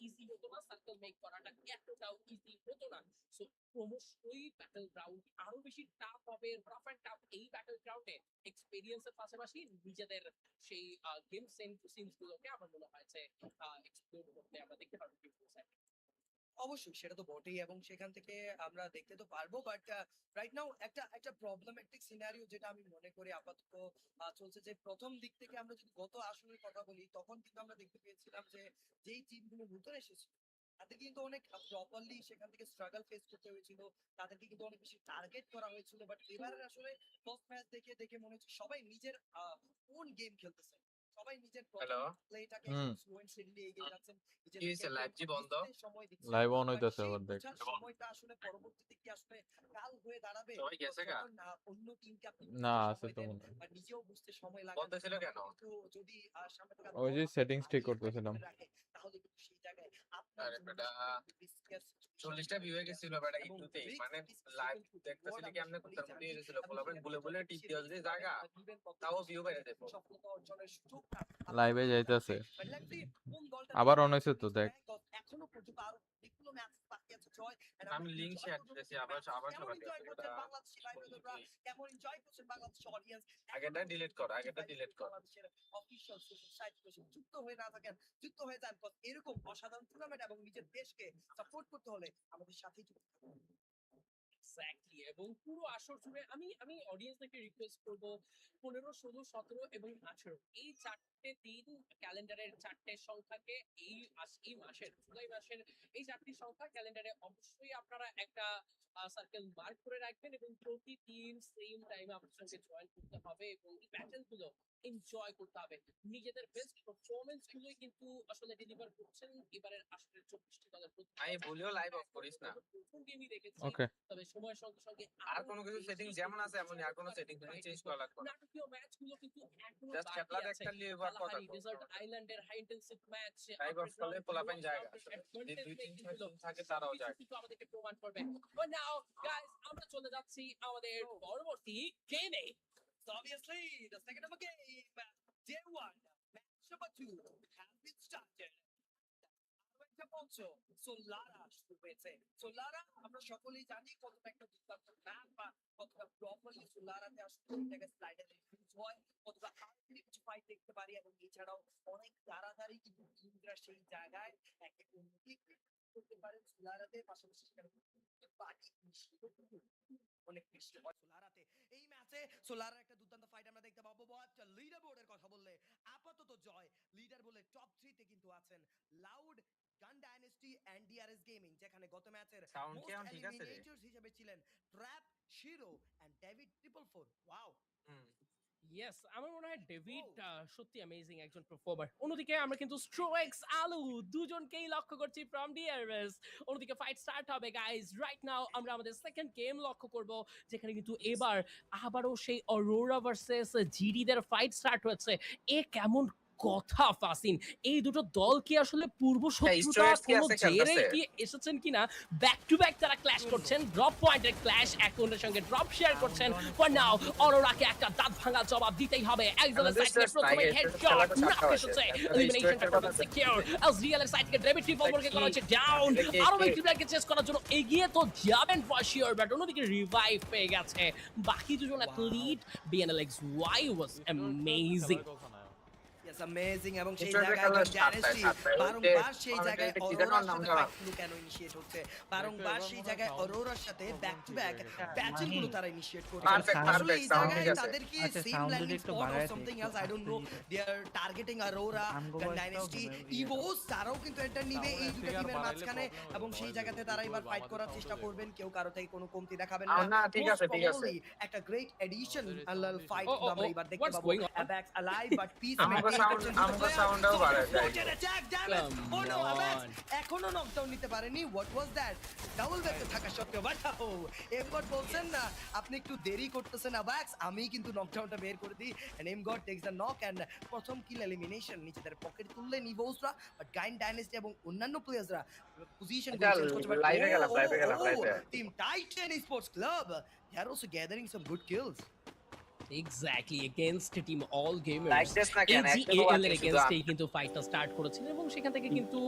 Easy হতো না, circle make করাটা এতটাও ইজি হতো না। সো ক্রমশই ব্যাটল গ্রাউন্ড আরো বেশি টাফ হবে, রাফ এন্ড টাফ। এই ব্যাটল গ্রাউন্ডে এক্সপেরিয়েন্সের পাশাপাশি নিজেদের সেই গেম সিনস গুলোকে আমার মনে হয় যে এক্সপ্লোর করতে আমরা দেখতে পারবো ফিউচার সাইড। অবশ্যই সেটা তো বটেই, এবং সেখান থেকে আমরা দেখতে তো পারবো। বাট রাইট নাও একটা একটা প্রবলেমেটিক সিনারিও যেটা আমি মনে করি আপাতত চলছে, যে প্রথম দিক থেকে আমরা যদি গত আসরের কথা বলি, তখন কিন্তু আমরা দেখতে পেয়েছিলাম যে যেই টিমগুলো নতুন এসেছিল তাদের কিন্তু অনেক প্রপারলি সেখান থেকে স্ট্রাগল ফেস করতে হয়েছিল, তাদেরকে কিন্তু অনেক বেশি টার্গেট করা হয়েছিল। বাট এবারে আসলে ফার্স্ট ম্যাচ দেখে দেখে মনে হচ্ছে সবাই নিজের ওন গেম খেলতেছে, সবাই নিজের হ্যালো প্লেটাকে হুম ফ্লুয়েন্টলি এগিয়ে যাচ্ছেন। কি হয়েছে লাইভ জি বন্ধ সময় দিচ্ছে, লাইভ অন বাট হইতাছে সেই আবার দেখ বোঝার সময়টা আসলে পরবর্তীতে কি আসলে কাল হয়ে দাঁড়াবে, সবাই গেছে গা যখন অন্য টিমকে আপনি না বুঝতে আছে সময় তো দেন মনে হয়। বা নিজেও বুঝতে সময় বন্ধ লাগান, ছিল কেন কিন্তু যদি সামনে থাকা ওই যে দল সেটিংস ঠিক আগেই করতেছিলাম করে রাখে, তাহলে কিন্তু সেই জায়গায় আপনার আরে জন্য বেটা একটু riskier situation 40টা ভিউ হয়ে তৈরি গেছিল হয়। বেটা এবং ইউটিউবে, risk মানে is live equal to reward দেখতেছিলি কি আমরা আমনে সকলেই কুত্তার মতো জানি, হয়েছিল এবং পোলাপেন সেখানে বলে বলে যত টিপ বেশি দেওয়া risk যদি পাবেন জায়গা দিবেন তত তাও বেশি ভিউ আসলে বেড়ে দেবো। সফলতা অর্জনের সুযোগটা আপনার লাইভে কাছে যাইতেছে থাকছে। But let's see কোন দলটা আবার নিচে অন হয়েছে তো নামতে দেখ চায়, 'cause এখনো পর্যন্ত আরো অনেকগুলো ম্যাচ বাকি আছে জয়, and আমরা আমি লিংক এনজয় শেয়ার করবো দিতেছি, প্রত্যেকটা আবার ম্যাচ। আবার কেমন সবার এনজয় কাছে করছেন বাংলাদেশি ভাই বোনেরা, কেমন এনজয় করছেন বাংলাদেশ অডিয়েন্স। আগেরটা ডিলিট কর, আগেরটা ডিলিট কর। বাংলাদেশের অফিসিয়াল সোশ্যাল সাইটগুলোর সাথে যুক্ত হয়ে না থাকেন, যুক্ত হয়ে যান, 'cause এরকম অসাধারণ টুর্নামেন্ট এবং নিজের দেশকে সাপোর্ট করতে হলে আমাদের সাথেই যুক্ত থাকুন। এক্স্যাক্টলি। এবং পুরো আসর জুড়ে আমি আমি অডিয়েন্সদেরকে রিকোয়েস্ট করব 15, 16, 17 এবং 18 এই 4টে দিন ক্যালেন্ডারের 4টে সংখ্যাকে এই মাসের জুলাই মাসের এই 4টি সংখ্যা ক্যালেন্ডারে অবশ্যই আপনারা একটা সার্কেল মার্ক করে রাখবেন এবং প্রতিদিন সেম টাইমে আপনার সঙ্গে জয়েন করতে হবে এবং এই ব্যাটেল গুলো এনজয় করতে হবে। নিজেদের বেস্ট পারফরমেন্স গুলোই কিন্তু আসলে ডেলিভার করছেন এবারের আসরের 24টি দলের প্রতি। আমি বলিও লাইভ অফ করিস না। প্রথম গেমই দেখেছি, ওকে তবে সময়ের সঙ্গে সঙ্গে আর কোনো কিছু সেটিং যেমন আছে এমনই, আর কোনো সেটিং তুমি চেঞ্জ করা লাগবে না। নাটকীয় ম্যাচগুলো কিন্তু এখনো জাস্ট বাকি খেলা আছে। দেখতে লিভার কথা কালাহারি ডেজার্ট আইল্যান্ডের high intensive match, live off করলে পোলাপেন জায়গা যে 2-3 সেশন থাকে তারাও যায়। কিন্তু আমাদেরকে প্রমাণ করবে। But now guys, আমরা চলে যাচ্ছি আমাদের পরবর্তী গেমে। So obviously, the second of a game, day one, match number 2 has been started. সোলারা শুরু হয়েছে। সোলারা আমরা সকলেই জানি কতটা একটা দুর্দান্ত ম্যাপ, বা কতটা প্রপারলি সোলারাতে আসলে জায়গায় স্লাইডার ইউজ হয়, কতটা তাড়াতাড়ি কিছু ফাইট দেখতে পারি, এবং এছাড়াও অনেক তাড়াতাড়ি কিন্তু টিমরা সেই জায়গায় একে অন্যকে করতে পারে সোলারাতে। পাশাপাশি সেখানে বাকি অনেক বেশি হয় সোলারাতে। এই ম্যাচে সোলারার একটা দুর্দান্ত ফাইট আমরা দেখতে পাবো। বাট লিডার বোর্ডের কথা বললে আপাতত জয় লিডার বলে টপ 3 তে কিন্তু আছেন লাউড, গান ডাইনেস্টি এন্ড ডিআরএস গেমিং, যেখানে গত ম্যাচের সাউন্ড কি মোস্ট এখন ঠিক আছে রে? এলিমিনেটরস হিসেবে ছিলেন Trap, Shiro and David 444। Wow, yes, আমার মনে হয় ডেভিড সত্যি অ্যামেজিং একজন পারফর্মার। অন্যদিকে আমরা কিন্তু স্ট্রোয়েক্স, আলু দুজনকেই লক্ষ্য করছি ফ্রম ডিআরএস। অন্যদিকে ফাইট স্টার্ট হবে গাইস রাইট নাও। আমরা আমাদের সেকেন্ড গেম লক্ষ্য করব, যেখানে কিন্তু এবার আবারও সেই অরোরা ভার্সেস জিডিদের ফাইট স্টার্ট হচ্ছে। এ কেমন কথা ফাসিন, এই দুটো দল কি আসলে পূর্ব শত্রুতা স্টুডেন্টস কি কোনো আছে জেরে খেলতেছে? কি এসেছেন কিনা? ব্যাক টু ব্যাক তারা ক্ল্যাশ করছেন, ড্রপ পয়েন্টের ক্ল্যাশ, এক অন্যের সঙ্গে ড্রপ শেয়ার করছেন। ফর নাও অরোরাকে একটা দাঁত ভাঙা জবাব দিতেই হবে। একজনের সাইড থেকে প্রথমে হেডশট নাক এসেছে, এলিমিনেশনটা টোটাল সিকিউর। এসডিএল এর সাইড থেকে ডেভিড টিপলকে করা হচ্ছে ডাউন। আরো একটি প্লেয়ারকে চেস করার জন্য এগিয়ে তো যাবেন ফর শিওর, বাট অন্যদিকে রিভাইভ পেয়ে গেছে বাকি দুজন অ্যাথলিট। বিএনএলএক্সওয়াই ওয়াজ অ্যামেজিং। Yes amazing. এবং সেই ইন্টারভিউ জায়গায় খেলার ডাইনেস্টি বারংবার সেই জায়গায় এটা কি অরোরার নাম সাথে জানা? ফাইটগুলো কেন ইনিশিয়েট হচ্ছে, বারংবার সেই জায়গায় অরোরার সাথে ব্যাক টু ব্যাক ব্যাটেলগুলো তারা ইনিশিয়েট করছে। Perfect, আসলে এই perfect, sound জায়গায় ঠিক আছে। তাদের কি আচ্ছা, সেম sound যদি ল্যান্ডিং একটু স্পট অর বাড়ায় সামথিং দিই, else, I don't know. They are targeting Aurora, আমগো গান voice টাও ডাইনেস্টি, ঘুমে গিয়ে ইভোস তারাও কিন্তু এন্টার নিবে এই দুটো figure টিমের বাড়াইলে মাঝখানে, problem হবে, এবং সেই সবাই জায়গাতে বলবে, তারা এবার বলবে ফাইট আমাদের করার sound চেষ্টা হয়ে করবেন, কেউ কারো থেকে কোনো কমতি দেখাবেন না, না। ঠিক Most আছে, ঠিক আছে। probably একটা গ্রেট এডিশন আমাদের এই sound ফাইট Oh, oh, আমরা oh, এবার দেখতে what's পাবো। going on? অ্যাবাক্স অ্যালাইভ বাট পিস আমাকে সাউন্ডও বাড়ায় যায়। এখনো নকডাউন নিতে পারেনি। What was that? ডাবল ব্যাকে থাকা সত্ত্বেও বাটাও এমগড বলছেন না আপনি একটু দেরি করতেছেন অ্যাবাক্স, আমি কিন্তু নকডাউনটা বের করে দিই। এন্ড এমগড টেকস দ্য নক এন্ড প্রথম কিল এলিমিনেশন নিজেদের পকেট তুললেন ইভোসরা। বাট গাইন ডাইনেস্টি এবং অন্যান্য প্লেয়ার্সরা পজিশন চেঞ্জ করছে। লাইভে গেলাম, লাইভে। Team Titan Sports club, they are also gathering some good kills. Exactly against team all gamers like this না কেন একটা এজিএল এর আছে শুধু এগেইনস্টেই কিন্তু ফাইটটা স্টার্ট করেছিল এবং সেখান থেকে কিন্তু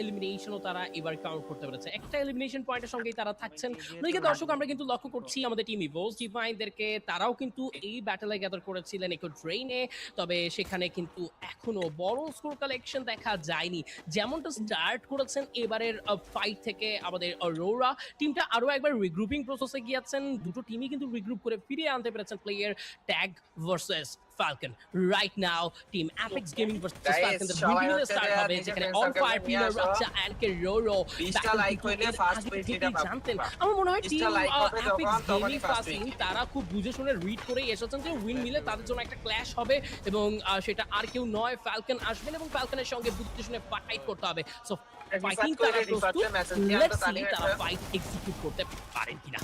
এলিমিনেশনও তারা এবার কাউন্ট করতে পেরেছে। একটা এলিমিনেশন পয়েন্টের সঙ্গেই তারা থাকছেন। ওদিকে দর্শক আমরা কিন্তু লক্ষ্য করছি আমাদের টিম ইভোস ডিভাইনদেরকে, তারাও কিন্তু এই ব্যাটলে গ্যাদার করেছিলেন একটু ড্রেইনে, তবে সেখানে কিন্তু এখনো বড় স্কোর কালেকশন দেখা যায়নি। যেমনটা স্টার্ট করেছেন এবারের ফাইট থেকে আমাদের অরোরা টিমটা আরো একবার রিগ্রুপিং প্রসেসে গিয়েছেন, দুটো টিমই কিন্তু রিগ্রুপ করে ফিরিয়ে আনতে পেরেছেন player tag versus falcon. Right now team Apex gaming versus Guys, falcon এর সবাই মিডলে হচ্ছে স্টার্ট যে হবে, নিজের যেখানে friend অন circle ফায়ার এ নিয়ে পিলার আসো। রাচ্চা এন্ড কেরোরো 20টা লাইক হইলে ফার্স্ট পেজ লিডার জানতেন। পাবা। আমার মনে হয় 20টা টিম লাইক হবে যখন অ্যাপেক্স তখনই গেমিং ফার্স্ট ফাসিং পেজ। তারা খুব বুঝে শুনে রিড করে এসেছেন যে উইন মিলে তাদের জন্য একটা ক্ল্যাশ হবে এবং সেটা আর কেউ নয়, ফালকন আসবেন এবং ফালকনের সঙ্গে বুঝে শুনে ফাইট করতে হবে। সো ফাইটিং তারা প্রস্তুত, লেটস সি তারা ফাইট এক্সিকিউট করতে পারেন কিনা।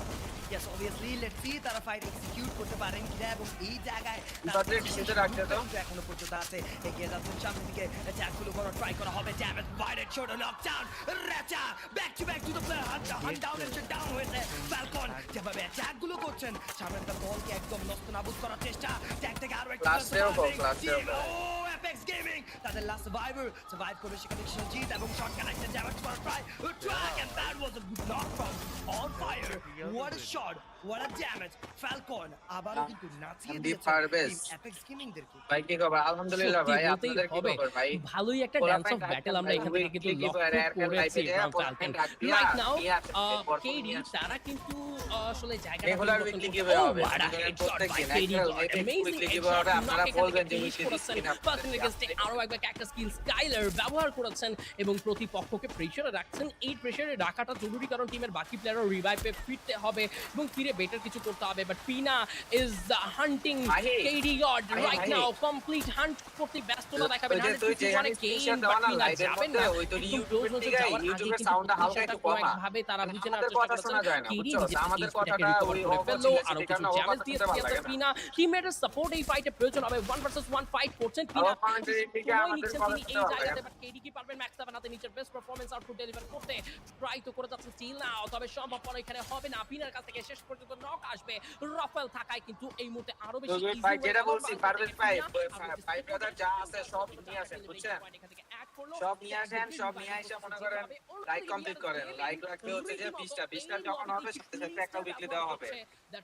Yes, obviously, let's see তারা ফাইট এক্সিকিউট করতে পারেন কিনা এবং এই জায়গায় তাদের ডিসিশন রাখতে দাও। এখনো পর্যন্ত আছে, এগিয়ে যাচ্ছেন সামনের দিকে, অ্যাটাকগুলো করার ট্রাই করা হবে, ড্যামেজ বাইরে ছোট knockdown, Racha back to the player, Han down and down হয়েছে ফালকন, যেভাবে অ্যাটাকগুলো করছেন সামনের দিকে বলকে একদম নষ্টনাবুদ করার চেষ্টা, ট্যাগ থেকে আরো একটা Last year goal, last year goal. Apex gaming তাদের লাস্ট সার্ভাইভ করবে সেখানে জিত এবং শট কানেক্টেড ড্যামেজ করার try and that was a good knock from on fire, what a shot, what a damage, Falcon আবারও কিন্তু নাচিয়ে আমি দিয়েছে পারবেজ। Team apex গেমিংদেরকে। ভাই কি খবর? আলহামদুলিল্লাহ ভাই, সত্যি আপনাদের কি বলতেই খবর ভাই? হবে, ভালোই একটা ড্যান্স অফ ব্যাটল আমরা এখান থেকে কিন্তু লক্ষ্য করেছি from Falcon. Right now KD তারা কিন্তু আসলে জায়গাটা রেগুলার পরিবর্তন উইকলি করতে- গিভওয়ে Oh, হবে। what a headshot by প্রত্যেকদিন KD, একটা God, amazing weekly headshot, giveaway হবে, আপনারা knock এখান বলবেন থেকে যে finish উইকলি করেছেন। স্কিন ফালকনের against এ আরো একবার ক্যাক্টাস স্কিল স্কাইলার ব্যবহার করেছেন এবং প্রতিপক্ষকে প্রেসারে রাখছেন। এই প্রেসারে রাখাটা জরুরি কারণ টিমের বাকি প্লেয়ারও রিভাইভে ফিরতে হবে এবং ফিরে বেটার কিছু করতে হবে। But Pina is hunting Mahi, KD god Mahi, right Mahi. Now, complete hunt করতে ব্যস্ততা দেখাবেন। ওই যে তুই 151 যেখানে এ গেইন screenshot বাট দেওয়া না পিনা লাইভের যাবেন মধ্যে, না। ওই তোর একদম ইউটিউবের ক্লোজ হতে দিকে, যাওয়ার আগে ইউটিউবের কিন্তু সাউন্ডটা হালকা পজিশনটা একটু কমা। কয়েকভাবে তারা বুঝে নেওয়ার আমাদের চেষ্টা কথা শোনা করেছেন। যায় না, কেডি বুঝছো? নিজের আমাদের স্কিলটাকে কথাটা রিকভার ওই করে অবচেতন ফেললো, ছিল, আরো সেই কিছু কারণে ড্যামেজ কথা দিয়ে শুনতে ভালো দিয়েছে লাগে না। পিনা। টিমমেটের সাপোর্ট এই ফাইটে প্রয়োজন হবে। 1 ভার্সেস 1 ফাইট করছেন পিনা, আমার কমেন্ট্রি দিকে সময় আমাদের নিচ্ছেন কথা তিনি শুনতে এই ভালো লাগে জায়গাতে। না। বাট কেডি কি পারবেন ম্যাক্স 7 হাতে নিচের বেস্ট পারফরম্যান্স আউটপুট ডেলিভার করতে? ট্রাই তো করে যাচ্ছেন স্টিল নাও, তবে সম্ভবপর এখানে হবে না। পিনার কাছ থেকে শেষ পর্যন্ত নক আসবে। রাফেল থাকায় কিন্তু এই মুহূর্তে আরো বেশি তো ইজি ভাই হয়ে যেটা গেল বলছি, বাংলাদেশের পারভেজ ভাই, পিনা। ভাই ব্রাদার যা আছে সব নিয়ে আসেন, বুঝছেন? সব নিয়ে আসেন, সব নিয়ে এসে মনে করেন লাইক কমপ্লিট করেন। লাইক রাখতে হচ্ছে যে 20টা যখন হবে সাথে সাথে একটা উইকলি দেওয়া হবে।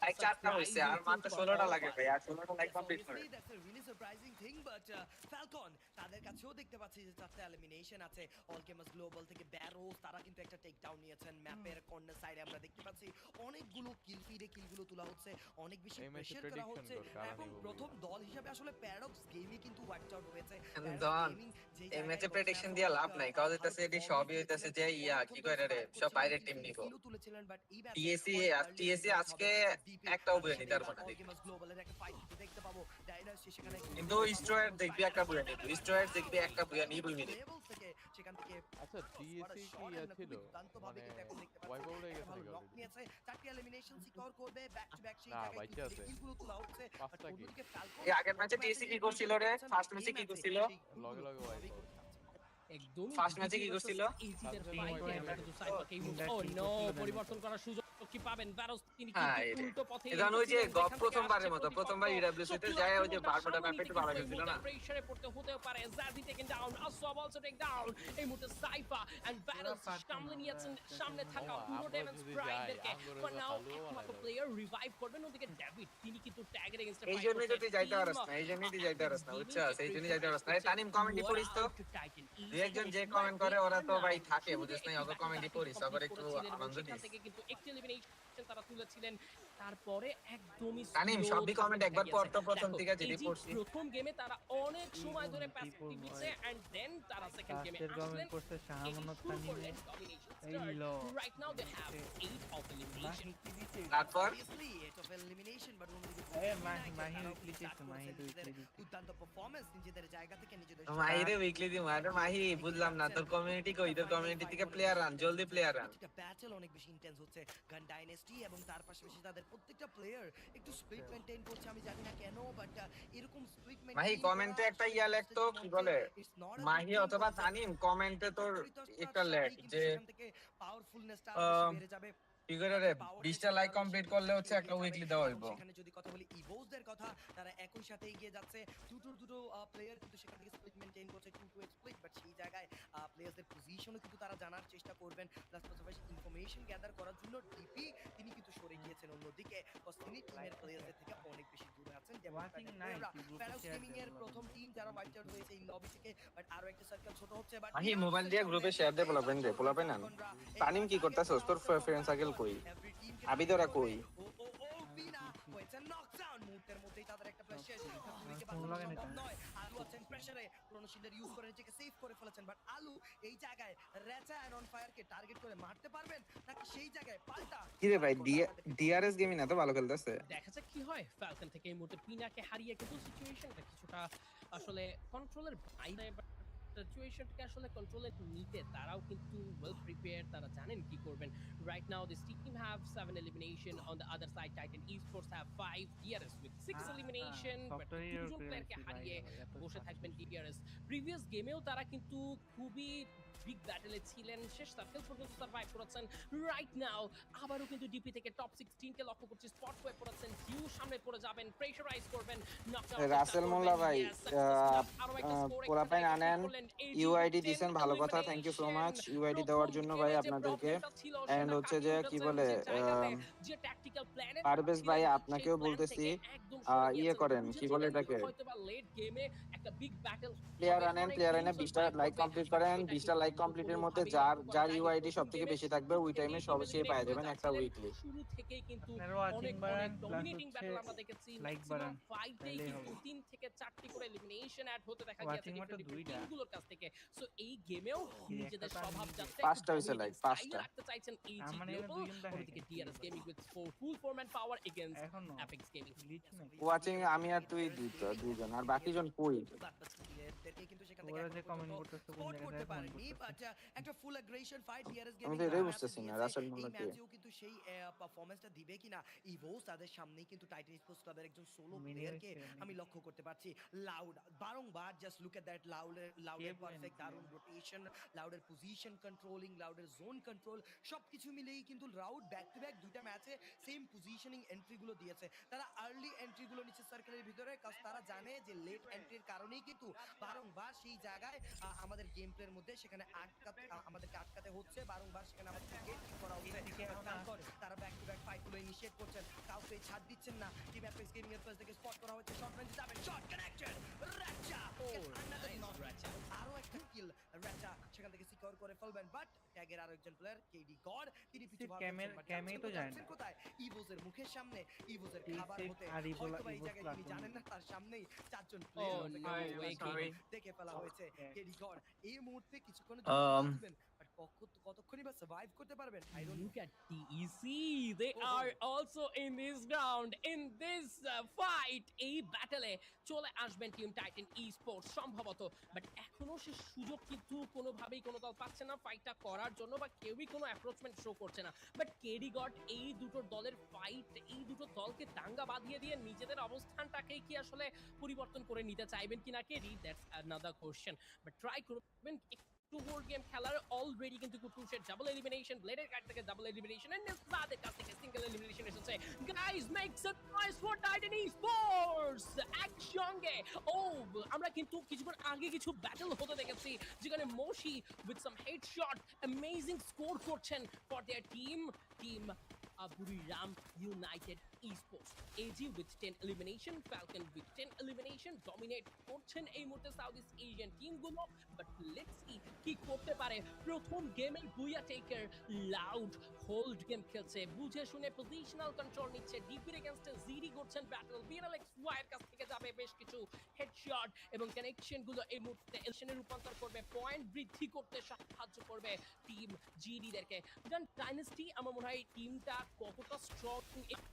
লাইক 4টা হইছে আর মাত্র 16টা লাগে ভাই, আর 16টা লাইক কমপ্লিট করেন। That's a really surprising thing, but Falcon তাদের কাছেও দেখতে পাচ্ছি যে 4টা এলিমিনেশন আছে। অল গেমার্স গ্লোবাল থেকে ব্যারোস তারা কিন্তু একটা টেক ডাউন নিয়েছেন। ম্যাপের কর্নার সাইডে আমরা দেখতে পাচ্ছি অনেকগুলো কিল ফিডে কিলগুলো তোলা হচ্ছে, অনেক বেশি এই ম্যাচে প্রেসার করা prediction হচ্ছে কর, কারা এবং নিব প্রথম দল হিসেবে আসলে প্যারাডক্স গেমই কিন্তু ওয়াইপড আউট হয়েছে। দন, এই ম্যাচে প্রেডিকশন দিয়া লাভ নাই, কারণ হইতাছে এটি সবই হইতাছে যে ইয়া কি কয় রে, সব বাইরের টিম নিব। টিএসি আর টিএসি আজকে একটাও বয়ে নিতে পারবো না দেখি। কিন্তু স্ট্রয়ার দেখবি একটা বয়ে নিব, স্ট্রয়ার দেখবি একটা বয়ে নিবই মিলে। আচ্ছা টিএসসি কি ইয়া ছিল মানে ওয়াইপ আউট হয়ে গেছে নাকি অলরেডি না বাইচে আছে 5টা কি এই আগের ম্যাচে টিএসি কি করছিল রে? ফার্স্ট ম্যাচে কি করছিল? লগে লগে ওয়াইপ আউট একদমই ফার্স্ট ম্যাচে কি করছিল? ইজিদের ফাইটে আমরা কিন্তু সাইফারকেই ও নো পরিবর্তন করার সুযোগ কি পাবেন? ভারত তিনি হ্যাঁ, কিন্তু উল্টো পথে এখন ওই যে গপ প্রথমবারের মতো, প্রথমবার ইডব্লিউসি তে যায় ওই যে বারমুডা ম্যাপে একটু ভালো গেছিল না? প্রেসারে পড়তে হতেও পারে। জাজি টেকেন ডাউন, আসব অলসো টেক ডাউন। এই মুহূর্তে সাইফা এন্ড ভারত সামনে নিয়েছেন সামনে থাকা পুরো ডেমন স্প্রাইডারকে। বাট নাও একমাত্র প্লেয়ার রিভাইভ করবেন ওদিকে ডেভিড, তিনি কিন্তু ট্যাগের এগেইনস্ট এই জন্যই তো তুই যাইতে পারস না, এই জন্যই তুই যাইতে পারস না, বুঝছস? এই জন্যই যাইতে পারস না। এই তানিম কমেন্টই পড়িস তো, দুই একজন যে কমেন্ট করে ওরা তো ভাই থাকে, বুঝছিস না? ওকে কমেন্টই পড়িস, আবার একটু আনন্দ দিস। থেকে কিন্তু একটি এলিমিনেশন তারা তুলেছিলেন। তারপরে একদমই তানিম slow সবই কমেন্ট থাকতে একবার গিয়েছে। পড়তো প্রথম দেখো, থেকে এই যেটি যে পড়ছি। প্রথম গেমে তারা অনেক সময় ধরে প্যাসিভ দিচ্ছে এন্ড দেন তারা সেকেন্ড গেমে আসলেন। করছে শাহামনত তানিমে এই লো right now they have 8 of elimination. তারপর মাহি উইকলি চেয়েছে, মাহি উইকলি দুর্দান্ত পারফরম্যান্স নিজেদের জায়গা থেকে নিজেদের মাহি রে উইকলি দি মার মাহি, বুঝলাম না তোর কমিউনিটি কই? তোর কমিউনিটি থেকে প্লেয়ার আন, জলদি প্লেয়ার আন। প্রত্যেকটা ব্যাটল অনেক বেশি ইন্টেন্স হচ্ছে গান ডাইনেস্টি এবং তার পাশাপাশি তাদের প্রত্যেকটা প্লেয়ার একটু স্পিড মেইনটেইন করছে। আমি জানি না কেন, বাট এরকম স্পিড মেইনটেইন মাহি কমেন্টে একটা ইয়া লেখতো, কি বলে মাহি অথবা তানিম কমেন্টে তোর একটা লেখ যে পাওয়ারফুলনেসটা বেড়ে যাবে। কি করে রে 20টা লাইক কমপ্লিট করলে হচ্ছে একটা উইকলি দেওয়া হইব। সেখানে যদি কথা বলি ইভোসদের কথা, তারা একই সাথে এগিয়ে যাচ্ছে। দুটো প্লেয়ার কিন্তু সেখান থেকে স্প্লিট মেইনটেইন করছে, 2-2 স্প্লিট, বাট সেই জায়গায় প্লেয়ারদের পজিশনও কিন্তু তারা জানার চেষ্টা করবেন, প্লাস পাশাপাশি ইনফরমেশন গ্যাদার করার জন্য ডিপি তিনি কিন্তু সরে গিয়েছেন অন্যদিকে, কজ তিনি টিমের প্লেয়ারদের থেকে অনেক বেশি দূরে আছেন। যেমন Watching night, প্যারাস গেমিং এর প্রথম টিম যারা হোয়াইট আউট হয়েছে এই লবি থেকে, বাট আরো একটা সার্কেল ছোট হচ্ছে। বাট আহি মোবাইল দিয়ে গ্রুপে শেয়ার দে পোলাপেন না তানিম কি করতেছস তোর ফ্রেন্ড সার্কেল কই আবিদরা কই হয়েছে নকডাউন মুহূর্তের মধ্যেই তাদের একটা প্লেয়ার শেষ ফোন লাগানো এটা। নয়। আলু আছেন প্রেসারে, পুরনো শিল্ডার ইউজ করে নিজেকে সেভ করে ফেলেছেন, বাট আলু এই জায়গায় রেচা এন্ড অন ফায়ারকে টার্গেট করে মারতে পারবেন নাকি সেই জায়গায় পাল্টা কি রে ভাই ডিআরএস গেমিং এত ভালো খেলতেছে। দেখা যাক কি হয় ফ্যালকন থেকে এই মুহূর্তে পিনাকে হারিয়ে কিন্তু সিচুয়েশনটা কিছুটা আসলে কন্ট্রোলের বাইরে, সিচুয়েশনটাকে আসলে কন্ট্রোলে নিতে তারাও কিন্তু ওয়েল প্রিপেয়ার, তারা জানেন কি করবেন। Right now this team have 7 elimination, on the other side Titan esports have 5, DRS with 6 elimination, but দুজন প্লেয়ারকে হারিয়ে বসে থাকবেন DRS। প্রিভিয়াস গেমেও তারা কিন্তু খুবই বিগ ব্যাটলে ছিলেন, শেষ সার্কেল পর্যন্ত সার্ভাইভ করেছেন। রাইট নাও আবারও কিন্তু ডিপি থেকে টপ 16 কে লক্ষ্য করছে, স্পট হয়ে পড়েছেন, হিউ সামনে পড়ে যাবেন, প্রেসারাইজ করবেন, নকডাউন রাসেল মোল্লা ভাই পোলাপেন আনেন ইউআইডি দিবেন, ভালো কথা, thank you so much UID দেওয়ার জন্য ভাই আপনাদেরকে। এন্ড হচ্ছে যে কি বলে পারভেজ ভাই আপনাকেও বলতেছি ইয়ে করেন কি বলে এটাকে প্লেয়ার আনেন 20টা লাইক কমপ্লিট করেন, 20টা লাইক কমপ্লিটের মধ্যে যার ইউআইডি সবথেকে বেশি থাকবে ওই টাইমে সবচেয়ে পেয়ে যাবেন একটা উইকলি। শুরু থেকেই কিন্তু আপনারা ওয়াচিং অনেক বাড়ান, ডমিনেটিং প্লাস ব্যাটল হচ্ছে আমরা দেখেছি, লাইক ম্যাক্সিমাম বাড়ান, ফাইটে তাহলেই কিন্তু হবে। 3 থেকে 4টি করে এলিমিনেশন অ্যাড হতে দেখা গেছে ওয়াচিং মাত্র ডিফারেন্ট 2টা। টিমগুলোর কাছ থেকে। সো এই গেমেও এই নিজেদের একটা স্বভাব টার্গেট যাচ্ছে 5টা হইছে লাইক 5টা রাখতে চাইছেন এই জি আমার এখানে গ্লোবাল, দুইজন দেখা ওদিকে গেছে। DRS gaming with full form and power against এখনো অ্যাপেক্স গেমিং। গ্লিচ নাকি ওয়াচিং আমি আর তুই দুইজন আর বাকিজন কই কিন্তু সেখান থেকে ওরা এখন যে কমেন্ট পর্যন্ত করতেছে কোন স্পট জায়গায় করতে কমেন্ট পারেনি, করতেছে বাট একটা ফুল অ্যাগ্রেশন ফাইট ডিআরএস আমি গেমিং তো এটাই বুঝতেছি না রাসেল এই মোল্লা কে। ম্যাচেও কিন্তু সেই পারফরম্যান্সটা দিবে কিনা। ইভোস তাদের সামনেই কিন্তু টাইটান স্পোর্টস ক্লাবের একজন সোলো মিনি প্লেয়ারকে হয়েছে, আমি লক্ষ্য করতে পারছি। লাউড বারংবার জাস্ট লুক এট দ্যাট লাউডের পারফেক্ট দারুণ রোটেশন, লাউডের পজিশন কন্ট্রোলিং, লাউডের জোন কন্ট্রোল, সবকিছু মিলেই কিন্তু লাউড ব্যাক টু ব্যাক দুইটা ম্যাচে সেম পজিশনিং এন্ট্রিগুলো দিয়েছে। তারা আর্লি এন্ট্রিগুলো নিচ্ছে সার্কেলের ভিতরে, কারণ তারা জানে যে লেট এন্ট্রির কারণেই কিন্তু বারংবার সেই জায়গায় আমাদের গেম প্লের মধ্যে সেখানে আমাদেরকে আটকাতে হচ্ছে, বারংবার সেখানে আমাদের গেট করা হচ্ছে। তারপর তারা ব্যাক টু ব্যাক ফাইটগুলো ইনিশিয়েট করছেন, কাউকে ছাড় দিচ্ছেন না। টিম অ্যাপেক্স গেমিং এর প্লেস থেকে স্পট করা হচ্ছে, শর্ট রেঞ্জে যাবেন, শর্ট কানেকশন, রাচা আরো একটা কিল, রাচা সেখান থেকে সিকিউর করে ফেলবেন, বাট ট্যাগের আরো একজন প্লেয়ার কেডি গড তিনি পিছু ক্যামে তো যায় না। কোথায় ইভোজের মুখের সামনে, ইভোজের খাবার হতে আর ইভোলা হয়তো এই ইভোস জায়গায় তিনি জানেন না তার সামনেই চারজন Oh, প্লেয়ার no way, দেখে ফেলা হয়েছে। কেডি গড এই মুহূর্তে কিছুক্ষণের জন্য বাট কতক্ষণই বা সার্ভাইভ করতে পারবেন I don't no. Look at DEC. They Oh. are also in this ground, in this fight. এই ব্যাটলে চলে আসবেন টিম টাইটান esports সম্ভবত, বাট এখনো সে সুযোগ কিন্তু কোনোভাবেই কোনো দল পাচ্ছে না ফাইটটা করার জন্য, বা কেউই কোনো অ্যাপ্রোচমেন্ট শো করছে না। বাট কেডি গড এই দুটো দলের ফাইট, এই দুটো দলকে দাঙ্গা বাঁধিয়ে দিয়ে নিজেদের অবস্থানটাকেই কি আসলে পরিবর্তন করে নিতে চাইবেন কিনা KD, that's another question. But try করবেন একটু মোর গেম খেলার, অলরেডি কিন্তু কুটুসের ডাবল এলিমিনেশন, ব্লেডের কাছ থেকে ডাবল এলিমিনেশন, এন্ড নেসবাদের কাছ থেকে সিঙ্গেল এলিমিনেশন এসেছে। Guys make some noise for Titan esports একসঙ্গে। ও আমরা কিন্তু কিছুক্ষণ আগে কিছু ব্যাটল হতে দেখেছি যেখানে মোশি with some headshot amazing score করছেন for their team Aburiram United Esports. AG with 10 elimination, Falcon with 10 elimination, dominate করছেন এই মুহূর্তে সাউথ ইস্ট এশিয়ান টিমগুলো, বাট লেটস সি কি করতে পারে। প্রথম গেমে বুয়া টেকার লাউড হোল্ড গেম খেলছে, বুঝে শুনে পজিশনাল কন্ট্রোল নিচ্ছে, ডিপির এগেইনস্টে জিডি করছেন ব্যাটল, বিএলএক্স ওয়াইয়ের কাছ থেকে যাবে বেশ কিছু হেডশট এবং কানেকশন গুলো এই মুহূর্তে এলশনে রূপান্তর করবে, পয়েন্ট বৃদ্ধি করতে সাহায্য করবে টিম জিডি দেরকে। ডাইনাস্টি আমার মনে হয় টিমটা কতটা স্ট্রং,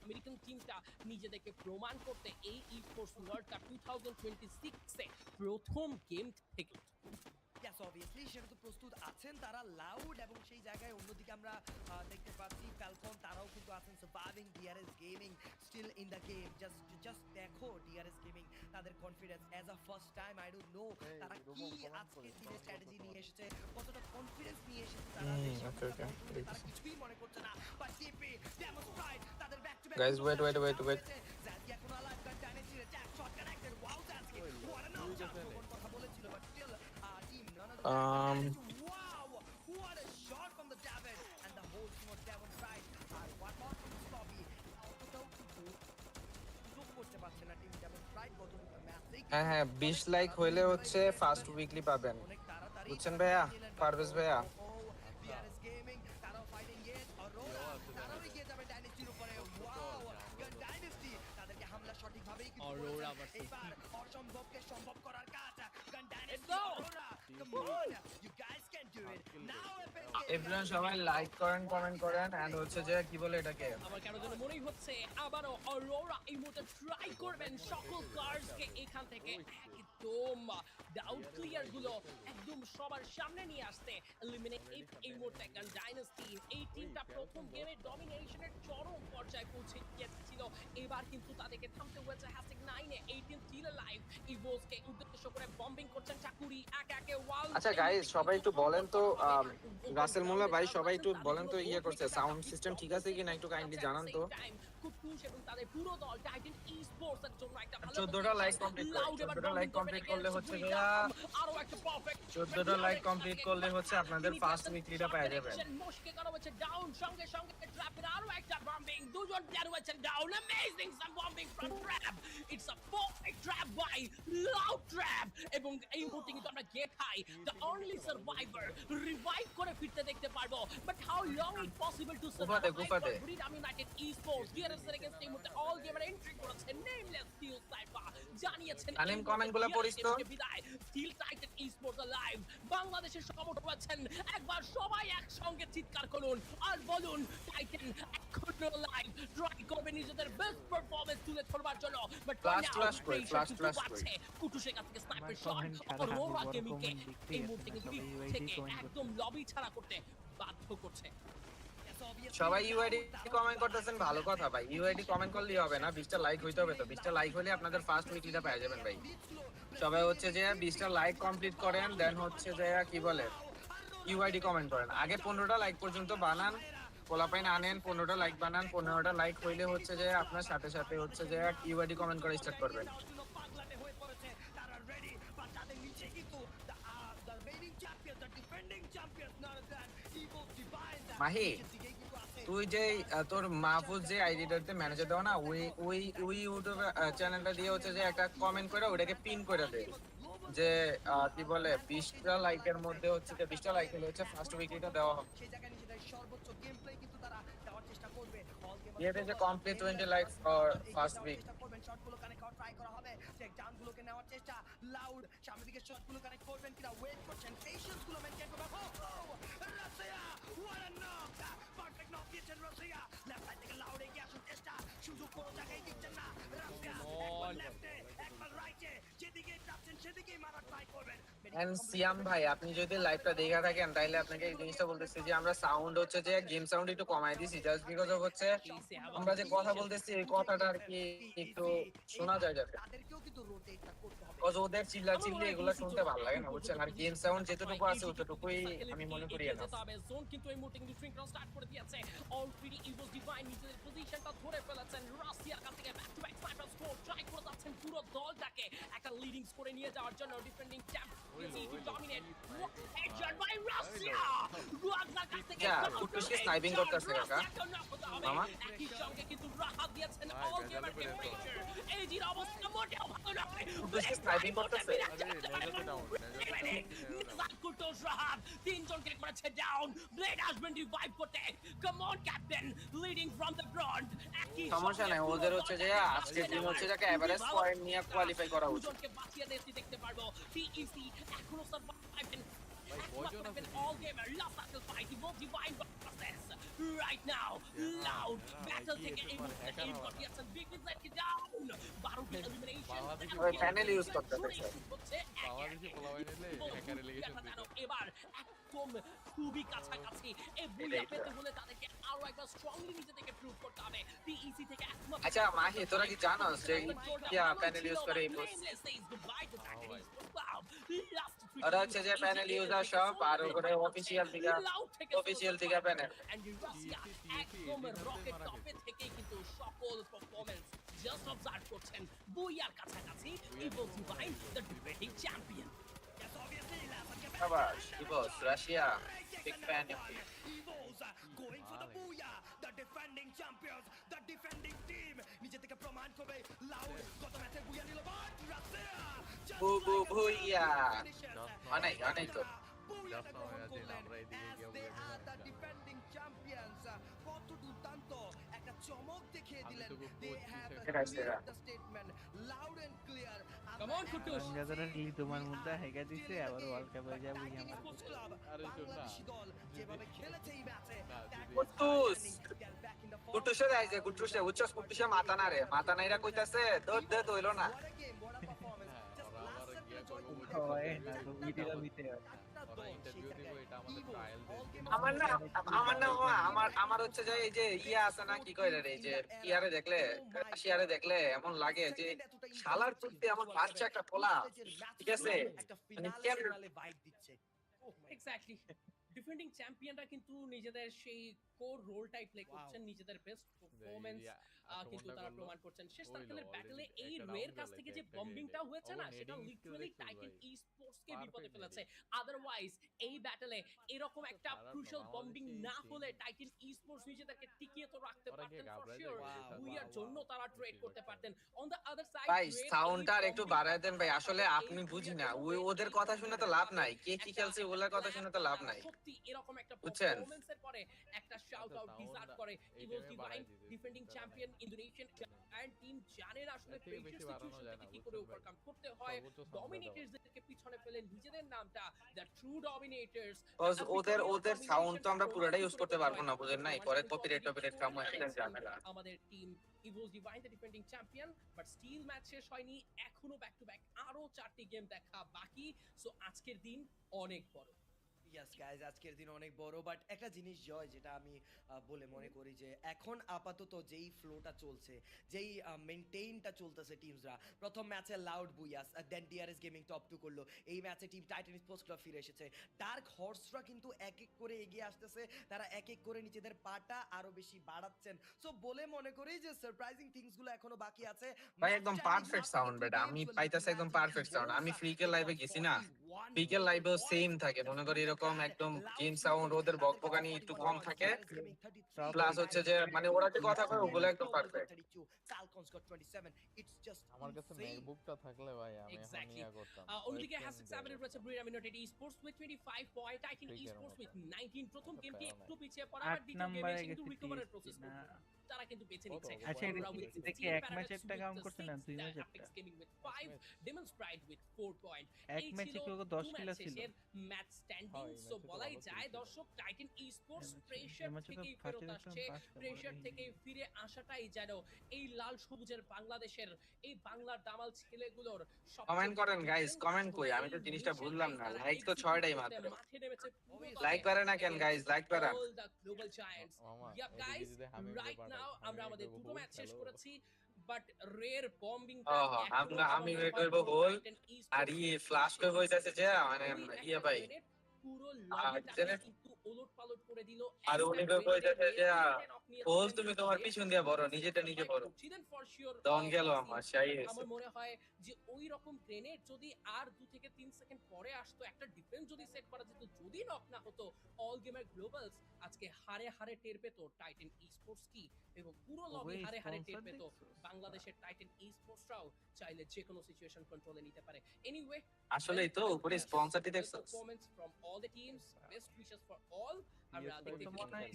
আমেরিকান টিমটা নিজেদেরকে প্রমাণ করতে এই esports ওয়ার্ল্ড কাপ 2026 এ প্রথম গেম থেকে Yes, obviously সেটা তো প্রস্তুত আছেন তারা লাউড, এবং সেই জায়গায় অন্যদিকে আমরা দেখতে পাচ্ছি ফ্যালকন তারাও কিন্তু আছেন সার্ভাইভিং। DRS gaming still in the game, just দেখো ডিআরএস গেমিং তাদের confidence as a first time, I don't know তারা কি আজকে দিনের স্ট্র্যাটেজি নিয়ে এসেছে, কতটা কনফিডেন্স নিয়ে এসেছে তারা, তারা কিছুই মনে করছে না। বাট টিপি Guys, wait. হ্যাঁ 20 লাইক হইলে হচ্ছে ফার্স্ট উইকলি পাবেন, বুঝছেন ভাইয়া? পারভেজ ভাইয়া Aurora versus অসম্ভবকে সম্ভব করার কাজ Let's go! এভরিওয়ান সবাই লাইক করেন, কমেন্ট করেন এন্ড হচ্ছে যে কি বলে এটাকে, আমার কেন যেন মনেই হচ্ছে আবারও অরোরা এই মুহূর্তে ট্রাই করবেন সকল কার্ডসকে এখান থেকে একদম ডাউট ক্লিয়ার গুলো একদম সবার সামনে নিয়ে আসতে এলিমিনেট এই মুহূর্তে গান ডাইনাস্টি এই টিমটা প্রথম গেমে ডমিনেশনের চরম পর্যায়ে পৌঁছে গিয়েছিল, এবার কিন্তু তাদেরকে থামতে হয়েছে #9 এ এই টিম স্টিল লাইভ ইভোসকে উদ্দেশ্য করে বম্বিং করছেন চাকুরি একে ওয়াল। আচ্ছা গাইস সবাই একটু বলেন তো রাসেল মোল্লা ভাই সবাই একটু বলেন তো ইয়ে করছে সাউন্ড সিস্টেম ঠিক আছে কিনা একটু কাইন্ডলি জানান তো। কুটুস এবং তাদের পুরো দল টাইটান ই-স্পোর্টস এর জন্য একটা ভালো 14টা লাইক কমপ্লিট করলে হচ্ছে ভাইয়া আরো একটা পারফেক্ট 14টা লাইক কমপ্লিট করলে হচ্ছে আপনাদের ফার্স্ট উইকলিটা পেয়ে যাবেন। মুশকে করা হচ্ছে ডাউন সঙ্গে ট্র্যাপের আরো একটা বম্বিং দুজন প্লেয়ার হচ্ছে down amazing some bombing from Trap it's a perfect trap by Loud trap এবং এই মুহূর্তে কিন্তু আমরা get high the only survivor revive করে ফিরতে দেখতে পারবো but how long it possible to survive Freedom United esports গিয়ারসের এগেইনস্ট এই মুহূর্তে অল গেমার এন্ট্রি করেছে নেমলেস স্টিল সাইফার জানিয়েছেন আনিম কমেন্টগুলো পড়িস তো। বিদায় স্টিল টাইটান ই-স্পোর্টস লাইভ বাংলাদেশের সমর্থক আছেন একবার সবাই একসঙ্গে চিৎকার করুন আর বলুন টাইটান এখনো লাইভ ট্রাই করবে নিজেদের বেস্ট পারফরম্যান্স তুলে ধরবার জন্য বাট ফ্লাশ করে কুটুসের কাছ থেকে স্নাইপার শট অরোরা গেমিংকে এই মুহূর্তে কিন্তু থেকে একদম লবি ছাড়া করতে বাধ্য করছে। সবাই ইউআইডি কমেন্ট করতেছেন, ভালো কথা ভাই। ইউআইডি কমেন্ট করলেই হবে না, 20টা লাইক হইতে হবে। তো 20টা লাইক হলে আপনাদের ফার্স্ট উইকলিটা পেয়ে যাবেন ভাই। সবাই হচ্ছে যে 20টা লাইক কমপ্লিট করেন, দেন হচ্ছে যে কি বলে ইউআইডি কমেন্ট করেন। আগে 15টা লাইক পর্যন্ত বানান, পোলাপাইন আনেন, 15টা লাইক বানান। 15টা লাইক হইলে হচ্ছে যে আপনার সাথে সাথে হচ্ছে যে ইউআইডি কমেন্ট করা স্টার্ট করবেন। মাহি তুই যে তোর মাহফুজ যে আইডিটাতে ম্যানেজার দেওয়া না, ওই ইউটিউব চ্যানেলটা দিয়ে হচ্ছে যে একটা কমেন্ট করে ওটাকে পিন করে দে যে কি বলে 20টা লাইকের মধ্যে হচ্ছে যে 20টা লাইক হলে হচ্ছে ফার্স্ট উইকলিটা দেওয়া হবে। দিয়ে দে যে complete 20 like for first week. নেওয়ার চেষ্টা লাউড সামনের দিকে শটগুলো কানেক্ট করবেন কিনা ওয়েট করছেন পেশেন্স গুলো মেইনটেইন করবেন। Russia what a knock perfect knock দিয়েছেন রাশিয়া লেফট সাইড থেকে লাউড এগিয়ে আসার চেষ্টা সুযোগ কোনো জায়গায় দিচ্ছেন না রাশিয়া একবার লেফটে একবার রাইটে যেদিকে যাচ্ছেন সেদিকেই মারার ট্রাই করবেন। এন্ড সিয়াম ভাই আপনি যদি লাইভটা দেখে থাকেন তাহলে আপনাকে এই জিনিসটা বলতেছি যে আমরা সাউন্ড হচ্ছে যে গেম সাউন্ড একটু কমাই দিছি জাস্ট বিকজ অফ হচ্ছে আমরা যে কথা বলতেছি এই কথাটা আর কি একটু শোনা যায় যাতে, তাদেরকেও কিন্তু রোটেটটা করতে হবে কজ ওদের চিল্লাচিল্লি এগুলো শুনতে ভালো লাগে না, বুঝছেন? আর গেম সাউন্ড যেতটুকু আছে ততটুকুই আমি মনে করি না। তবে জোন কিন্তু এই মুহূর্তে কিন্তু স্ট্রিং স্টার্ট করে দিয়েছে অলরেডি ইভোস ডিভাইন নিজেদের পজিশনটা ধরে ফেলেছেন রাশিয়ার কাছ থেকে back to back sniper score try করে যাচ্ছেন পুরো দলটাকে একটা লিডিং স্কোরে নিয়ে যাওয়ার জন্য defending champion to dominate headshot by Russia রুয়াগনার কাছ থেকে কুটুসকে স্নাইপিং করতেছে কাকা মামা। একই সঙ্গে কিন্তু রাহাত দিয়েছেন অল গেমার টেম্পারেচার এই জির অবস্থা মোটেও ভালো নয় কুটুসকে স্নাইপিং করতেছে। কুটুস রাহাত তিনজনকে করেছে ডাউন ব্লেড আসবেন রিভাইভ করতে come on captain leading from the front. সমস্যা নাই, ওদের হচ্ছে যে আজকের দিন হচ্ছে যে এভারেজ পয়েন্ট নিয়ে কোয়ালিফাই করা উচিত। দুজনকে বাঁচিয়ে দেখতে পারবো টিইসি এখনো survive all gamer last battle fight he will divine process right now loud battle থেকে এই মুহূর্তে aim করতে যাচ্ছেন big net down 12টি elimination ওই প্যানেল ইউজ করতেছে হচ্ছে বাংলাদেশি পোলাপাইন এলে হ্যাকার রিলেশন এবার একদম খুবই কাছাকাছি এই বুলিয়া পেতে হলে তাদেরকে আরো একবার স্ট্রংলি নিজেদেরকে প্রুভ করতে হবে টিইসি থেকে একমাত্র। আচ্ছা মাহি তোরা কি জানোস যে কি প্যানেল ইউজ করে এই Let's say goodbye to Saturdays. Wow, last ওরা হচ্ছে যে প্যানেল ইউজার সব আর ওপরে অফিসিয়াল থেকে প্যানেল। একদম রকেট টপে থেকেই কিন্তু সকল পারফরম্যান্স জাস্ট অবজার্ভ করছেন। বুইয়ার কাছাকাছি Evo Divine the defending champion. শাবাশ Evos Russia, big fan of you. Going for the booyah, the defending champions, the defending team. নিজে থেকে প্রমাণ করবে লাউড কত ম্যাচে বুইয়া নিল বাট রাশিয়া বু বু ভুইয়া অনেক তো বুইয়াটা Just now, গ্রহণ as in করলেন আমরা এদিকে as গিয়ে they বুইয়া are the নিলাম। defending champions. কত দুর্দান্ত একটা চমক দেখিয়ে আমি দিলেন। তো খুব They খুশি have সেটা। cleared the statement loud and clear. Come on, Kutus. যারা রিল তোমার মধ্যে হেগা দিছে আবার ওয়ার্ল্ড কাপে যাবো Titan আমার Sports Club, আরে শোন না। বাংলাদেশি দল যেভাবে খেলেছে এই ম্যাচে না, যদি- কুটুস কুটুসে যাই যে কুটুসে উচ্চস কুটুসে মাথা না রে, মাথা নাইরা কইতাছে দৌড় দে হইলো না। What a game, what a performance. হ্যাঁ, Just ওরা last আবার set গিয়ে এ জয় করবো করতে হয় পারছে। না, ভিডিও দিতে হয়। একটা ওরা দল ইন্টারভিউ সেই দিব, জায়গায় এটা আমাদের Evo, ট্রায়াল all দেয়। game আমার না আমার হচ্ছে যে এই যে ইয়া আছে না কি কয় রে, এই যে ইয়ারে দেখলে রাশিয়ারে দেখলে এমন লাগে যে শালার চুক্তি এমন বাচ্চা একটা পোলা, ঠিক আছে? একটা মানে ফিনালে কেমন- ফিনালে ভাইব দিচ্ছে। এক্স্যাক্টলি ডিফেন্ডিং চ্যাম্পিয়নরা কিন্তু নিজেদের সেই কোর রোলটাই প্লে করছেন, নিজেদের বেস্ট পারফরম্যান্স কিন্তু তারা প্রমাণ করছেন। শেষ সার্কেলের ব্যাটলে এই রের কাছ থেকে যে বম্বিংটা হয়েছে না, সেটা লিটারালি টাইটান ই স্পোর্টস কে বিপদে ফেলেছে। আদারওয়াইজ এই ব্যাটলে এরকম একটা ক্রুশাল বম্বিং না হলে টাইটান ই স্পোর্টস নিজেদেরকে টিকিয়ে তো রাখতে ওরা পারতেন ফর ঘাবড়ায় শিওর। যায়, বুইয়ার জন্য তারা ট্রেড করতে পারতেন। অন দ্য আদার সাইড ভাই সাউন্ডটা আর একটু বাড়ায় দেন ভাই, আসলে আপনি বুঝি না, ওদের কথা শুনে তো লাভ নাই, কে কি খেলছে ওগুলোর কথা শুনে তো লাভ নাই। সত্যি এরকম একটা বুঝছেন? পারফরম্যান্সের পরে একটা শাউট আউট ডিজার্ভ করে Evo Divine defending champion Indonesian giant team জানেন আসলে এর থেকে বেশি প্রেশার বাড়ানো যায় না, সিচুয়েশনটাকে কি করে বুঝছেন ভাই? ওভারকাম করতে হয়। সর্বোচ্চ সামনে ডমিনেটরসদেরকে পিছনে ফেলে নিজেদের নামটা দ্য ট্রু ডমিনেটরস ওদের সাউন্ড তো আমরা পুরোটাই ইউজ করতে পারবো না, বুঝেন নাই? পরে কপিরাইট কাম হয়, এটা ঝামেলা। আমাদের team Evos Divine the defending champion, but still match শেষ হয়নি, এখনো ব্যাক টু ব্যাক আরো 4টি গেম দেখা বাকি। সো আজকের দিন অনেক বড়। ইয়েস গাইজ, আজকের দিন অনেক বড়, বাট একটা জিনিস জয় যেটা আমি বলে মনে করি যে এখন আপাতত যেই ফ্লোটা চলছে, যেই মেইনটেইনটা চলতেছে টিমসরা, প্রথম ম্যাচে লাউড বুইয়াস, দেন ডিআরএস গেমিং টপ 2 করলো, এই ম্যাচে টিম টাইটান স্পোর্টস ক্লাব ফিরে এসেছে, ডার্ক হর্সরা কিন্তু এক এক করে এগিয়ে আসতেছে, তারা এক এক করে নিজেদের পাটা আরো বেশি বাড়াচ্ছেন। সো বলে মনে করি যে সারপ্রাইজিং থিংস গুলো এখনো বাকি আছে। ভাই একদম পারফেক্ট সাউন্ড বেটা, আমি পাইতাছি একদম পারফেক্ট সাউন্ড। আমি ফ্রিকের লাইভে গেছি না, ফ্রিকের লাইভেও সেম থাকে, মনে করি এরকম একদম গেম সাউন্ড, ওদের বকবকানি একটু কম থাকে, প্লাস হচ্ছে যে মানে ওরা যে কথা কয় ওগুলো একদম পারফেক্ট। আমার কাছে ম্যাকবুকটা থাকলে ভাই আমি এখন Exactly. ইয়া করতাম। অন্যদিকে Webcam হ্যাশট্যাগ দিয়ে 7 এর রয়েছে করতাম। ব্রিরা মিনোটেড স্পোর্টস উইথ 25 পয়েন্ট, টাইটান ই Freaker স্পোর্টস মতো। উইথ 19। প্রথম গেমটি প্যারা একটু নাই। পিছিয়ে পড়া, 8 বাট দ্বিতীয় গেমে নম্বরে এসে কিন্তু গেছে রিকভারের TSC প্রসেস না। তারা কিন্তু বেছে কত? নিচ্ছে। আচ্ছা, ওরা with এটা কি 16, এক ম্যাচের Paradox টাকা with কাউন্ট the করছে না, 6, 2 ম্যাচের Apex টাকা? Gaming with 5, Demon Sprite with 4 point। এক এই ম্যাচে ছিল কেউ 10 two কিল match ছিল। শেষের ম্যাচ স্ট্যান্ডিং। হ্যাঁ, এই সো ম্যাচে তো বলাই ভালো যায় খেলছিল। দর্শক টাইটান ই স্পোর্টস এই প্রেশার ম্যাচে তো থেকেই ফার্স্টে ফেরত দেখলাম আসছে, ফার্স্টে প্রেশার থেকে ফিরে আসাটাই যেন এই লাল সবুজের বাংলাদেশের, এই বাংলার দামাল ছেলেগুলোর কমেন্ট করেন গাইস, কমেন্ট কই, আমি তো জিনিসটা বুঝলাম না। লাইক তো 6টাই মাত্র, লাইক করে না কেন গাইস? লাইক করে গ্লোবাল জায়ান্টস। মামা, ইয়া এদিকে গাইস, যদি হামিদ রাইট ব্যাপারটা, নাও হামিদ আমরা আমাদের করবো দুটো হোল, ম্যাচ শেষ হ্যালো। করেছি, বাট রের বম্বিং আমি করবো হোল, আর ফ্লাশ করে হইতাছে যে মানে ইয়ে ভাই, পুরো আর লবিটাকে কিন্তু ওলটপালট করে দিল। আর উনি কইতাছে যে হোল তুমি তোমার পিছন দিয়ে বড়, নিজেটা নিজে বড়। দন গেল আমার সেই আমার মনে হয় যে ওই রকম গ্রেনেড যদি আর 2 থেকে 3 সেকেন্ড পরে আসতো, একটা ডিফেন্স যদি সেট করা যেত, যদি নক না হতো, অল গেমার গ্লোবালস আজকে হারে হারে টের পেত টাইটান ই স্পোর্টস কি, এবং পুরো লবি হারে হারে টের পেত বাংলাদেশের টাইটান ই স্পোর্টসরাও চাইলে যে কোনো সিচুয়েশন কন্ট্রোলে নিতে পারে। এনিওয়ে, আসলেই তো উপরে স্পন্সরটি দেখছো? Performance from all the teams, best wishes for all. আমরা PS4 দেখতে তো পাচ্ছি মনে হয়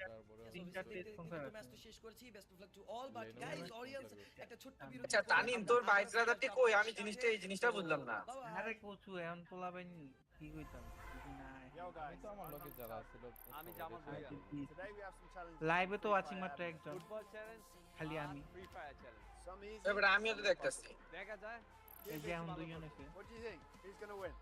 তারপরে তিনটা টেস্ট কনফারেন্স ম্যাচ তো শেষ করেছি, best of luck to all, but Leno guys manager audience করবে। একটা ছোট্ট বিরতি। আচ্ছা তানিম, তোর বাইক রাজারটি কই? আমি এই জিনিসটা বুঝলাম না। আরে কোচু এখন পোলাবেন কি কইতাম যদি না Yo আমি guys, তো আমার লোকের যারা ছিল আমি জামাল ভাইয়া। Today we have some challenges. লাইভে তো আছি মাত্র একজন, Football challenge, খালি আমি। Free Fire challenge. Some easy. এবার আমিও তো দেখতাছি। দেখা যায়। এই যে এখন দুইজন আছে। What do you think? Who's gonna win?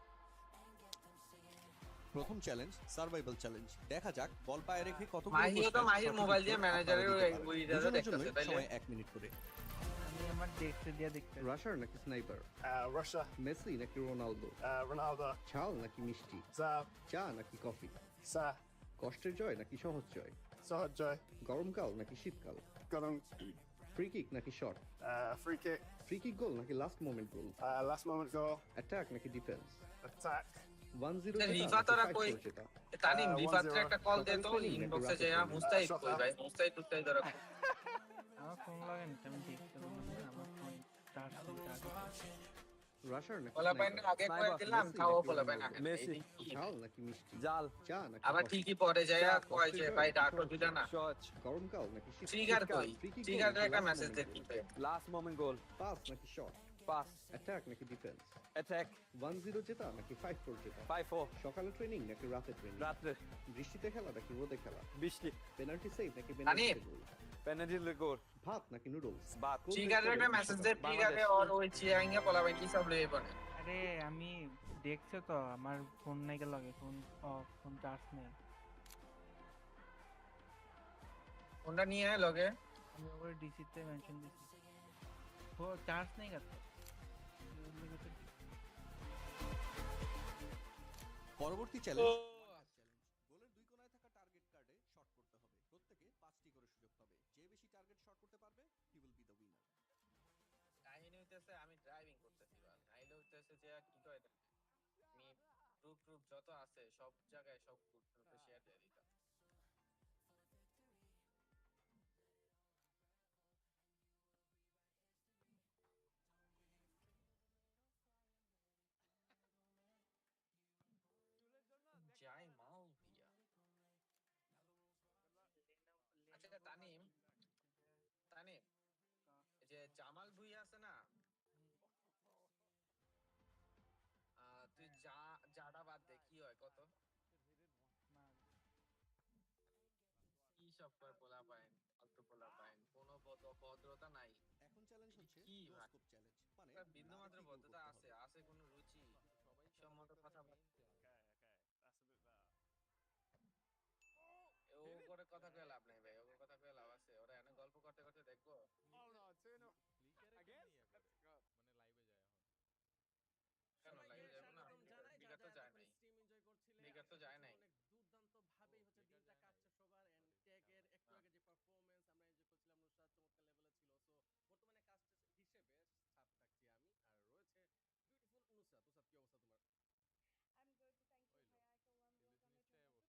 প্রথম চ্যালেঞ্জ সার্ভাইভাল চ্যালেঞ্জ। দেখা যাক বল পায়ে রেখে কতগুলো মাহিও তো প্রশ্নের মাহির সঠিক মোবাইল দিয়ে উত্তর ম্যানেজারের আপনারা দিতে পারেন। ওই দুজনের দেখতাছে, জন্যই তাইলে সময় 1 মিনিট করে। আমি আমার দেখতে দিয়ে দেখতে রাশার নাকি স্নাইপার, Russia, মেসি নাকি রোনালদো, Ronaldo, ঝাল নাকি মিষ্টি, Zab, চা নাকি কফি, Sa, কষ্টের জয় নাকি সহজ জয়, Sohojoy, গরমকাল নাকি শীতকাল, Gurung, ফ্রি কিক নাকি শট, free kick, free kick goal নাকি last moment goal, last moment goal, attack নাকি ডিফেন্স, attack, 1-0 আচ্ছা, জেতা রিফা নাকি তোরা 5 কই? জেতা, তানিম 1-0 রিফাতরে একটা কল দে তো, সকালে ইনবক্সে training যায় নাকি মুস্তাহিদ রাতে কই ভাই, মুস্তাহিদ টুস্তাহিদ ওরা কই? আমার ফোন লাগে না আমি দেখতে পাবো না আমার ফোন চার্জ রাশার নাকি পোলা পাইন স্নাইপার, আগে কয়ে দিলাম, মেসি তাও নাকি পোলা পাইন রোনালদো, আগে মেসি ঝাল নাকি মিষ্টি, জাল, চা নাকি আবার কফি, ঠিকই পরে যায় কয় যে ভাই ডাকো দিলা না, সহজ, গরমকাল নাকি ট্রিগার কই, ফ্রি কিক ট্রিগারের একটা মেসেজ দে কি লাস্ট মোমেন্ট গোল, পাস নাকি শট, পাস, অ্যাটাক নাকি ডিফেন্স, অ্যাটাক, 1-0 জেতা নাকি 5-4 জেতা, 5-4, সকালে ট্রেনিং নাকি রাতে ট্রেনিং, রাত্রে, বৃষ্টিতে খেলা নাকি রোদে খেলা, বৃষ্টি, পেনাল্টি সেভ নাকি আনিফ। পেনাল্টি গোল, পেনাল্টি গোল, ভাত নাকি নুডলস, বাদ, ট্রিগারের একটা মেসেজ দে, ট্রিগারে ওর ওই চিয়াঙ্গে পোলা পাইন কি সব লয়ে পড়ে। আরে আমি দেখছো তো আমার ফোন নাই লাগে ফোন অফ ফোন চার্জ নেই ফোনটা নিয়ে আয় লগে, আমি ওর ডিসিতে মেনশন দিছি ও চার্জ নেই গেছে পরবর্তী চ্যালেঞ্জ গোলের দুই কোণায় থাকা টার্গেট কার্ডে শট করতে হবে, প্রত্যেকে 5টি করে সুযোগ পাবে, যে বেশি টার্গেট শট করতে পারবে he will be the winner. কাহিনী হইতেছে আমি ড্রাইভিং করতেছি বা নাইলে হইতেছে যে কি কয় এটা আমি গ্রুপ যত আছে সব জায়গায় সব গ্রুপে শেয়ার দিয়ে দিতাম। যাই মাও ভিয়া। আচ্ছা তানিম, তানিম এই যে জামাল ভুইয়া আছে না, তুই জাডা বাদ দে কি হয় কত কি সব করে পোলা পাইন, অল্প পোলা পাইন, কোনো ভদ্রতা নাই। এখন চ্যালেঞ্জ হচ্ছে কি নো ভাই? স্কোপ চ্যালেঞ্জ, মানে একটা বিন্দু না মাত্র দেখেই গোল ভদ্রতা করতে আছে, হবে। আছে কোনো রুচি সম্মত কথা ও করে কথা কয়ে লাভ নাই ভাই, ও কথা কয়ে লাভ আছে, ওরা এনে গল্প করতে করতে দেখবো। oh no, 2-0, again, let's go, কেন লাইভে যাবো না? লিগা তো যায় নাই, লিগা তো যায় নাই।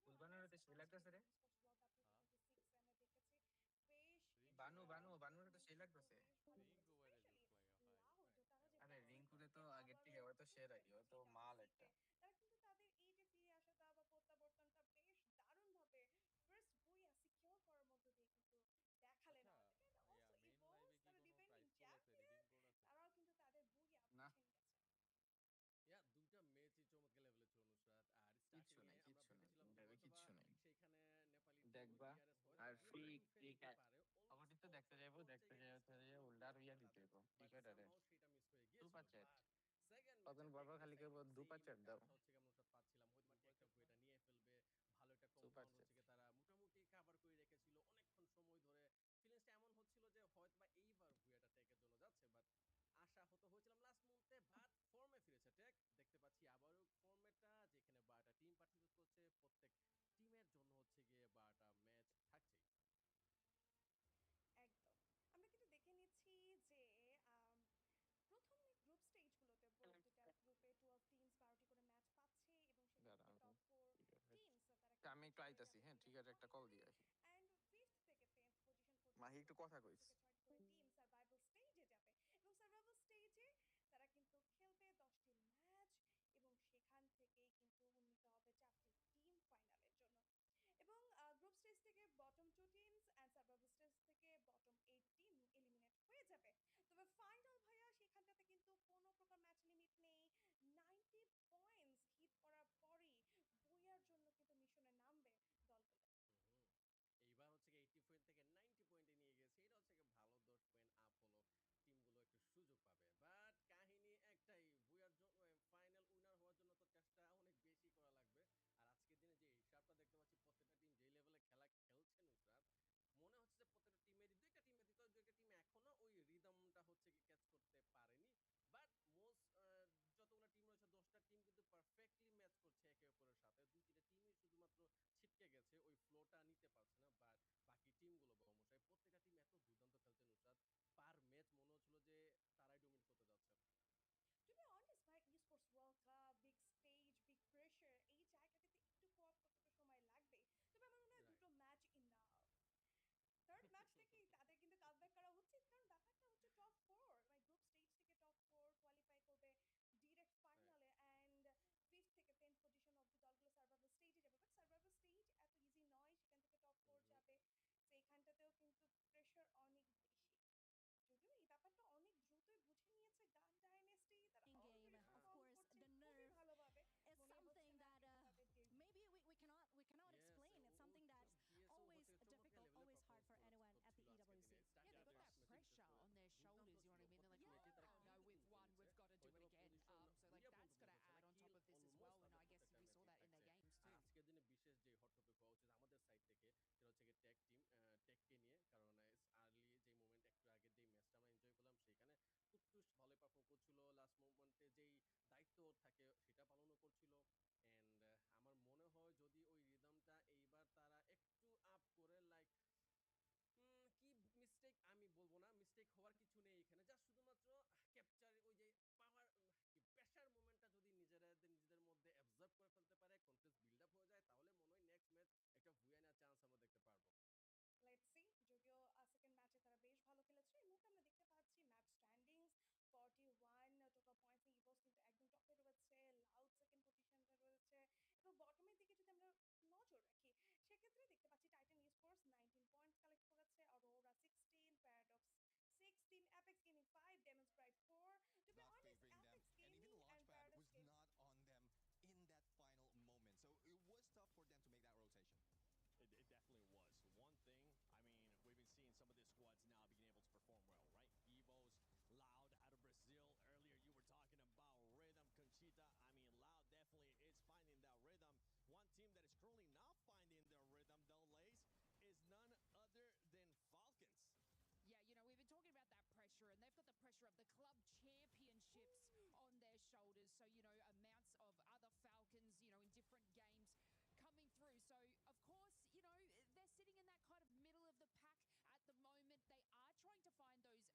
ফুলবানুর তো সেই লাগতেছে রে, বানুর তো সেই লাগতেছে। আরে রিঙ্কুরে তো আগের থেকে ও তো সেরাই, ও তো মাল একটা। না কিচ্ছু নাই, কিচ্ছু নাই, তুমি ভেবে কিচ্ছু নাই, দেখবা আর ফ্রি অবশ্যই তো দেখতে যাইবো, দেখতে যাই হচ্ছে যে উল্টা রইয়া দিতে হইব কি কয় রে সুপার চ্যাট তখন বলবো খালি কেউ দুপা চ্যাট দাও সুপার চ্যাট। আমি একটু আইতাছি, হ্যাঁ ঠিক আছে, একটা কল দিয়ে আসি, মাহি একটু কথা কইস। যেই দায়িত্ব থাকে সেটা পালনও করছিল। অ্যান্ড আমার মনে হয় যদি ওই রিদমটা এইবার তারা একটু আপ করে লাইক কি মিস্টেক আমি বলবো না, মিস্টেক হওয়ার কিছু নেই এখানে, জাস্ট শুধুমাত্র ক্যাপচার ওই যে পাওয়ার কি প্রেশার মোমেন্টটা যদি নিজেদের মধ্যে অ্যাবজর্ব করে ফেলতে পারে, কনফিডেন্স বিল্ড আপ হয়ে যায়, তাহলে মনে হয় নেক্সট ম্যাচ একটা ভুয়া নেওয়ার চান্স আমরা দেখতে পারবো। Let's see. যদিও সেকেন্ড ম্যাচে তারা বেশ ভালো খেলেছে। এই মুহূর্তে আমরা দেখতে পাচ্ছি ম্যাচ স্ট্যান্ডিংস 41 টোটাল পয়েন্টস নিয়ে ইভোস কিন্তু একদম টপে রয়েছে, লাউড সেকেন্ড পজিশনে রয়েছে এবং বটমের দিকে যদি আমরা নজর রাখি সেক্ষেত্রে দেখতে পাচ্ছি টাইটান স্পোর্টস 19 পয়েন্টস কালেক্ট করেছে, Aurora 16, Paradox 16, Apex Gaming 5, Demon Sprite 4. To be honest, Apex Gaming and Paradox Gaming not on them in that final moment. So it was tough for them to make that rotation. It definitely was. One thing, I mean, we've been seeing some of these squads now being able to perform well, right? Evo's, Loud out of Brazil. Earlier you were talking about rhythm, Conchita. I mean, Loud definitely is finding that rhythm. One team that is currently not finding their rhythm, though, Lace, is none other than Falcons. Yeah, you know, we've been talking about that pressure, and they've got the pressure of the club championships on their shoulders. So, you know, amounts of other Falcons, you know, in different games coming through. So, of course, you know, they're sitting in that kind of middle of the pack at the moment. They are trying to find those eliminations early on. There was actually a moment in the second match where we saw Team Falcons hunting down Team Tag. They were able to take 2 limbs from the team, and they're like, no revivals for you guys. And we just saw them sort of launch over to where Tag was trying to recover the rest of the team and try and get those early eliminations. So, you know, I think they're sitting about, 6th place, 27. It's nothing, you know, at the top with those 41 sorts of points there. But look, they have shown the same kind of consistency that they had, you know, in these previous global series that they had. Sometimes they do incredibly well. Sometimes they choke and aren't flying like a Falcon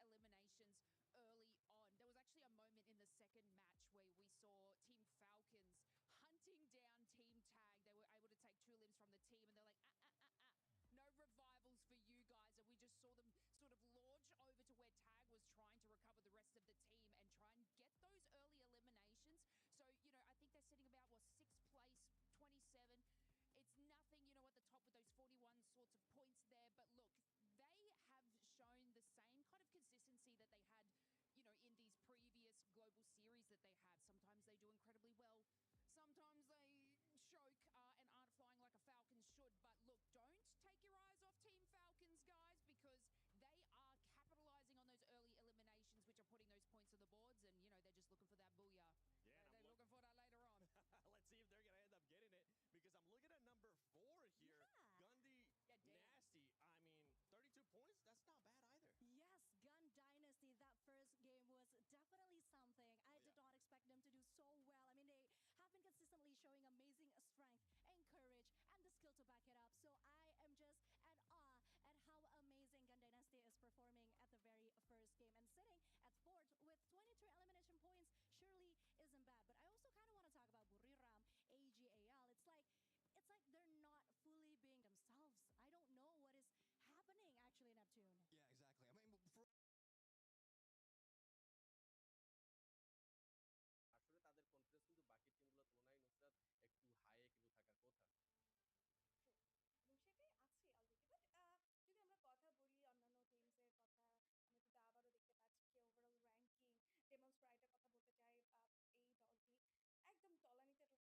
should. But look, don't take your eyes off Team Falcons, guys, because they are capitalizing on those early eliminations, which are putting those points on the boards. And, you know, they're just looking for that booyah. Yeah, they're looking for that later on. Let's see if they're going to end up getting it, because I'm looking at number 4 here. Yeah. Gundy, nasty. I mean, 32 points, that's not bad either. Yes, Gun Dynasty, that first game was definitely something. I did not expect them to do so well. I mean, they have been consistently showing amazing strength and courage and the skill to back it up. So I am just at awe at how amazing Gun Dynasty is performing at the very first game. And sitting at 4th with 22 elimination points surely isn't bad. But I also kind of want to talk about Buriram, AGAL. It's like they're not fully being themselves. I don't know what is happening actually, Neptune. Yeah, exactly. I mean, for আসলে তাদের confidence কিন্তু বাকি টিমগুলোর তুলনায় নুসরাত একটু high কিন্তু থাকার কথা। এবং সেটাই আছে অলরেডি। বাট যদি আমরা কথা বলি অন্যান্য টিমসের কথা, আমরা কিন্তু আবারও দেখতে পাচ্ছি যে ওভারঅল র্যাঙ্কিং ডেমনস্ট্রাইটের কথা বলতে চাই, এই দলটি একদম তলানিতে রয়েছে।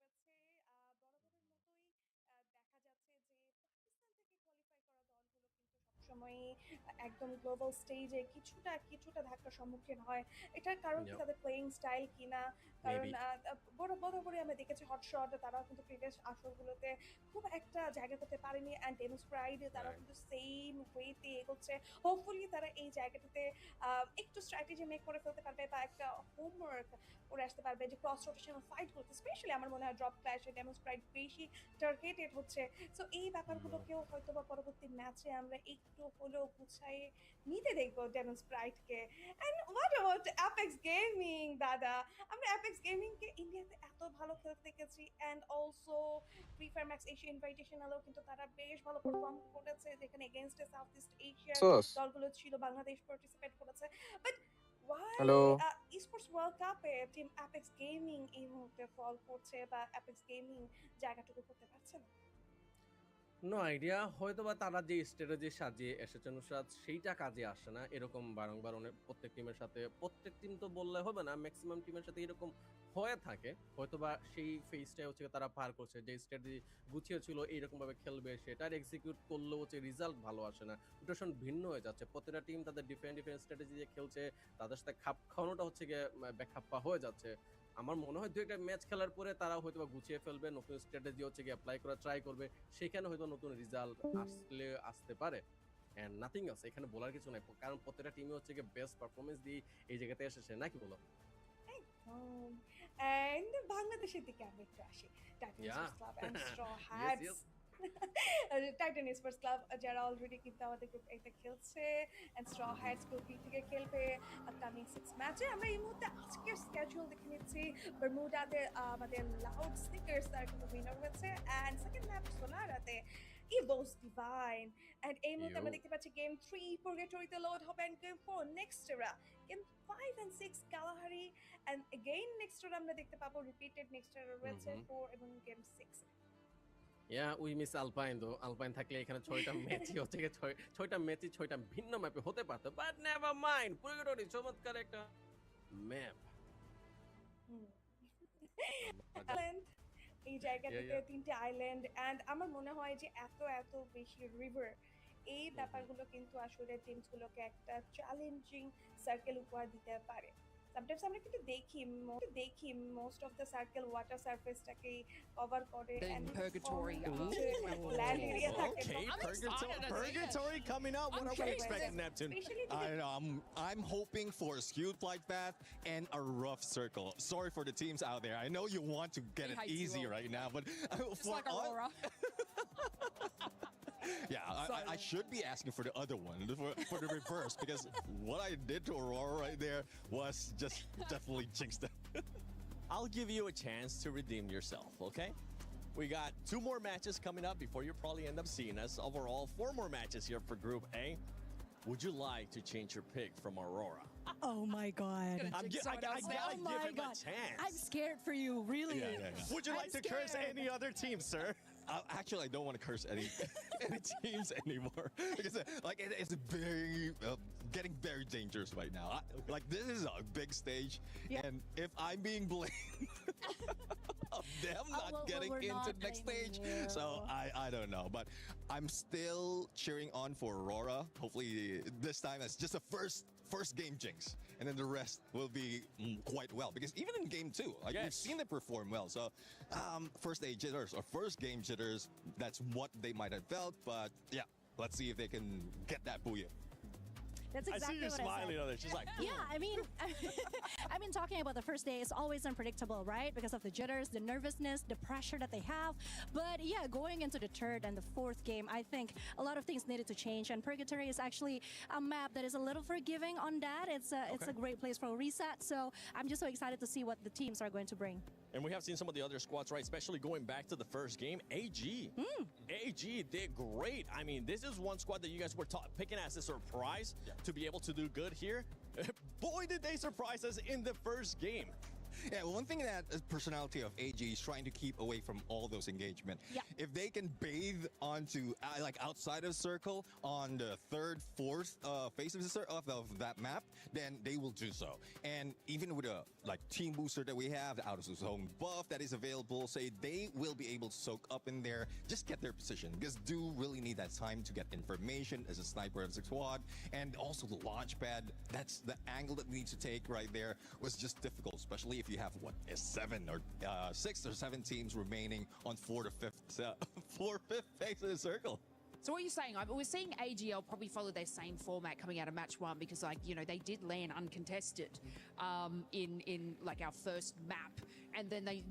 বরাবরের মতোই দেখা যাচ্ছে যে পাকিস্তান থেকে কোয়ালিফাই করা দলগুলো কিন্তু সবসময়ই একদম গ্লোবাল স্টেজে কিছুটা ধাক্কার সম্মুখীন হয়। এটার কারণ কি তাদের প্লেয়িং স্টাইল কিনা? কারণ বরাবরই আমরা দেখেছি হটশট তারাও কিন্তু প্রিভিয়াস আসরগুলোতে খুব একটা জায়গা করতে পারেনি, অ্যান্ড ডেমনস্ট্রাইট তারাও কিন্তু সেম ওয়েতে এগোচ্ছে। হোপফুলি তারা এই জায়গাটাতে একটু স্ট্র্যাটেজি মেক করে ফেলতে পারবে বা একটা হোমওয়ার্ক করে আসতে পারবে যে ক্রস রোটেশনাল ফাইট করতে। স্পেশালি আমার মনে হয় ড্রপ ক্ল্যাশে ডেমনস্ট্রাইট বেশি টার্গেটেড হচ্ছে। সো এই ব্যাপারগুলোকেও হয়তো বা পরবর্তী ম্যাচে আমরা একটু হলেও গুছাই নিতে দেখবো ডেমনস্ট্রাইটকে। And what about Apex Gaming দাদা? আমরা অ্যাপেক্স গেমিংকে ইন্ডিয়াতে এত ভালো খেলতে দেখেছি, and also Free Fire Max Asia ইনভাইটেশনালেও কিন্তু তারা বেশ ভালো পারফর্ম করেছে, যেখানে এগেইনস্ট সাউথ ইস্ট এশিয়ার দলগুলো ছিল, বাংলাদেশ পার্টিসিপেট করেছে। But why esports world cup A team Apex gaming এই মুহূর্তে ফল করছে বা অ্যাপেক্স গেমিং জায়গাটুকু করতে পারছে না? নো আইডিয়া, হয়তো বা তারা যে স্ট্র্যাটেজি সাজিয়ে এসেছে নুসরাত সেইটা কাজে আসে না। এরকম বারংবার প্রত্যেক টিমের সাথে, প্রত্যেক টিম তো বললে হবে না, ম্যাক্সিমাম টিমের সাথে এরকম হয়ে থাকে। হয়তোবা সেই ফেজটাই হচ্ছে তারা পার করছে, যে স্ট্র্যাটেজি গুছিয়ে ছিল এইরকম ভাবে খেলবে সেটার এক্সিকিউট করলেও হচ্ছে রেজাল্ট ভালো আসে না, রোটেশন ভিন্ন হয়ে যাচ্ছে। প্রত্যেকটা টিম তাদের ডিফারেন্ট স্ট্র্যাটেজি দিয়ে খেলছে, তাদের সাথে খাপ খাওয়ানোটা হচ্ছে গিয়ে বেখাপ্পা হয়ে যাচ্ছে। আমার মনে হয় 2-1 ম্যাচ খেলার পরে তারা হয়তো গুছিয়ে ফেলবে, নতুন স্ট্র্যাটেজি হচ্ছে গিয়ে অ্যাপ্লাই করা ট্রাই করবে, সেখানে হয়তো নতুন রেজাল্ট আসতে পারে। এন্ড নাথিং এলস, এখানে বলার কিছু নাই, কারণ প্রত্যেকটা টিমই হচ্ছে গিয়ে বেস্ট পারফরমেন্স দিয়ে এই জায়গাতে এসেছে, নাকি বলো? home. And বাংলাদেশের দিকে আমরা একটু আসি। Titan Yeah. Sports Club and Straw Yes, Hats. yes. Titan Sports Club যারা অলরেডি কিন্তু আমাদের গ্রুপ এতে খেলছে and Straw Hats group B থেকে খেলবে আপকামিং 6 ম্যাচে। আমরা এই মুহূর্তে আজকের স্কেডিউল দেখে নিচ্ছি। বারমুডাতে আমাদের লাউড স্নিকার্স তারা কিন্তু উইনার হয়েছে and সেকেন্ড ম্যাচ সোলারাতে Evo's Divine. And এই মুহূর্তে আমরা দেখতে পাচ্ছি গেম 3 Purgatory তে লোড হবে and game 4 Nextera. Game 5 and 6 Kalahari and again Nextera আমরা দেখতে পাবো রিপিটেড Nextera রয়েছে 4 এবং game 6 Yeah, we miss Alpine though. Alpine থাকলে এখানে 6টা ম্যাচই হচ্ছে 6টা ম্যাচই 6টা ভিন্ন ম্যাপে হতে পারত। But never mind. পুরোটাই চমৎকার একটা ম্যাপ। আইল্যান্ড এই জায়গাটাতে yeah. 3টে আইল্যান্ড এন্ড আমার মনে হয় যে এত বেশি রিভার এই ব্যাপারগুলো কিন্তু আসলে টিমস গুলোকে একটা চ্যালেঞ্জিং সার্কেল উপহার দিতে পারে। সামটাইমস আমরা কিন্তু দেখি most of the circle water সারফেসটাকে কভার করে In Purgatory. ল্যান্ড এরিয়া থাকে Okay, Purgatory coming up. What are we expecting, Neptune? I'm hoping for a skewed flight path and a rough circle. Sorry for the teams out there. I know you want to get He it hates you easy all. right now, but Just like Aurora. Yeah, I should be asking for the other one, for the reverse, because what I did to Aurora right there was just definitely jinxed them. I'll give you a chance to redeem yourself, okay? We got 2 more matches coming up before you probably end up seeing us. Overall, 4 more matches here for Group A. Would you like to change your pick from Aurora? Oh my god. I gotta give him a chance. I'm scared for you, really. Would you like to curse any other team, sir? Actually, I don't want to curse any teams anymore because it's very getting very dangerous right now. This is a big stage, and if I'm being blamed of them not getting into the next stage, so I don't know. But I'm still cheering on for Aurora. Hopefully, this time it's just a first game jinx, and then the rest will be quite well. Because even in game 2, we've seen them perform well. So first day jitters or first game jitters, that's what they might have felt. But yeah, let's see if they can get that booyah. That's I see exactly you what smiling I on said. it. She's like, Yeah, I mean, talking about the first day is always unpredictable, right? Because of the jitters, the nervousness, the pressure that they have. But yeah, going into the third and the fourth game, I think a lot of things needed to change. And Purgatory is actually a map that is a little forgiving on that. It's a great place for a reset. So I'm just so excited to see what the teams are going to bring. And we have seen some of the other squads, right? Especially going back to the first game, AG. AG did great. I mean, this is one squad that you guys were picking as a surprise to be able to do good here. Boy, did they surprise us in the first game. Yeah, one thing that the personality of AG is trying to keep away from all those engagement. Yeah. If they can bathe onto outside of circle on the third, fourth phase of that map, then they will do so. And even with a team booster that we have, the out of zone buff that is available, say they will be able to soak up in there, just get their position. Because do really need that time to get information as a sniper as a squad, and also the launch pad. That's the angle that we need to take right there was just difficult, especially if you have 6 or 7 teams remaining on 4th phase of the circle. So what you're saying, we're seeing AGL probably follow their same format coming out of match 1 because they did land uncontested in our first map, and then they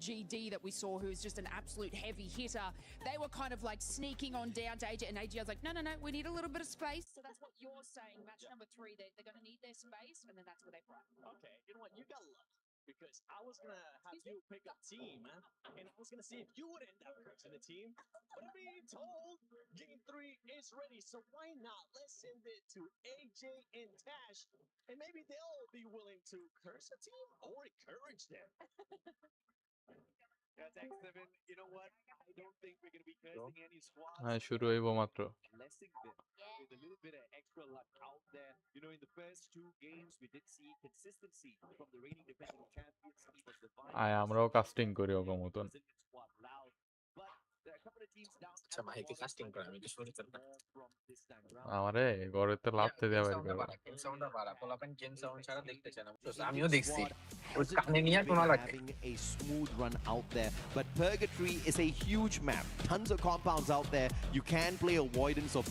GD that we saw, who is just an absolute heavy hitter, they were kind of sneaking on down to AGL, and AGL's like, no, we need a little bit of space. So that's what you're saying. Match number 3, they're going to need their space, and then that's where they run. Okay, you know what? You got lucky. Because I was gonna have you pick a team, and I was gonna see if you would end up cursing the team. But I'm being told game 3 is ready, so why not? Let's send it to AJ and Tash, and maybe they'll be willing to curse a team or encourage them. That's X7. You know what? I don't think we're gonna be cursing any squads. হ্যাঁ শুরু হইব মাত্র Blessing them with a little bit of extra luck out there. You know, in the first 2 games, we did see consistency from the reigning defending champions. It was Divine. আমরাও casting করি ওগো মতন Squad loud, but There are a couple of teams down আচ্ছা at the ভাই কি bottom. Casting I করে think আমি we একটু should শুরু see করতাম more from this time round. আমারে গড়েতে লাভতে দেওয়া বের করবো গেম সাউন্ডটা বাড়া পোলাপেন গেম সাউন্ড ছাড়া দেখতে চায় না বুঝছো? আমিও Indian দেখছি squad ওই hasn't কানে really নিয়ে been শোনা লাগে having a smooth run out there, but Purgatory is a huge map. Tons of compounds out there. You can play avoidance of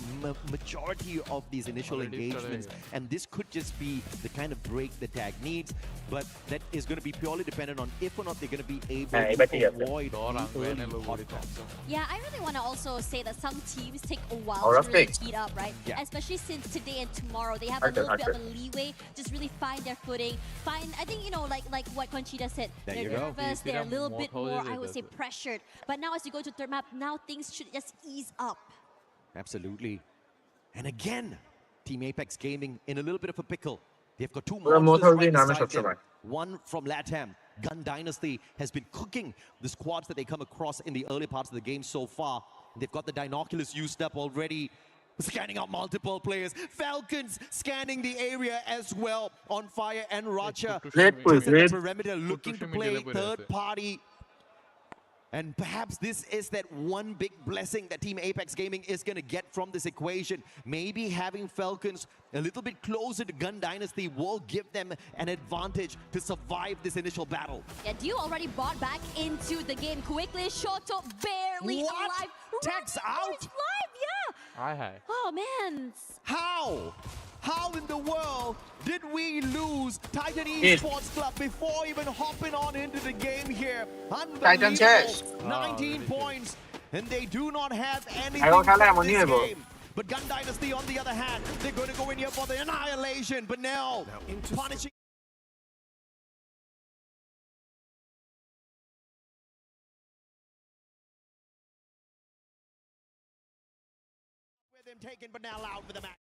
majority of these initial Already engagements, started. and this could just be the kind of break the tag needs. But that is going to be purely dependent on if or not they're going to be able to avoid the early hot drops. Yeah, I really want to also say that some teams take a while to Aurafreakz. really heat up, right? Yeah. Especially since today and tomorrow they have a little bit of a leeway, just really find their footing. Find, I think, you know, like what Conchita said, There they're you go. nervous, they're a little bit More more, I holiday would say, does it. pressured. But now as you go to third map, now things should just ease up. Absolutely. And again, Team Apex Gaming in a little bit of a pickle. They've got two ওরা monsters motor দিয়ে right নামে beside them. সবসময় One from LATAM. Gun Dynasty has been cooking the squads that they come across in the early parts of the game so far. They've got the Dinoculus used up already. Scanning out multiple players. Falcons scanning the area as well. On fire and Racha Red just Bull, at the red. perimeter looking to play third party. And perhaps this is that one big blessing that Team Apex Gaming is going to get from this equation. Maybe having Falcons a little bit closer to Gun Dynasty will give them an advantage to survive this initial battle. Yeah, Dio already bought back into the game quickly. Shoto barely What? alive. Tax out? Live, yeah. Hi. Oh man. How? How in the world did we lose Titan It. Esports Club before even hopping on into the game here? Titan Chess. Unbelievable. 19 points, and they do not have anything এখন খেলা from এমনই this হইবো। game. But Gun Dynasty, on the other hand, they're going to go in here for the annihilation. But now punishing. With them taken, but now out for the match.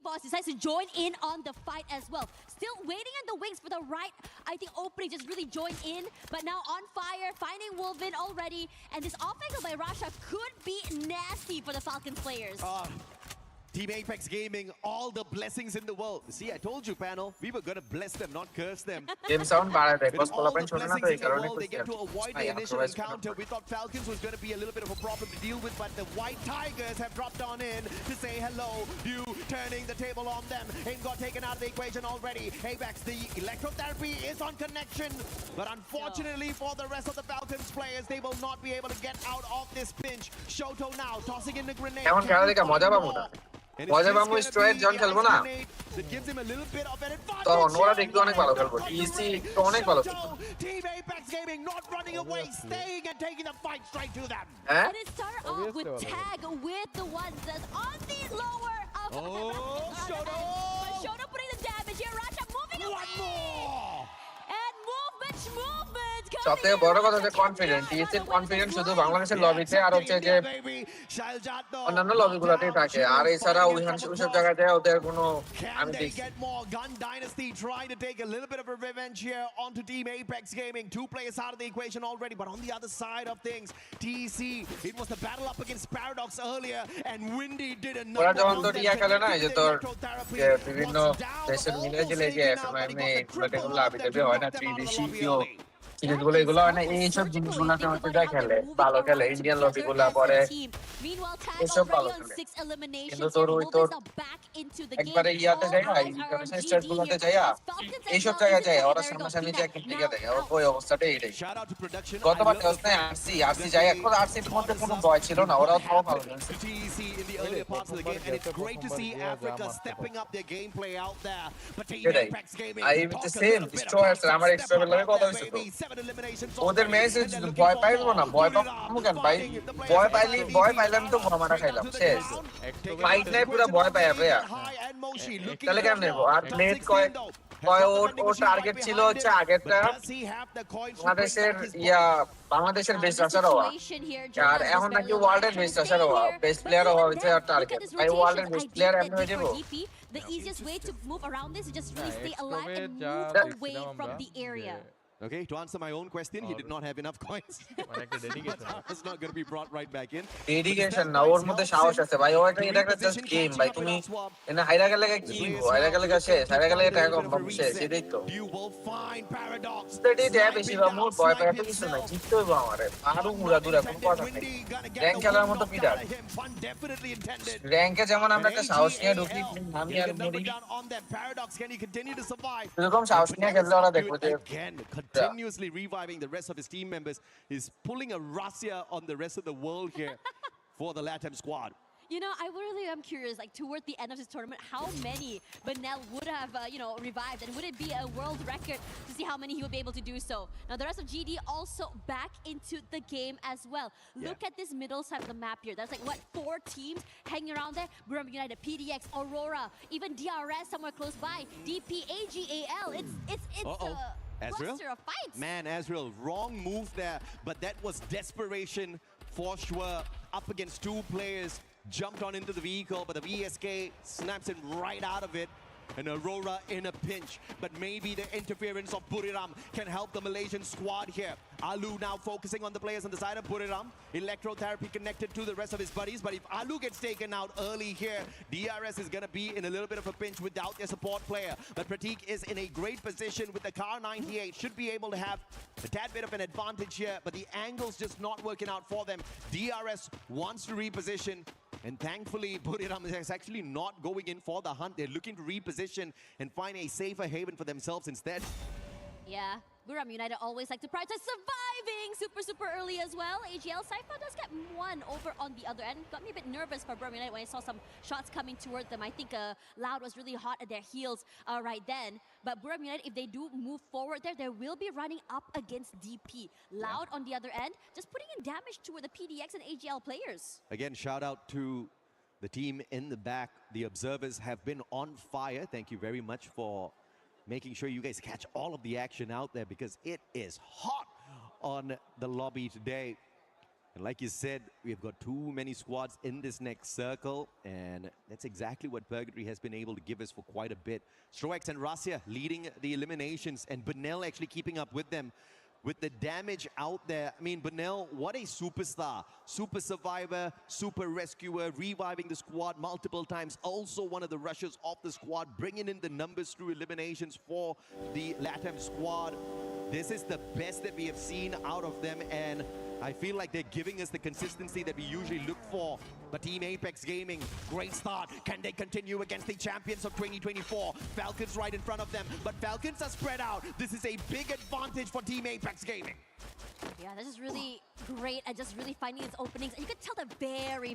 Boss decides to join in on the fight as well. Still waiting in the wings for the right, I think, opening, just really join in. But now on fire, finding Wolvin already. And this off angle by Rasha could be nasty for the Falcons players. Team Apex Gaming, all the blessings in the world. See, I told you, panel, we were going to bless them, not curse them. Game sound বাড়ায় দেয় With cos all পোলাপেন the শোনে না তো blessings এই in the কারণে world, they get to avoid the initial encounter. We thought Falcons was going to be a little bit of a problem to deal with, but the White Tigers have dropped on in to say hello. You turning the table on them. Aim got taken out of the equation already. Apex, the electrotherapy is on connection, but unfortunately for the rest of the Falcons players, they will not be able to get out of this pinch. Shoto now tossing in the grenade. এমন খেলা দেখে মজা পাবো না মজা পাবো স্ট্রয়ের জন খেলবো না তো অন্যরা দেখতে অনেক ভালো খেলবো টিসি তো অনেক ভালো খেলবো Team Apex Gaming not running away, staying and taking the fight straight to them. হ্যাঁ And it started off with tag with the ones that's on the lower of Shoto! But Shoto putting the damage here. Rasha moving One away. more! And movement. সবথেকে বড় কথা হচ্ছে confident টিএসএর confident শুধু বাংলাদেশের লবিতে আর হচ্ছে যে অন্যান্য লবিগুলোতেই থাকে আর এছাড়া ওইসব জায়গায় যায় ওদের কোনো আমি দেখি Get more Gun Dynasty trying to take a little bit of a revenge here onto Team Apex Gaming. 2 players out of the equation already, but on the other side of things, TC, it was the battle up against Paradox earlier, and Windy did a ওরা number যখন on তোর them. ইয়া খেলে না এই যে তোর Electrotherapy যে বিভিন্ন was down, দেশের but মিলে almost যে taken out, এখন but he got the মানে triple যেগুলো off আবিতে them to হয় না knock them out of the 3D lobby শিপিও early. সিরিজগুলো এগুলো হয় না এইসব জিনিসগুলোতে হচ্ছে যা খেলে ভালো খেলে ইন্ডিয়ান লবিগুলো পরে এসব ভালো খেলে কিন্তু তোর ওই তোর একবারে ইয়াতে যায় না ইন্টারন্যাশনাল স্টেটগুলোতে যায় এইসব জায়গায় যায় ওরা সামনাসামনি যে একদম টিকে দেয় ওই অবস্থাটাই এটাই গতবার টেস্ট নাই আরসি যায় এখন আরসির মধ্যে কোনো ভয় ছিল না ওরাও তাও ভালো খেলছে TC in the earlier parts of the game, and it's great to see Africa stepping up their gameplay out there. But Team এটাই Apex Gaming, I with the same স্ট্রয়ার্স আমার এক্সট্রা বেলার কথা হইছে তো ওদের ম্যাচ ভয় পাইবো না ভয় পাবো কেন ভাই ভয় পাইলাম তো মারা খাইলাম শেষ ফাইট নাই পুরো ভয় পাই ভাইয়া তাহলে কেমন নেব আর প্লেট কয় ও টার্গেট ছিল হচ্ছে আগেরটা বাংলাদেশের বাংলাদেশের বেস্ট রাশার হওয়া আর এখন নাকি ওয়ার্ল্ডের বেস্ট রাশার হওয়া বেস্ট প্লেয়ার হওয়া হচ্ছে আর টার্গেট তাই ওয়ার্ল্ডের বেস্ট প্লেয়ার এমন হয়ে যাবো The easiest way to move around this is just really stay alive and যা move away দেখছিলাম from আমরা the area. Okay, to answer my own question, he did not have enough coins. It's not going to be brought right back in. Dedication না ওর মধ্যে সাহস আছে ভাই ও এটা একটা জাস্ট গেম ভাই তুমি এনে হাইরা গেলে কি হবো হাইরা গেলে শেষ হাইরা গেলে টাকা কম পাবো শেষ এটাই তো স্টেডি বেশি বা মোর ভয় পায় এত কিছু নাই জিততে হইব আমারে আরো উড়া দুরা কোন কথা নাই র্যাঙ্ক খেলার মতো বিরাট র্যাঙ্কে যেমন আমরা একটা সাহস নিয়ে ঢুকি আমি আর মরি এরকম সাহস নিয়ে খেললে ওরা দেখবো যে continuously reviving the rest of his team members. He's pulling a razzia on the rest of the world here for the LATAM squad. You know, I really am curious, like, toward the end of this tournament, how many Benel would have, revived, and would it be a world record to see how many he would be able to do so? Now, the rest of GD also back into the game as well. Look at this middle side of the map here. That's like, what, 4 teams hanging around there? Buram United, PDX, Aurora, even DRS somewhere close by, DP, AGAL. It's Azrael? cluster of fights. Man, Azrael, wrong move there, but that was desperation for sure. Up against 2 players, jumped on into the vehicle, but the VSK snaps him right out of it. And Aurora in a pinch, but maybe the interference of Buriram can help the Malaysian squad here. Alu now focusing on the players on the side of Buriram. Electrotherapy connected to the rest of his buddies, but if Alu gets taken out early here, DRS is going to be in a little bit of a pinch without their support player. But Prateek is in a great position with the Car 98, should be able to have a tad bit of an advantage here, but the angle's just not working out for them. DRS wants to reposition, and thankfully Buriram is actually not going in for the hunt. They're looking to reposition and find a safer haven for themselves instead. Yeah, Buram United always like to prioritize surviving super early as well. AGL Saifa does get one over on the other end. Got me a bit nervous for Buram United when I saw some shots coming toward them. I think Loud was really hot at their heels right then. But Buram United, if they do move forward there, they will be running up against DP. Loud on the other end, just putting in damage toward the PDX and AGL players. Again, shout out to the team in the back. The observers have been on fire. Thank you very much for making sure you guys catch all of the action out there, because it is hot on the lobby today. And like you said, we've got too many squads in this next circle, and that's exactly what Purgatory has been able to give us for quite a bit. Stroex and Rassia leading the eliminations, and Benel actually keeping up with them. With the damage out there, I mean, Benel, what a superstar. Super survivor, super rescuer, reviving the squad multiple times. Also one of the rushers of the squad, bringing in the numbers through eliminations for the LATAM squad. This is the best that we have seen out of them, and I feel like they're giving us the consistency that we usually look for. But Team Apex Gaming, great start. Can they continue against the champions of 2024? Falcons right in front of them, but Falcons are spread out. This is a big advantage for Team Apex Gaming. Yeah, this is really great at just really finding its openings. And you can tell they're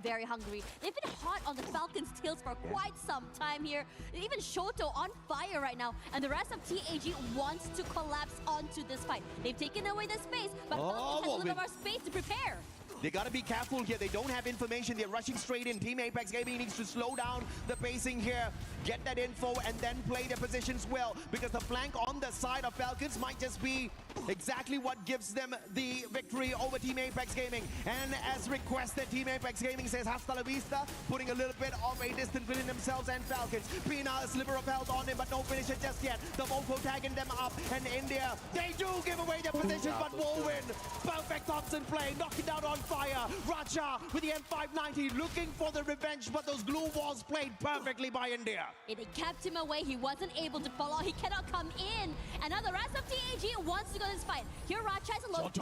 very hungry. They've been hot on the Falcons' tails for quite some time here. Even Shoto on fire right now. And the rest of TAG wants to collapse onto this fight. They've taken away the space, but Falcons has a little bit more space to prepare. They gotta be careful here. They don't have information. They're rushing straight in. Team Apex Gaming needs to slow down the pacing here, get that info, and then play their positions well, because the flank on the side of Falcons might just be exactly what gives them the victory over Team Apex Gaming. And as requested, Team Apex Gaming says hasta la vista, putting a little bit of a distance between themselves and Falcons. Pina, a sliver of health on him, but no finisher just yet. The Volvo tagging them up, and India, they do give away their positions, but will win. Perfect Thompson play, knocking down on fire. Raja with the M590 looking for the revenge, but those glue walls played perfectly by India. It kept him away. He wasn't able to follow. He cannot come in. And now the rest of TAG wants to go this fight. Here Racha is alone. In the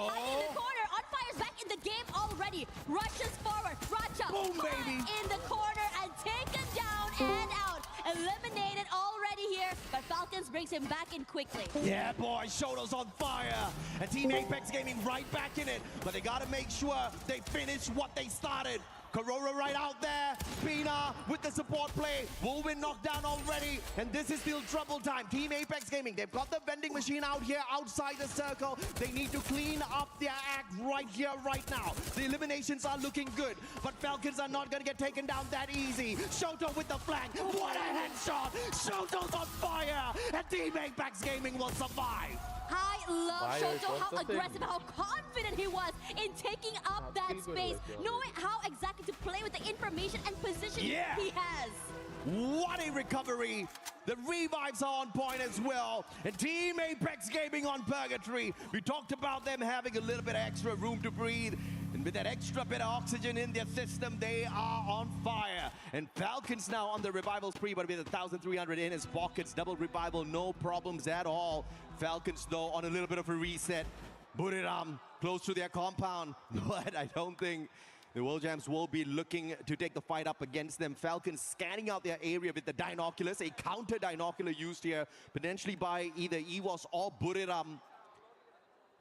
corner. On fire's back in the game already. Rushes forward. Racha in the corner and taken down and out. Eliminated already here, but Falcons brings him back in quickly. Yeah, boy, Shoto's on fire. And Team Apex Gaming right back in it, but they gotta make sure they finish what they started. Corora right out there. Pina with the support play. Wolvin knocked down already, and this is still trouble time. Team Apex Gaming, they've got the vending machine out here outside the circle. They need to clean up their act right here, right now. The eliminations are looking good, but Falcons are not gonna get taken down that easy. Shoto with the flank. What a headshot! Shoto's on fire, and Team Apex Gaming will survive. I love Shoto, how aggressive, how confident he was in taking up that space, knowing how exactly to play with the information and position he has. What a recovery. The revives are on point as well. And Team Apex Gaming on purgatory. We talked about them having a little bit of extra room to breathe. And with that extra bit of oxygen in their system, they are on fire. And Falcons now on the revival spree, but with 1,300 in his pockets. Double revival, no problems at all. Falcons, though, on a little bit of a reset. Buriram close to their compound. But I don't think the World Jams will be looking to take the fight up against them. Falcons scanning out their area with the Dinoculus, a counter Dinocular used here, potentially by either EWOS or Buriram.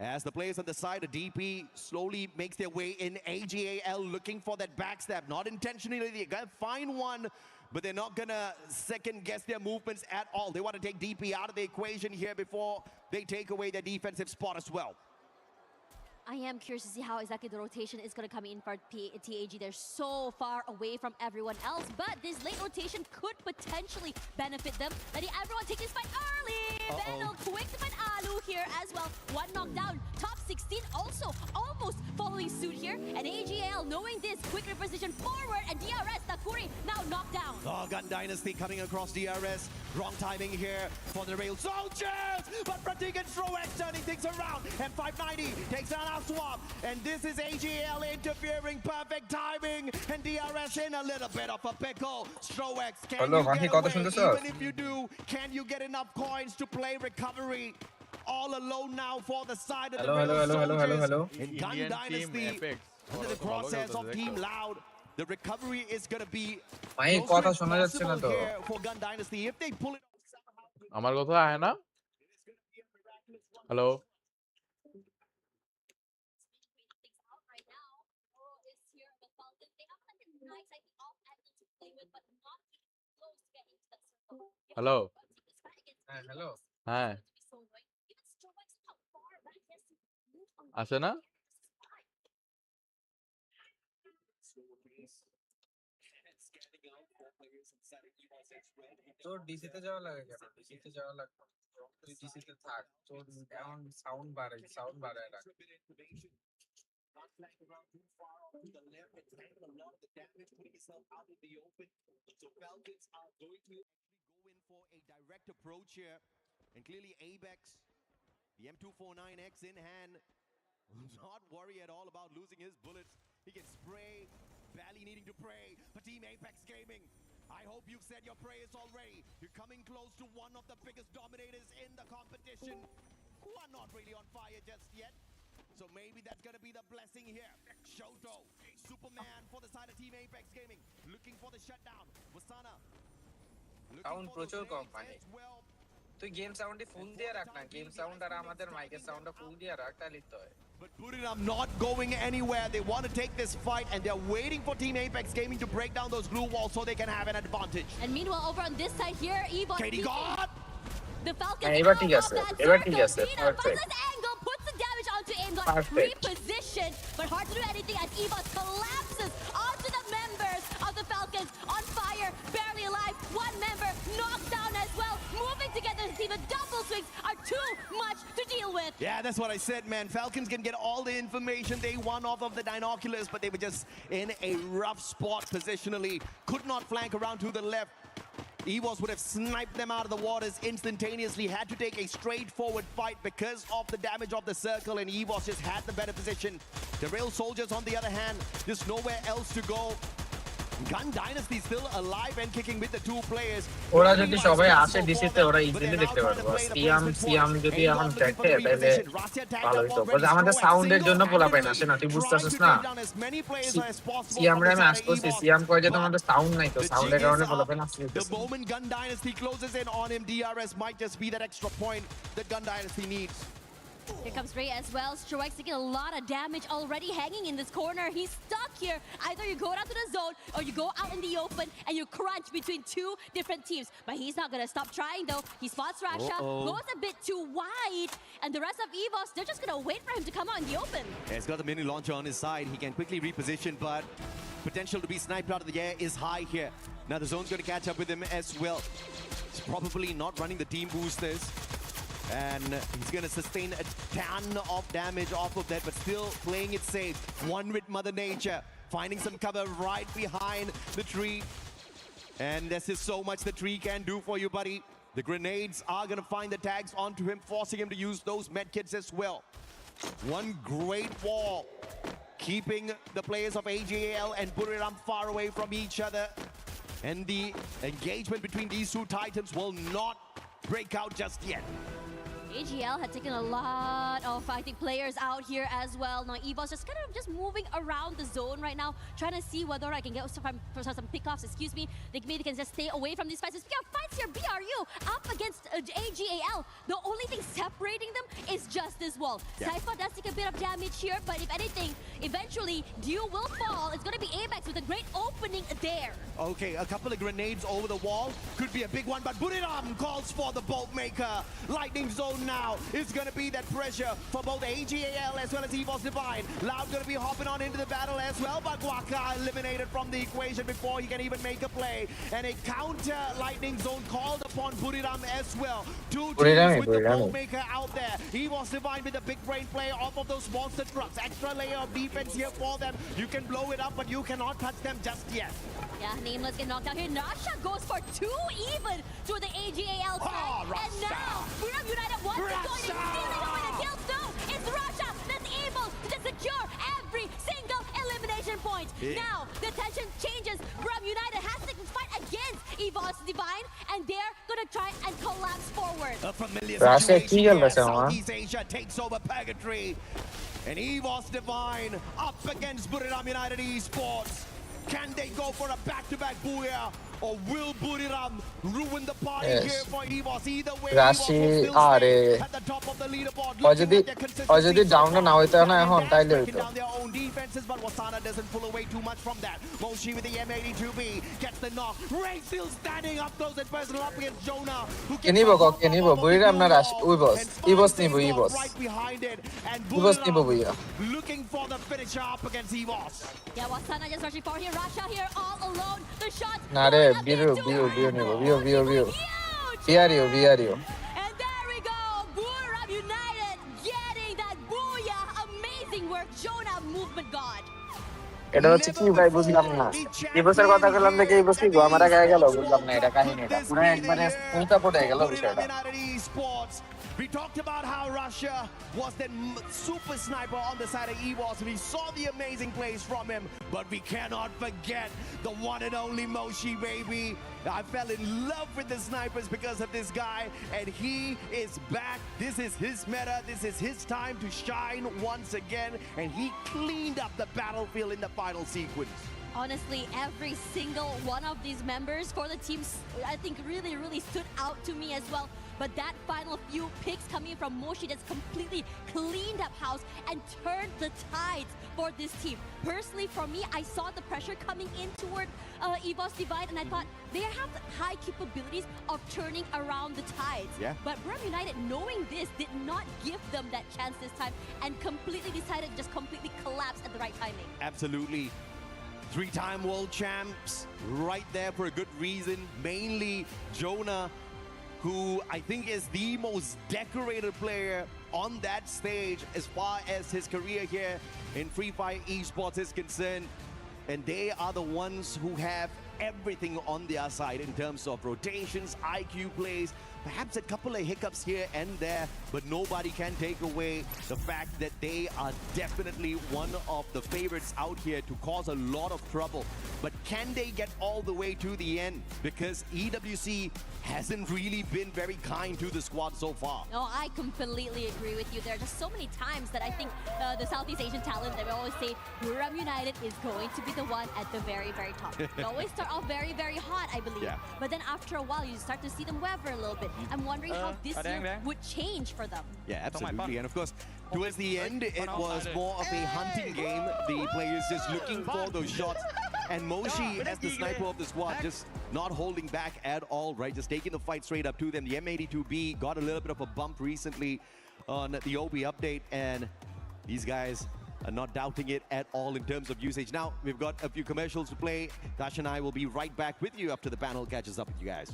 As the players on the side of DP slowly makes their way in, AGAL looking for that backstab. Not intentionally, they're gonna find one, but they're not gonna second guess their movements at all. They want to take DP out of the equation here before they take away their defensive spot as well. I am curious to see how exactly the rotation is going to come in for TAG. They're so far away from everyone else, but this late rotation could potentially benefit them. Letting everyone take this fight early. Vandal quick to find Alu here as well. One knockdown. Top 16 also almost following suit here. And AGL knowing this, quick reposition forward, and DRS, Takuri now knocked down. Oh, Gun Dynasty coming across DRS. Wrong timing here for the Rail Soldiers, but Pratik and Stroex turning things around. And 590 takes down Swap, and this is AGL interfering, perfect timing, and DRS in a little bit of a pickle. Stroex, can you get away? Even if you do, can you get enough coins to play recovery? All alone now for the side of the Soldiers. In Gun Dynasty, under the crosshairs of Team Loud, the recovery is going to be possible here for Gun Dynasty if they pull it off. আমার কথা আয় না hello hello hello হ্যাঁ আসে না তোর ডিসিতে যাওয়া লাগে কেন ডিসিতে যাওয়া লাগবে তুই ডিসিতে থাক তোর এখন সাউন্ড বাড়ায় রাখ Not flying around too far off to the left and taking a lot of the damage, putting yourself out in the open. So Falcons are going to actually go in for a direct approach here. And clearly Apex, the M249X in hand, will not worry at all about losing his bullets. He can spray, barely needing to pray. But Team Apex Gaming, I hope you've said your prayers already. You're coming close to one of the biggest dominators in the competition, who are not really on fire just yet. So maybe that's going to be the blessing here. Shoto, Superman for the side of Team Apex Gaming, looking for the shutdown. Wasana, sound প্রচুর কম মানে তুই game সাউন্ডে ফুল দিয়ে রাখ না game sound আর আমাদের মাইকের সাউন্ডটা ফুল দিয়ে রাখ তাহলে তো হয় But Buriram not going anywhere. They want to take this fight and they're waiting for Team Apex Gaming to break down those glue walls so they can have an advantage. And meanwhile over on this side here, Evon Katie God! The Falcons এবার ঠিক আছে perfect angle puts the damage onto Aimgot, reposition, but hard to do anything as Evon collapses onto the members of the Falcons on fire, barely alive. One member knocked down as well. Moving together to see the double swings are too much to deal with. Yeah, that's what I said, man. Falcons can get all the information they want off of the Dinoculars, but they were just in a rough spot positionally. Could not flank around to the left. EWOS would have sniped them out of the waters instantaneously, had to take a straightforward fight because of the damage of the circle, and EWOS just had the better position. The Rail Soldiers, on the other hand, there's nowhere else to go. Gun Dynasty still alive and kicking with the two players. ওরা যদি সবাই আসে ডিসিতে ওরা easily দেখতে পারবো সিয়াম যদি এখন দেখে তাহলে ভালো হতো বাট আমাদের সাউন্ডের জন্য বলা পাই না সে না তুই বুঝতেছিস না সিয়াম রে আমি আসতেছি সিয়াম কয় যে তোমাদের সাউন্ড নাই তো সাউন্ডের কারণে বলা পাই না The moment Gun Dynasty closes in on him, DRS might just be that extra point that Gun Dynasty needs. Here comes Ray as well. Stroex taking a lot of damage already hanging in this corner. He's stuck here. Either you go down to the zone or you go out in the open and you crunch between two different teams. But he's not going to stop trying though. He spots Rasha, goes a bit too wide, and the rest of EVOS, they're just going to wait for him to come out in the open. Yeah, he's got the mini launcher on his side. He can quickly reposition, but potential to be sniped out of the air is high here. Now the zone's going to catch up with him as well. He's probably not running the team boosters. And he's going to sustain a ton of damage off of that, but still playing it safe. One with Mother Nature, finding some cover right behind the tree. And this is so much the tree can do for you, buddy. The grenades are going to find the tags onto him, forcing him to use those medkits as well. One great wall, keeping the players of AJL and Buriram far away from each other. And the engagement between these two titans will not break out just yet. AGL had taken a lot of, I think, players out here as well. Now EVO's just kind of just moving around the zone right now, trying to see whether I can get some pickoffs, excuse me. They maybe can just stay away from these fights. Speaking of fights here, BRU up against AGAL. The only thing separating them is just this wall. Yeah. Cypher does take a bit of damage here, but if anything, eventually, Dew will fall. It's going to be Apex with a great opening there. Okay, a couple of grenades over the wall. Could be a big one, but Buriram calls for the bolt maker. Lightning zone now is going to be that pressure for both AGAL as well as EVO's Divine. Loud going to be hopping on into the battle as well, but Waka eliminated from the equation before he can even make a play. And a counter lightning zone called upon Buriram as well. Two teams with the bolt maker out there. EVO's Divine with a big brain play off of those monster trucks. Extra layer of defense here for them. You can blow it up, but you cannot touch them just yet. Yeah, Nameless get knocked out here. Nasha goes for 2 even to the AGAL side. And now, Buriram United wants to go in and stealing away the kills. No, it's Rasha that's able to secure every single elimination point. Yeah. Now, the tension changes. Buriram United has to fight against EVO's Divine, and they're gonna try and collapse forward. A familiar situation here. Southeast Asia takes over Purgatory. And EVO's Divine up against Buriram United Esports. Can they go for a back-to-back booyah? Or will Buriram ruin the party here for EVOS? Either way, EVOS will still stay at the top of the leaderboard. Looking at their consistency so far. Breaking down their own defenses, but Wasana doesn't pull away too much from that. Moshi with the M82B gets the knock. Ray still standing up close and personal up against Jonah. Buriram na Rush, EVOS nibo, EVOS. Right behind it. And Buriram looking for the finisher up against EVOS. Yeah, Wasana just rushing forward here. Rasha here all alone. The shot. View. BRU. And there we go. Buriram United getting that booyah. Amazing work. Jonah, movement god. এটা হচ্ছে কি ভাই বুঝলাম না ইবসের কথা বললাম দেখে ইবস কি আমার গায়ে গেল বুঝলাম না এটা কাহিনীটা পুরো একবারে উল্টা পড়ে গেল বিষয়টা We talked about how Russia was the super sniper on the side of EVOS. We saw the amazing plays from him, but we cannot forget the one and only Moshi, baby. I fell in love with the snipers because of this guy, and he is back. This is his meta. This is his time to shine once again, and he cleaned up the battlefield in the final sequence. Honestly, every single one of these members for the teams, I think really stood out to me as well. But that final few picks coming from Moshi just completely cleaned up house and turned the tides for this team. Personally, for me, I saw the pressure coming in toward EVOS Divide, and I thought they have the high capabilities of turning around the tides. Yeah. But Buriram United, knowing this, did not give them that chance this time and completely decided to just completely collapse at the right timing. Absolutely. 3-time world champs right there for a good reason. Mainly Jonah, who I think is the most decorated player on that stage as far as his career here in Free Fire Esports is concerned. And they are the ones who have everything on their side in terms of rotations, IQ plays, perhaps a couple of hiccups here and there, but nobody can take away the fact that they are definitely one of the favorites out here to cause a lot of trouble. But can they get all the way to the end? Because EWC hasn't really been very kind to the squad so far. No, I completely agree with you. There are just so many times that I think the Southeast Asian talent, they will always say Buriram United is going to be the one at the very top. They always start off very hot, I believe. Yeah. But then after a while, you start to see them waver a little bit. I'm wondering how this year would change for them. Yeah, absolutely. And of course, towards the end, it was more of a hunting game. The players just looking for those shots. And Moshi, as the sniper of the squad, just not holding back at all, right? Just taking the fight straight up to them. The M82B got a little bit of a bump recently on the OB update, and these guys are not doubting it at all in terms of usage. Now, we've got a few commercials to play. Tash and I will be right back with you after the panel catches up with you guys.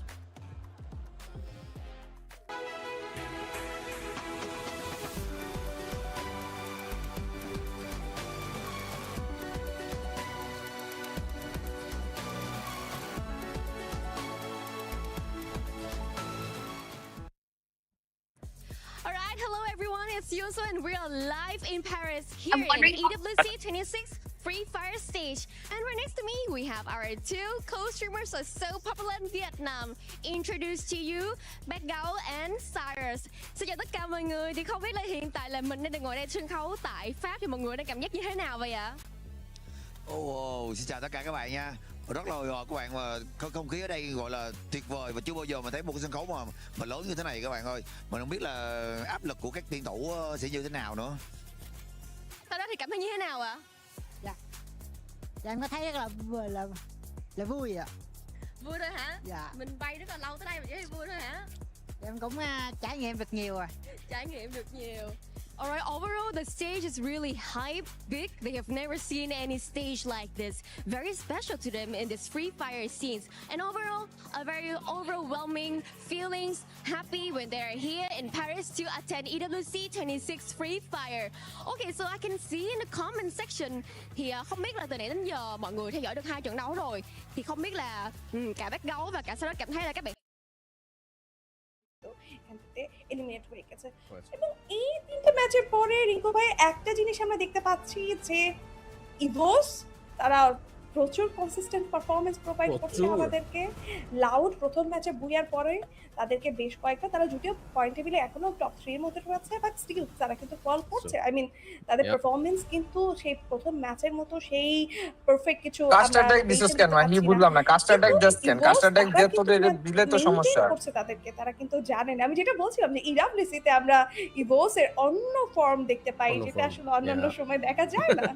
it's Yuso and we're live in Paris here I'm in wondering- EWC 26 Free Fire stage. And right next to me, we have our two co-streamers who are so popular in Vietnam. Introduce to you, Backgao and Cyrus. Xin chào tất cả mọi người. Thì không biết là hiện tại là mình đang được ngồi đây sân khấu tại Pháp thì mọi người đang cảm giác như thế nào vậy ạ? Xin chào tất cả các bạn nha. Rất là hồi hộp các bạn, mà không khí ở đây gọi là tuyệt vời và chưa bao giờ mà thấy một cái sân khấu mà lớn như thế này các bạn ơi. Mình không biết là áp lực của các tuyển thủ sẽ như thế nào nữa. Sau đó thì cảm thấy như thế nào ạ? Dạ em có thấy rất là vui ạ. Vui thôi hả? Dạ. Mình bay rất là lâu tới đây mà chỉ thấy vui thôi hả? Em cũng trải nghiệm được nhiều rồi. Trải nghiệm được nhiều. Alright, overall the stage is really hype, big. They have never seen any stage like this. Very special to them in this Free Fire scenes. And overall, a very overwhelming feelings, happy when they're here in Paris to attend EWC 26 Free Fire. Okay, so I can see in the comment section thì không biết là từ nãy đến giờ mọi người theo dõi được 2 trận đấu rồi. Thì không biết là cả Backgao và cả Sarah cảm thấy là các bạn eliminate হয়ে গেছে এবং এই তিনটা ম্যাচের পরে রিঙ্কু ভাই একটা জিনিস আমরা দেখতে পাচ্ছি যে ইভোস তারা প্রচুর কনসিস্টেন্ট পারফরমেন্স প্রোভাইড করছে আমাদেরকে। লাউড প্রথম ম্যাচে বুয়ার পরে তাদেরকে বেশ কয়েকটা, তারা যদিও পয়েন্ট টেবিলে এখনো টপ 3 এর মধ্যে রয়েছে, বাট স্টিল তারা কিন্তু ফল করছে। আই মিন তাদের পারফরমেন্স কিন্তু সেই প্রথম ম্যাচের মতো সেই পারফেক্ট কিছু কাস্টার ট্যাগ দিছস কেন আমি বুঝলাম না। কাস্টার ট্যাগ জাস্ট কেন কাস্টার ট্যাগ দিয়ে তো দিলে তো সমস্যা করছে তাদেরকে। তারা কিন্তু জানেন, আমি যেটা বলছিলাম যে ইডব্লিউসি তে আমরা ইভোস এর অন্য ফর্ম দেখতে পাই যেটা আসলে অন্যান্য সময় দেখা যায় না।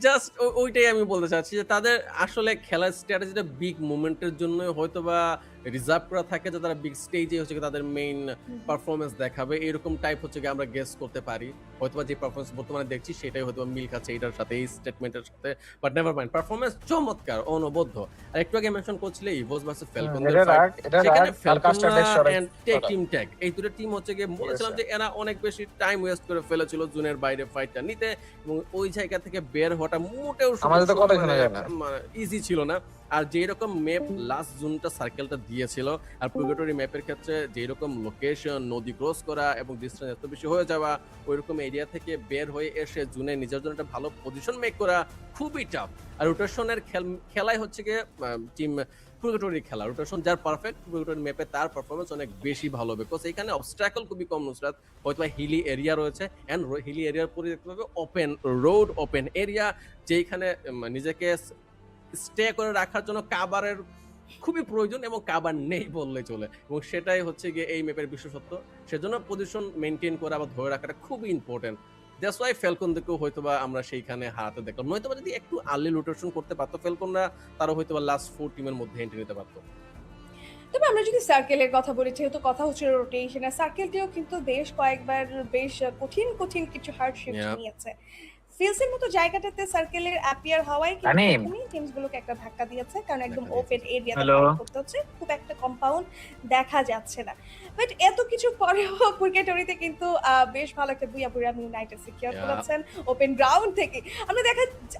জাস্ট ওইটাই আমি বলতে চাচ্ছি যে তাদের আসলে খেলার স্ট্র্যাটেজিটা বিগ মুভমেন্টের জন্য হয়তো বা রিজার্ভ করা থাকে, যে তারা বিগ স্টেজে হচ্ছে তাদের মেইন পারফরমেন্স দেখাবে, এরকম টাইপ হচ্ছে কি আমরা গেস করতে পারি। হয়তোবা যে পারফরমেন্স বর্তমানে দেখছি সেটাই হয়তো মিল খাচ্ছে এটার সাথে, এই স্টেটমেন্টের সাথে, বাট নেভার মাইন্ড, পারফরমেন্স চমৎকার, অনবদ্য। আর একটু আগে মেনশন করছিলে ইভোস ভার্সেস ফ্যালকন, সেখানে ফ্যালকন এন্ড টিম ট্যাগ এই দুটো টিম হচ্ছে গিয়ে বলেছিলাম যে এরা অনেক বেশি টাইম ওয়েস্ট করে ফেলেছিল জুনের বাইরে ফাইটটা নিতে, এবং ওই জায়গা থেকে বের হওয়াটা মোটেও ইজি ছিল না। আর যেই রকম ম্যাপ লাস্ট জুনটা সার্কেলটা দিয়েছিল, আর পুরগেটরি ম্যাপের ক্ষেত্রে যেই রকম লোকেশন, নদী ক্রস করা এবং ডিস্টেন্স এত বেশি হয়ে যাওয়া, ওই রকম এরিয়া থেকে বের হয়ে এসে জুনে নিজের জন্য একটা ভালো পজিশন মেক করা খুবই টাফ। আর রোটেশনের খেলাই হচ্ছে গিয়ে টিম পুরগেটরি খেলা, রোটেশন যার পারফেক্ট পুরগেটরি ম্যাপে তার পারফরমেন্স অনেক বেশি ভালো, বিকজ এখানে অবস্ট্রাকল খুবই কম নুসরাত, হয়তো হিলি এরিয়া রয়েছে, অ্যান্ড হিলি এরিয়ার পরে দেখতে পাবে ওপেন রোড, ওপেন এরিয়া, যেখানে নিজেকে স্টে করে রাখার জন্য কাভারের খুবই প্রয়োজন, এবং কাভার নেই বললে চলে, এবং সেটাই হচ্ছে গিয়ে এই ম্যাপের বিশেষত্ব। সেজন্য পজিশন মেনটেন করা বা ধরে রাখাটা খুবই ইম্পর্টেন্ট। দ্যাটস ওয়াই ফ্যালকনদেরকেও হয়তোবা আমরা সেইখানে হারাতে দেখলাম, নয়তো যদি একটু আর্লি রোটেশন করতে পারতো ফ্যালকনরা, তারা হয়তোবা লাস্ট 4 টিমের মধ্যে এন্ট্রি নিতে পারতো। তবে আমরা যদি সার্কেলের কথা বলি, যেহেতু কথা হচ্ছে রোটেশন, আর সার্কেলটিও কিন্তু বেশ কয়েকবার বেশ কঠিন কঠিন কিছু হার্ডশিপ নিয়েছে। ফিলসের মতো জায়গাটাতে সার্কেলের অ্যাপিয়ার হওয়ায় কিন্তু টিমসগুলোকে একটা ধাক্কা দিয়েছে, কারণ একদম ওপেন এরিয়াতে করতে হচ্ছে, খুব একটা কম্পাউন্ড দেখা যাচ্ছে না। বাট এত কিছু পরেও পুরগেটরিতে কিন্তু বেশ ভালো একটা বুয়াম ইউনাইটেড সিকিউর করেছেন ওপেন গ্রাউন্ড থেকে।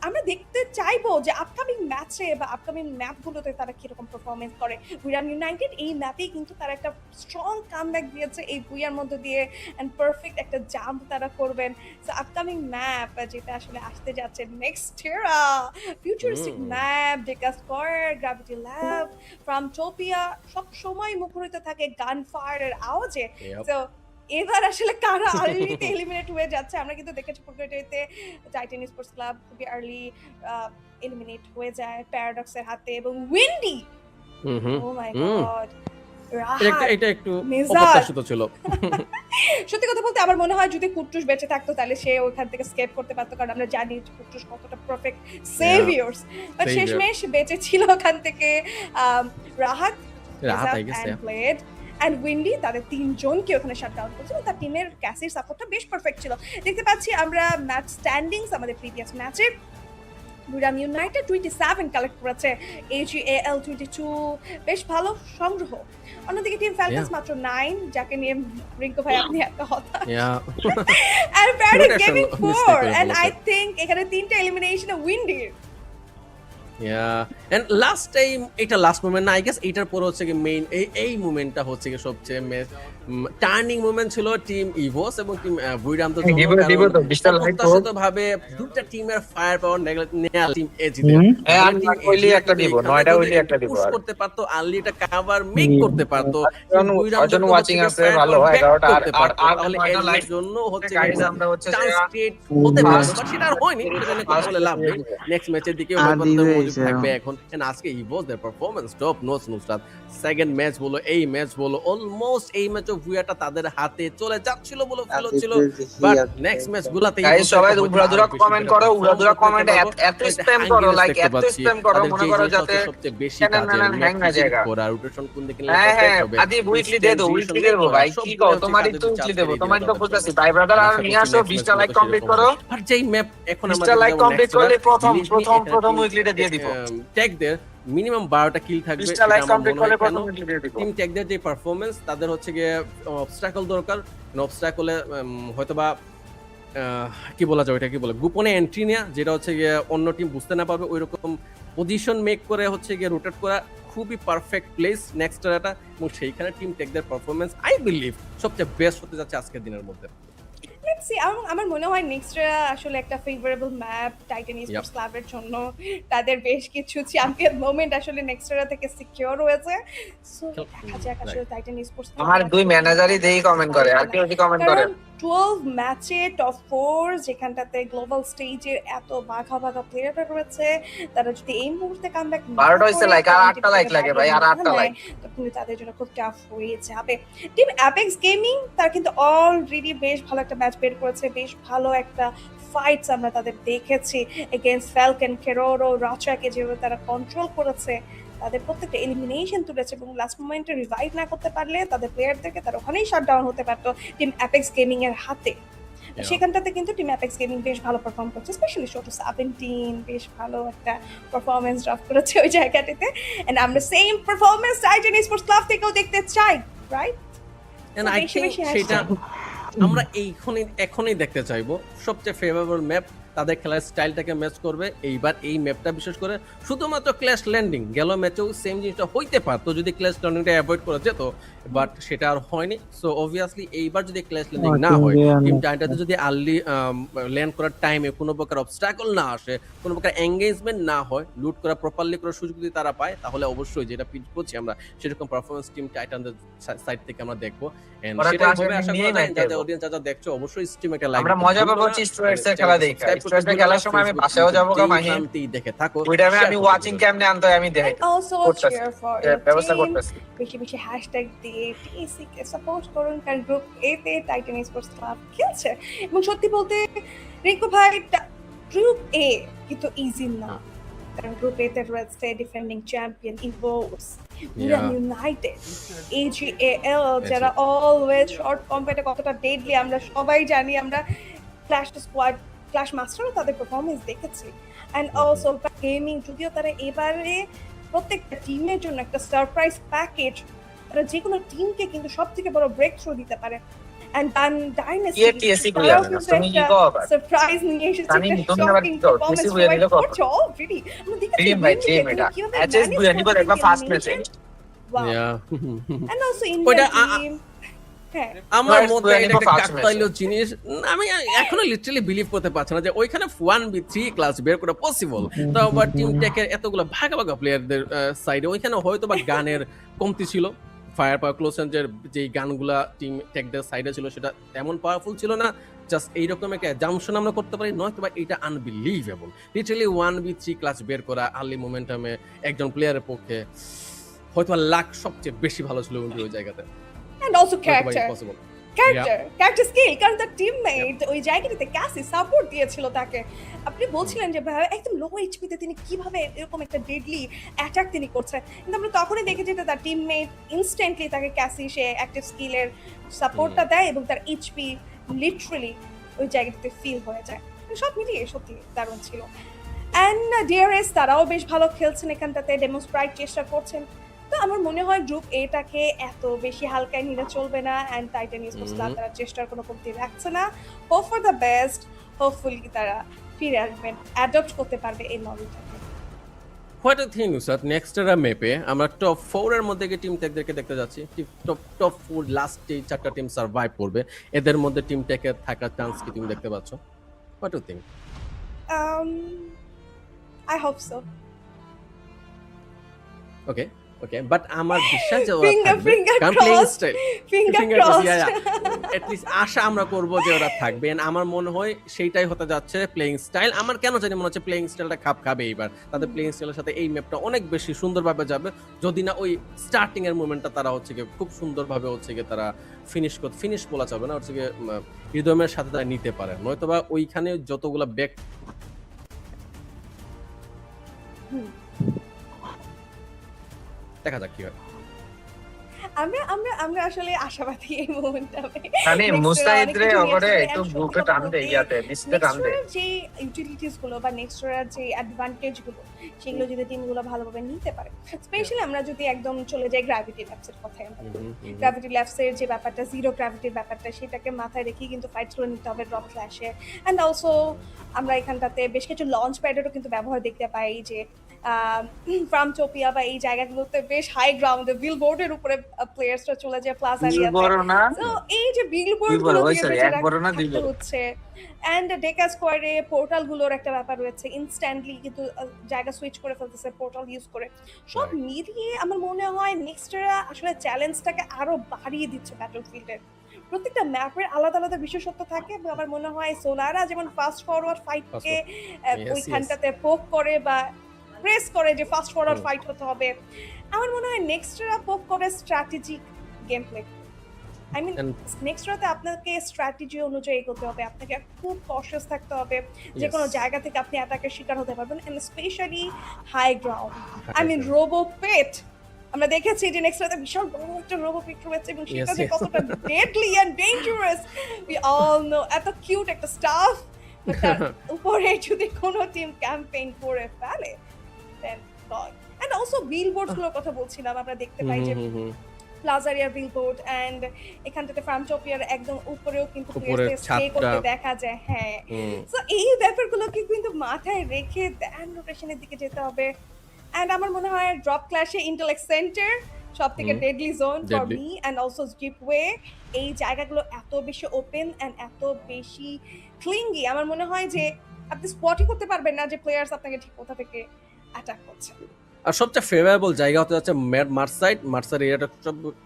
আমরা দেখতে চাইবো যে আপকামিং ম্যাচে বা আপকামিং ম্যাপগুলোতে তারা কিরকম পারফরমেন্স করে। বুয়াম ইউনাইটেড এই ম্যাপেই কিন্তু তারা একটা স্ট্রং কামব্যাক দিয়েছে এই বুয়ার মধ্যে দিয়ে, অ্যান্ড পারফেক্ট একটা জাম্প তারা করবেন। সো আপকামিং ম্যাপ যেটা আসলে আসতে যাচ্ছে নেক্সট এরা ফিউচারিস্টিক ম্যাপ, ডেকা স্কোয়ার, গ্র্যাভিটি ল্যাব, ফ্রামটোপিয়া, সব সময় মুখরিত থাকে গান ফায়ারের আওয়াজে। সো এবার আসলে কারা আর্লিতে এলিমিনেট হয়ে যাচ্ছে আমরা কিন্তু দেখেছি পুরগেটরিতে টাইটান স্পোর্টস ক্লাব খুবই আর্লি এলিমিনেট হয়ে যায় প্যারাডক্সের হাতে, এবং উইন্ডি, ও মাই গড, এটা একটু অপ্রত্যাশিত ছিল। সত্যি কথা বলতে আমার মনে হয় যদি কুট্টুস বেঁচে থাকতো তাহলে সে ওখান থেকে স্কেপ করতে পারতো, কারণ আমরা জানি কুট্টুস কতটা পারফেক্ট সেভিয়ার্স, বাট শেষমেশ বেঁচে ছিল ওখান থেকে Rahat and Played and Windy, তাদের তিনজনকে ওখানে শাটডাউন করেছিল। তার টিমের ক্যাসির সাপোর্টটা বেশ পারফেক্ট ছিল। দেখতে পাচ্ছি আমরা ম্যাচ স্ট্যান্ডিংস আমাদের প্রিভিয়াস ম্যাচে বুয়াম ইউনাইটেড 27 কালেক্ট করেছে, AGAL 22, বেশ ভালো সংগ্রহ। অন্যদিকে টিম ফ্যালকনস মাত্র 9, যাকে নিয়ে রিঙ্কু ভাই আপনি একটা হতাশ। and Paradise Gaming 4, and I think এখানে তিনটা এলিমিনেশন উইন্ডির। এন্ড লাস্ট টাইম এটা লাস্ট মোমেন্ট না, আই গেস এটার পর হচ্ছে কি মেইন এই মোমেন্টটা হচ্ছে কি সবচেয়ে টার্নিং মোমেন্ট ছিল টিম ইভোস এবং টিম বুইরামদের জন্য। অপ্রত্যাশিত ভাবে দুটো টিমের ফায়ার পাওয়ার নেয়া টিম এজিদের পুশ করতে পারতো, আর্লি এটা কভার মেক করতে পারতো, ওয়াচিং আছে ভালো 11টা তাহলে এজিদের জন্য হচ্ছে চান্স ক্রিয়েট হতে পারে, বাট সেটা আর হয়নি। সেটা নিয়ে কথা বলে লাভ নেই। নেক্সট ম্যাচের দিকে থাকবে এখন। এন্ড আজকে ইভোস দের performance top notes Nusrat. Second match বলো, এই ম্যাচ বলো, অলমোস্ট এই ম্যাচও ভুয়াটা তাদের হাতে চলে যাচ্ছিল বলে ফিল হচ্ছিল, বাট নেক্সট ম্যাচ গুলাতে গাইস সবাই উড়াদুরা কমেন্ট করো, উড়াদুরা কমেন্ট এত স্প্যাম করো, লাইক এত স্প্যাম করো, মনে করো যাতে সবচেয়ে বেশি কাজে হ্যাং না জায়গা করা রোটেশন কোন দিকে হবে। আদি উইকলি দে দাও, উইকলি দেব ভাই, কি কও তোমারই তো উইকলি দেব, তোমারই তো বুঝাছি ভাই ব্রাদার। আর নিয়ে আসো 20টা লাইক কমপ্লিট করো, আর যেই ম্যাপ এখন আমরা 20টা লাইক কমপ্লিট করলে প্রথম উইকলিটা দিয়ে দিব। ট্যাগ দের মিনিমাম 12টা কিল থাকবে, সেটা লাইক কমপ্লিট করলে প্রথম উইকলি দিয়ে দিব। টিম ট্যাগ দের যে পারফরম্যান্স, তাদের হচ্ছে গিয়ে অবস্ট্রাকল দরকার। অবস্ট্রাকলে হয়তোবা কি বলা যায়, ওইটা কি বলে, গোপনে এন্ট্রি নেওয়া, যেটা হচ্ছে গিয়ে অন্য টিম বুঝতে না পারবে, ওই রকম পজিশন মেক করে হচ্ছে গিয়ে রোটেট করা খুবই পারফেক্ট প্লেস নেক্সট টাটা। এবং সেইখানে টিম টেক দের পারফরম্যান্স আই বিলিভ সবচেয়ে বেস্ট হতে যাচ্ছে আজকের দিনের মধ্যে। লেটস সি, আমার মনে হয় নেক্সটটা আসলে একটা ফেভারেবল ম্যাপ টাইটান স্পোর্টস ক্লাবের জন্য। তাদের বেশ কিছু চ্যাম্পিয়ন মোমেন্ট আসলে নেক্সটটা থেকে সিকিউর হয়েছে। সো দেখা যাক আসলে টাইটান স্পোর্টস আমার দুই ম্যানেজারই দেই কমেন্ট করে, আর কেউ কি কমেন্ট করে? 12 ম্যাচে টপ 4 যেখানটাতে গ্লোবাল স্টেজের এত বাঘা বাঘা প্লেয়াররা রয়েছে, তারা যদি এই মুহূর্তে কামব্যাক 12টা হইছে লাইক, আর 8টা লাইক লাগে ভাই, আর 8টা লাইক, তো কিন্তু তাদের জন্য খুব টাফ হয়ে যাবে। টিম অ্যাপেক্স গেমিং তার কিন্তু অলরেডি বেশ ভালো একটা ম্যাচ বের করেছে, বেশ ভালো একটা ফাইটস আমরা তাদের দেখেছি এগেইনস্ট ফ্যালকন, কেরোরো, রাচাকে যেভাবে তারা কন্ট্রোল করেছে, তাদের প্রত্যেকটা এলিমিনেশন তুলেছে এবং লাস্ট মোমেন্টে রিভাইভ না করতে পারলে তাদের প্লেয়ারদেরকে তারা ওখানেই শাটডাউন হতে পারতো টিম অ্যাপেক্স গেমিং এর হাতে। সেখানটাতে কিন্তু টিম অ্যাপেক্স গেমিং বেশ ভালো পারফর্ম করছে, স্পেশালি শো টু 17 বেশ ভালো একটা পারফরমেন্স ড্রপ করেছে ওই জায়গাটাতে। এন্ড আমরা same performance Titan Sports club থেকেও দেখতে চাই, রাইট? এন্ড আই থিংক সেটা আমরা এখনই দেখতে চাইবো। সবচেয়ে ফেভারেবল ম্যাপ তাদের খেলার স্টাইলটাকে ম্যাচ করবে এইবার এই ম্যাপটা, বিশেষ করে শুধুমাত্র ক্ল্যাশ ল্যান্ডিং। গেল ম্যাচেও সেম জিনিসটা হইতে পারতো যদি ক্ল্যাশ ল্যান্ডিংটা অ্যাভয়েড করা যেত, বাট সেটা আর হয়নি। সো অবভিয়াসলি এইবার যদি ক্ল্যাশ ল্যান্ডিং না হয়, টিম টাইটানতে যদি আর্লি ল্যান্ড করার টাইমে কোনো প্রকার অবস্ট্রাকল না আসে, কোনো প্রকার এঙ্গেজমেন্ট না হয়, লুট করা প্রপারলি করার সুযোগ যদি তারা পায়, তাহলে অবশ্যই যেটা পিচ করছি আমরা সেরকম পারফরমেন্স টিম টাইটানদের সাইড থেকে আমরা দেখবো। এন্ড সেটা হিসেবে আশা করা যায় যাদের অডিয়েন্স যারা দেখছো অবশ্যই স্ট্রিম একটা লাইক, আমরা মজা পাবো স্ট্রেটস এর খেলা দেখে। স্ট্রেটস এর খেলার সময় আমি পাশেও যাব গো ভাই, দেখে থাকো। ওইটাতে আমি ওয়াচিং ক্যামনে আনতে আমি দেখাই ব্যবস্থা করতেছি। বেশি বেশি হ্যাশট্যাগ দিয়ে টিএসি কে সাপোর্ট করুন, কারণ গ্রুপ এ তে টাইটান স্পোর্টস ক্লাব খেলছে এবং সত্যি বলতে রিঙ্কু ভাই গ্রুপ এ কিন্তু ইজি না, কারণ গ্রুপ এ তে রয়েছে ডিফেন্ডিং চ্যাম্পিয়ন ইভোস, ইউনাইটেড, এজিএল, যারা অলওয়েজ শর্ট কম্পেটে কতটা ডেডলি আমরা সবাই জানি। আমরা ক্ল্যাশ স্কোয়াড, ক্ল্যাশ মাস্টারও তাদের পারফরমেন্স দেখেছি। অ্যান্ড অলসো গেমিং, যদিও তারা এবারে প্রত্যেকটা টিমের জন্য একটা সারপ্রাইজ প্যাকেজ, তারা যে কোনো টিমকে কিন্তু সব থেকে বড় ব্রেক থ্রু দিতে পারে। And then Dynasty, surprise নিয়ে এসেছে, shocking performance provide করছে already। আমরা দেখেছি matches বুয়া নিব একবার ফার্স্ট ম্যাচে। And also India team, আমার মতে এটা একটা কাকতালীয় জিনিস। আমি এখনো লিটারালি বিলিভ করতে পারছি না যে ওইখানে 1v3 ক্লাস বের করা পসিবল। তাও আবার টিম টেকের এতগুলো ভাগা ভাগা প্লেয়ারদের সাইডে ওইখানে হয়তো বা গানের কমতি ছিল। ফায়ার পাওয়ার ক্লোজ রেঞ্জের যে গানগুলা টিম টেকদের সাইডে ছিল সেটা তেমন পাওয়ারফুল ছিল না। জাস্ট এইরকম একটা জাম্পশন আমরা করতে পারি, নয়তো বা এটা আনবিলিভেবল। লিটারালি 1v3 ক্লাস বের করা আর্লি মোমেন্টামে একজন প্লেয়ারের পক্ষে হয়তো লাক সবচেয়ে বেশি ভালো ছিল ওই জায়গাতে। And also character skill, কারণ তার টিমমেট ওই জায়গাটাতে ক্যাসি সাপোর্ট দিয়েছিল তাকে। আপনি বলছিলেন যে ভাই একদম লো এইচপি তে তিনি কিভাবে এরকম একটা ডেডলি অ্যাটাক তিনি করছেন, কিন্তু আমরা তখনই দেখেছি যে তার টিমমেট ইনস্ট্যান্টলি তাকে ক্যাসি সে অ্যাক্টিভ স্কিলের সাপোর্টটা দেয় এবং তার এইচপি লিটারালি ওই জায়গাটাতে ফিল হয়ে যায়। সব মিলিয়ে সত্যি দারুণ ছিল। অ্যান্ড ডিআরএস তারাও বেশ ভালো খেলছেন এখানটাতে, ডেমনস্ট্রেট চেষ্টা করছেন। তো আমার মনে হয় গ্রুপ এটাকে এত বেশি হালকায় নিলে চলবে না। অ্যান্ড টাইটান স্পোর্টস ক্লাব তারা চেষ্টার কোনো কমতি রাখছে না। Hope for the best, hopefully তারা ফিরে আসবেন, অ্যাডপ্ট করতে পারবে এই মডেলটাকে। What I think sir next এরা মেপে আমরা টপ 4 এর মধ্যে টিম টেকদেরকে দেখতে যাচ্ছি টপ 4 লাস্ট এই চারটা টিম সার্ভাইভ করবে এদের মধ্যে টিম টেকের থাকার চান্স কি তুমি দেখতে পাচ্ছ what do think I hope so. Okay okay but আমার বিশ্বাস যে ওরা Finger থাকবে কারণ playing crossed. Style Finger crossed. At least আশা আমরা করব যে ওরা থাকবে And আমার মনে হয় সেইটাই হতে যাচ্ছে প্লেইং স্টাইল আমার কেন জানি মনে হচ্ছে প্লেইং স্টাইলটা খাপ খাবে এইবার তাদের প্লেইং স্টাইলের সাথে এই ম্যাপটা অনেক বেশি সুন্দরভাবে যাবে যদি না ওই স্টার্টিং এর মোমেন্টটা তারা হচ্ছে কি খুব সুন্দরভাবে হচ্ছে কি তারা ফিনিশ বলা যাবে না হচ্ছে কি রিদমের সাথে তারা নিতে পারে নয়তোবা ওইখানে যতগুলা ব্যাক দেখা যাক কি হয় আমরা আসলে আশাবাদী এই মোমেন্টামে মানে মুস্তাহিদ রে ওরে একটু বুকে টান দে ইয়াতে নিচে টান দে যে ইউটিলিটিস গুলো বা নেক্সটরা যে অ্যাডভান্টেজ গুলো সেগুলো যদি টিমগুলো ভালোভাবে নিতে পারে স্পেশালি আমরা যদি একদম চলে যাই গ্র্যাভিটি ল্যাবস এর কথায় গ্র্যাভিটি ল্যাবস এর যে ব্যাপারটা জিরো গ্র্যাভিটির ব্যাপারটা সেটাকে মাথায় রেখে কিন্তু ফাইট করে নিতে হবে ড্রপ ক্ল্যাশে এন্ড অলসো আমরা এখানটাতে বেশ কিছু লঞ্চ প্যাডেরও কিন্তু ব্যবহার দেখতে পাই যে ফ্রামটোপিয়া বা এই জায়গাগুলোতে বেশ হাই গ্রাউন্ডে বিলবোর্ডের উপরে প্লেয়ার্সরা চলে যায় প্লাজা এরিয়াতে তো এই যে বিলবোর্ড গুলো দিয়ে হচ্ছে এন্ড ডেকা স্কোয়ারে পোর্টাল গুলোর একটা ব্যাপার রয়েছে ইনস্ট্যান্টলি কিন্তু জায়গা সুইচ করে ফেলতেছে পোর্টাল ইউজ করে সব মিলিয়ে আমার মনে হয় নেক্সটরা আসলে চ্যালেঞ্জটাকে আরো বাড়িয়ে দিচ্ছে ব্যাটলফিল্ডের প্রত্যেকটা ম্যাপের আলাদা আলাদা বিশেষত্ব থাকে আমার মনে হয় সোলারা যেমন ফাস্ট ফরওয়ার্ড ফাইটকে ওইখানটাতে পোক করে বা প্রেস করে যে ফাস্ট ফরওয়ার্ড ফাইট হতে হবে আমার মনে হয় নেক্সটরা পোক করে strategic game play I mean নেক্সটরাতে আপনাকে স্ট্র্যাটেজি অনুযায়ী এগোতে হবে আপনাকে খুব কশাস থাকতে হবে যে কোনো জায়গা থেকে আপনি অ্যাটাকের শিকার হতে পারবেন and specially high ground I mean robo pet আমরা দেখেছি যে নেক্সটরাতে বিশাল বড় একটা রোবো পেট রয়েছে এবং সেটা যে কতটা deadly and dangerous we all know এত কিউট একটা স্টাফ উপরে যদি কোনো টিম ক্যাম্পেইন করে ফেলে then God and also billboards গুলোর কথা বলছিলাম আমরা দেখতে পাই যে প্লাজারিয়া বিলবোর্ড এন্ড এখানটাতে ফ্রামটোপিয়ার একদম উপরেও কিন্তু প্লেয়ারদের স্টে করতে দেখা যায় হ্যাঁ সো এই ব্যাপারগুলোকে কিন্তু মাথায় রেখে দেন রোটেশনের দিকে যেতে হবে এন্ড আমার মনে হয় ড্রপ ক্ল্যাশে ইন্টেলেক্ট সেন্টার সবথেকে deadly zone for me and also জিপওয়ে এই জায়গাগুলো এত বেশি ওপেন এন্ড এত বেশি ক্লিঙ্গি আমার মনে হয় যে আপনি স্পটই করতে পারবেন না যে প্লেয়ার্স আপনাকে ঠিক কোথা থেকে অ্যাটাক করছে আর সবচেয়ে ফেভারেবল জায়গা হতে যাচ্ছে মার্সার এরিয়াটা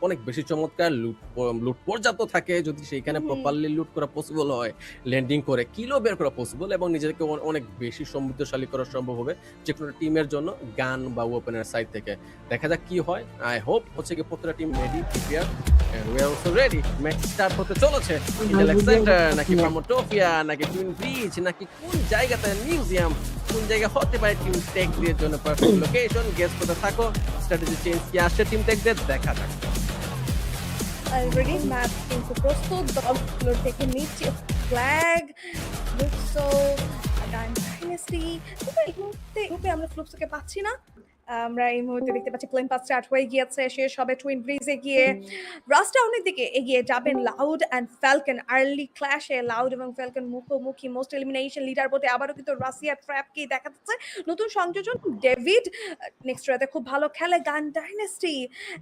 অনেক বেশি চমৎকার লুট পর্যাপ্ত থাকে যদি সেইখানে প্রপারলি লুট করা পসিবল হয় ল্যান্ডিং করে কিলো বের করা পসিবল এবং নিজেকে অনেক বেশি সমৃদ্ধশালী করা সম্ভব হবে যে কোনো টিমের জন্য গান বা ওপেনের সাইড থেকে দেখা যাক কি হয় আই হোপ হচ্ছে কি প্রত্যেকটা team ready prepare and we are also ready match start হতে চলেছে ইন্টেলেক্ট সেন্টার নাকি ফ্রামটোপিয়া নাকি টুইন ব্রিজ নাকি কোন জায়গাতে মিউজিয়াম কোন জায়গা হতে পারে টিম টেক দিয়ে জন্য পারফেক্ট লোকেশন গেস করতে থাকো স্ট্র্যাটেজি চেঞ্জ কি আসছে টিম টেক দিয়ে দেখা যাক অলরেডি ম্যাপ কিন্তু প্রস্তুত দলগুলোর থেকে নিচে ফ্ল্যাগ লুকসো ডাইনাস্টি এই মুহূর্তে আমরা ফ্লুপসকে পাচ্ছি না আমরা এই মুহূর্তে দেখতে পাচ্ছি প্লেন পাস স্টার্ট হয়ে গিয়েছে শেষ হবে টুইন ব্রিজে গিয়ে রাস্টাউনের দিকে এগিয়ে যাবেন লাউড অ্যান্ড ফ্যালকন আর্লি ক্ল্যাশে লাউড এবং ফ্যালকন মুখোমুখি মোস্ট এলিমিনেশন লিডার বোর্ডে আবারও কিন্তু রাশিয়া ট্র্যাপকে দেখা যাচ্ছে নতুন সংযোজন ডেভিড নেক্সট রাতে খুব ভালো খেলে গান ডাইনাস্টি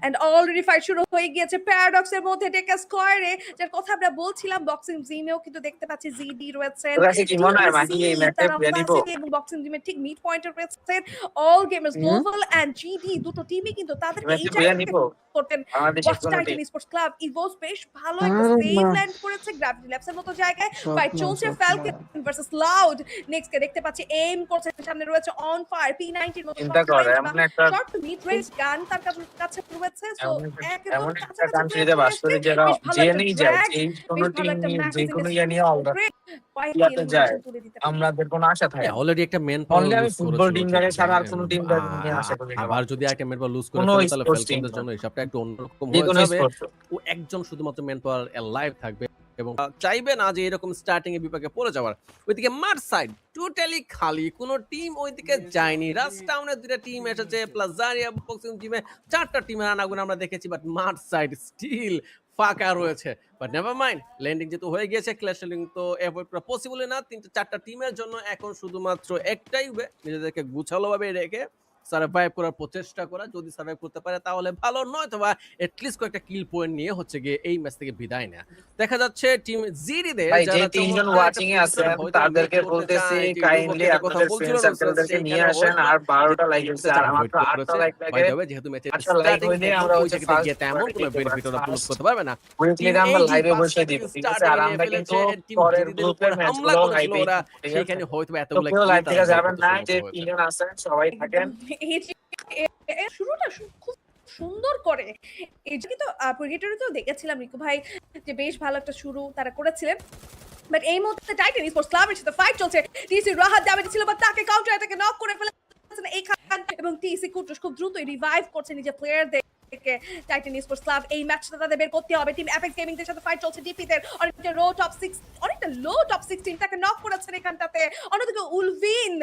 এন্ড অলরেডি ফাইট শুরু হয়ে গিয়েছে প্যারাডক্সের মধ্যে ডেকা স্কোয়ারে যার কথা আমরা বলছিলাম বক্সিং জিমেও কিন্তু দেখতে পাচ্ছি জিডি রয়েছে এবং বক্সিং জিমের ঠিক মিড পয়েন্টে রয়েছে all gamers global and GD দুটো টিমই কিন্তু তাদের এই জায়গাতে করতেন ওয়াচ টাইটান স্পোর্টস ক্লাব ইভোস বেশ ভালো একটা সেভ ল্যান্ড করেছে গ্র্যাভিটি ল্যাবস এর মতো জায়গায় ফাইট চলছে ফ্যালকন ভার্সেস লাউড নেক্সট কে দেখতে পাচ্ছি এম করছে সামনে রয়েছে অন ফায়ার P90 এর মতো শর্ট মিড রেঞ্জ গান তার কাছে রয়েছে সো এমন একটা কান্ট্রিতে বাস করে যারা জেনেই যায় এই কোন টিম যে কোনো ইয়া নিয়ে ইয়াতে যায় আমাদের কোনো আশা থাকে অলরেডি একটা মেন পাওয়ার আমি ফুটবল টিম ধরে ছাড়া আর কোনো টিম ধরে নিয়ে আশা করি না আবার যদি একটা মেন পাওয়ার লুজ করে তাহলে ফ্যালকনদের জন্য হিসাবটা একটু অন্যরকম হয়ে যাবে ও একজন শুধুমাত্র মেন পাওয়ার লাইভ থাকবে এবং চাইবে না যে এরকম স্টার্টিং এর বিপাকে পড়ে যাওয়ার ওইদিকে মার্চ সাইড টোটালি খালি কোনো টিম ওইদিকে যায়নি রাস্টাউনের দুইটা টিম এসেছে প্লাজারিয়া বক্সিং টিমে চারটা টিমের আনাগুন আমরা দেখেছি বাট মার্চ সাইড স্টিল ফাঁকা রয়েছে বাট নেভার মাইন্ড ল্যান্ডিং যেহেতু হয়ে গিয়েছে ক্ল্যাশিং তো অ্যাভয়েড করা পসিবল না তিনটা চারটা টিমের জন্য এখন শুধুমাত্র একটাই ওয়ে নিজেদেরকে গুছালোভাবে রেখে সার্ভাইভ করার প্রচেষ্টা করা, যদি সার্ভাইভ করতে পারে তাহলে ভালো, নয় বা এটলিস্ট কয়েকটা কিল পয়েন্ট নিয়ে হচ্ছে গিয়ে এই ম্যাচ থেকে বিদায় নেয়া। দেখা যাচ্ছে টিম জিডিদের ভাই যে যারা তিনজন চমৎকার ওয়াচিং এ একটা আছেন পজিশন হয়তো তাদেরকে মেক করতে বলতেছি চায়, যে কাইন্ডলি ইউভোকে কথা আপনাদের বলছিল ফ্রেন্ড সার্কেলদেরকে নিয়ে আসেন, আর 12টা লাইক হচ্ছে, আর মাত্র 8টা লাইক লাগে। যেহেতু ম্যাচের 8টা লাইক স্টার্টিং হইলে এবং আমরা ওই হচ্ছে জায়গাতে ফার্স্ট গিয়ে তেমন কোনো বেনিফিট ওরা পুল করতে পারবে না। উইকলি টিম আমরা এইজি লাইভে 5টা বসে কিল দিব, ঠিক আছে? স্টার্টিং আর নিয়ে আমরা ফেলেছে, কিন্তু টিম পরের জিডিদের গ্রুপের উপর হামলা ম্যাচগুলো করেছিল লাইভে, ওরা, ঠিক আছে? সেখানে হয়তো তো এতগুলো কেউ কিল লাইভ তারা থেকে বের যাবেন করতে না, সমর্থ যে হয়েছে। তিনজন আছেন সবাই থাকেন। এই যে শুরুটা খুব সুন্দর করে এই যে কিন্তু প্রিগেটরিতেও দেখেছিলাম রিকু ভাই যে বেশ ভালো একটা শুরু তারা করেছিলেন, বাট এই মুহূর্তে টাইটান স্পোর্টস ক্লাবের সাথে ফাইট চলছে। টিসি রাহাত ড্যামেজ ছিল, বাট তাকে কাউন্টার অ্যাটাকে নক করে ফেলেছেন এইখান, এবং টিসি কুটুস খুব দ্রুতই রিভাইভ করছে নিজের প্লেয়ারদের। টাইটান স্পোর্টস ক্লাব এই ম্যাচটা তাদের বের করতে হবে। টিম অ্যাপেক্স গেমিং দের সাথে ফাইট চলছে, ডিপি দের অনেকটা লো টপ 6, অনেকটা লো টপ 16 তাকে নক করেছেন এখানটাতে। অন্যদিকে উলভিন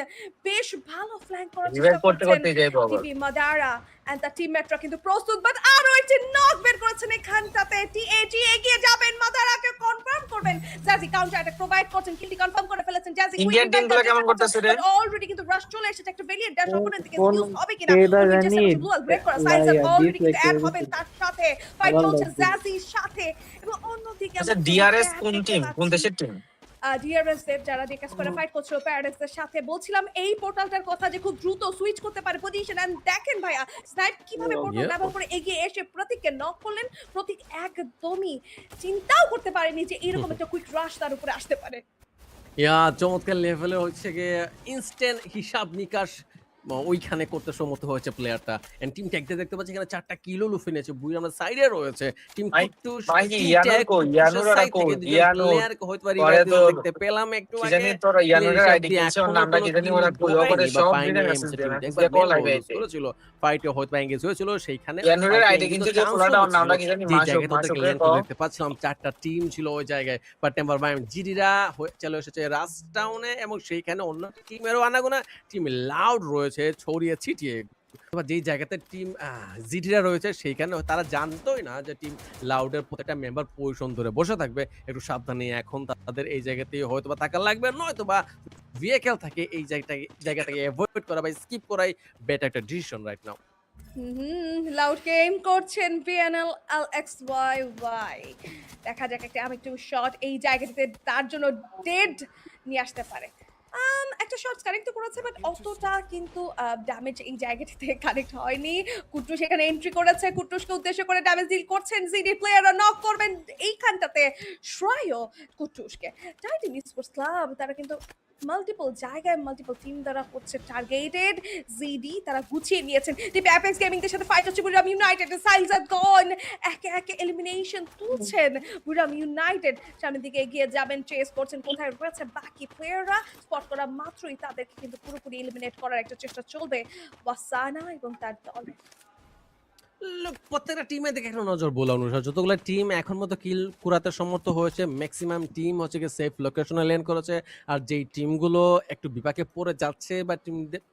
বেশ ভালো ফ্ল্যাঙ্ক করার রিভাইভ চেষ্টা করতে করছেন। করতে যাই বাবা। টিপি মাদারা এন্ড দ্য টিমমেটরা কিন্তু প্রস্তুত, বাট আরো একটি নক বের করেছেন এখানটাতে। টিএজি এগিয়ে যাবেন, মাদারাকে কনফার্ম করবেন। জাজি কাউন্টার অ্যাটাক প্রোভাইড করছেন, কিলটি কনফার্ম করে ফেলেছেন। জাজি ইন্ডিয়ান টিমগুলো কেমন করতেছে রে? অলরেডি কিন্তু রাশ চলে এসেছে, একটা ভেরিয়েন্ট ড্যাশ অপোনেন্ট থেকে কোন ইউজ হবে কিনা কেদা উইল জানি চেষ্টা করছে ব্লু ব্রেক করা। সাইজের অলরেডি কিন্তু অ্যাড like হবেন তার সাথে, ফাইট আবার চলছে like জাজির সাথে। এবং অন্যদিকে আচ্ছা, ডিআরএস কোন টিম, কোন দেশের টিম? ডিআরএস দেব যারা ডিকাস করে ফাইট করছিল প্যারাডাইসের সাথে, বলছিলাম এই পোর্টালটার কথা যে খুব দ্রুত সুইচ করতে পারে পজিশন। এন্ড দেখেন ভাইয়া স্নাইপ কিভাবে পোর্টাল ব্যবহার করে এগিয়ে এসে প্রতীককে নক করলেন। প্রতীক একদমই চিন্তাও করতে পারেনি যে এরকম একটা কুইক রাশ তার উপরে আসতে পারে। চমৎকার লেভেলে হচ্ছে গিয়ে ইনস্ট্যান্ট হিসাব নিকাশ ওইখানে করতে সম্মত হয়েছে প্লেয়ারটা। এন্ড টিম ট্যাগতে দেখতে পাচ্ছি এখানে 4টা কিলো লুফে নিয়েছে, বুই আমরা সাইডে রয়েছে। টিম কুটুস ভাই ইয়ানুর কো, ইয়ানুর আর কো, ইয়ানুর প্লেয়ার হয়তো পরে রিভাইভ তো দেখতে পেলাম একটু কি আগে। জানি তোর ইয়ানুরের আইডি কিনছে, ওর নামটা কি জানি, ওরা কই করে সব দিনে মেসেজ দেন যে কল লাইভে আইছে করেছিল, ফাইটে হয়তো এঙ্গেজ হয়েছিল সেইখানে। ইয়ানুরের আইডি কিনছে যে পুরোটা, ওর নামটা কি জানি, মাসুক দেখতে পাচ্ছিলাম 4টা টিম ছিল ওই জায়গায়। বাট টেম্পার বাই জিডিরা চলে এসেছে রাস টাউনে, এবং সেইখানে অন্য টিমেরও আনাগোনা টিম লাউড রয়েছে ছড়িয়ে ছিটিয়ে। যেই জায়গাতে টিম জিডিরা রয়েছে সেইখানে তারা জানতোই না যে টিম লাউডের প্রত্যেকটা মেম্বার পজিশন ধরে বসে থাকবে। একটু সাবধানে এখন তাদের এই জায়গাতেই হয়তো বা থাকা লাগবে, নয়তো বা ভিএকেল থাকে এই জায়গাটাকে অ্যাভয়েড করা বা স্কিপ করাই বেটার একটা decision right now. Loud game করছেন বিএনএল LXYY। দেখা যাক একটা একটু শট এই জায়গাটাতে তার জন্য ডেড নিয়ে আসতে পারে। একটা শট কানেক্ট করেছে, বাট অতটা কিন্তু ড্যামেজ এই জায়গাটাতে কানেক্ট হয়নি। কুটুস এখানে এন্ট্রি করেছে, কুটুসকে উদ্দেশ্য করে ড্যামেজ ডিল করছেন জিডি প্লেয়াররা, নক করবেন এইখানটাতে শ্রয়ও কুটুসকে। টাইটান স্পোর্টস ক্লাব তারা কিন্তু মাল্টিপল জায়গায় মাল্টিপল টিম দ্বারা হচ্ছে টার্গেটেড। জিডি তারা গুছিয়ে নিয়েছেন। টিম অ্যাপেক্স গেমিং এর সাথে ফাইট হচ্ছে বুড়াম ইউনাইটেড, সাইলজাত গন একে একে এলিমিনেশন তুলছেন বুড়াম ইউনাইটেড। সামনের দিকে এগিয়ে যাবেন, চেস করছেন কোথায় রয়েছে বাকি প্লেয়াররা। স্পট করা মাত্রই তাদেরকে কিন্তু পুরোপুরি এলিমিনেট করার একটা চেষ্টা চলবে ওয়াসানা এবং তার দলে। প্রত্যেকটা টিমে দেখে একটা নজর বলা অনুসার যতগুলো টিম এখন মতো কিল কুড়াতে সম্মত হয়েছে, ম্যাক্সিমাম টিম হচ্ছে গিয়ে সেফ লোকেশনে ল্যান্ড করেছে। আর যেই টিমগুলো একটু বিপাকে পড়ে যাচ্ছে বা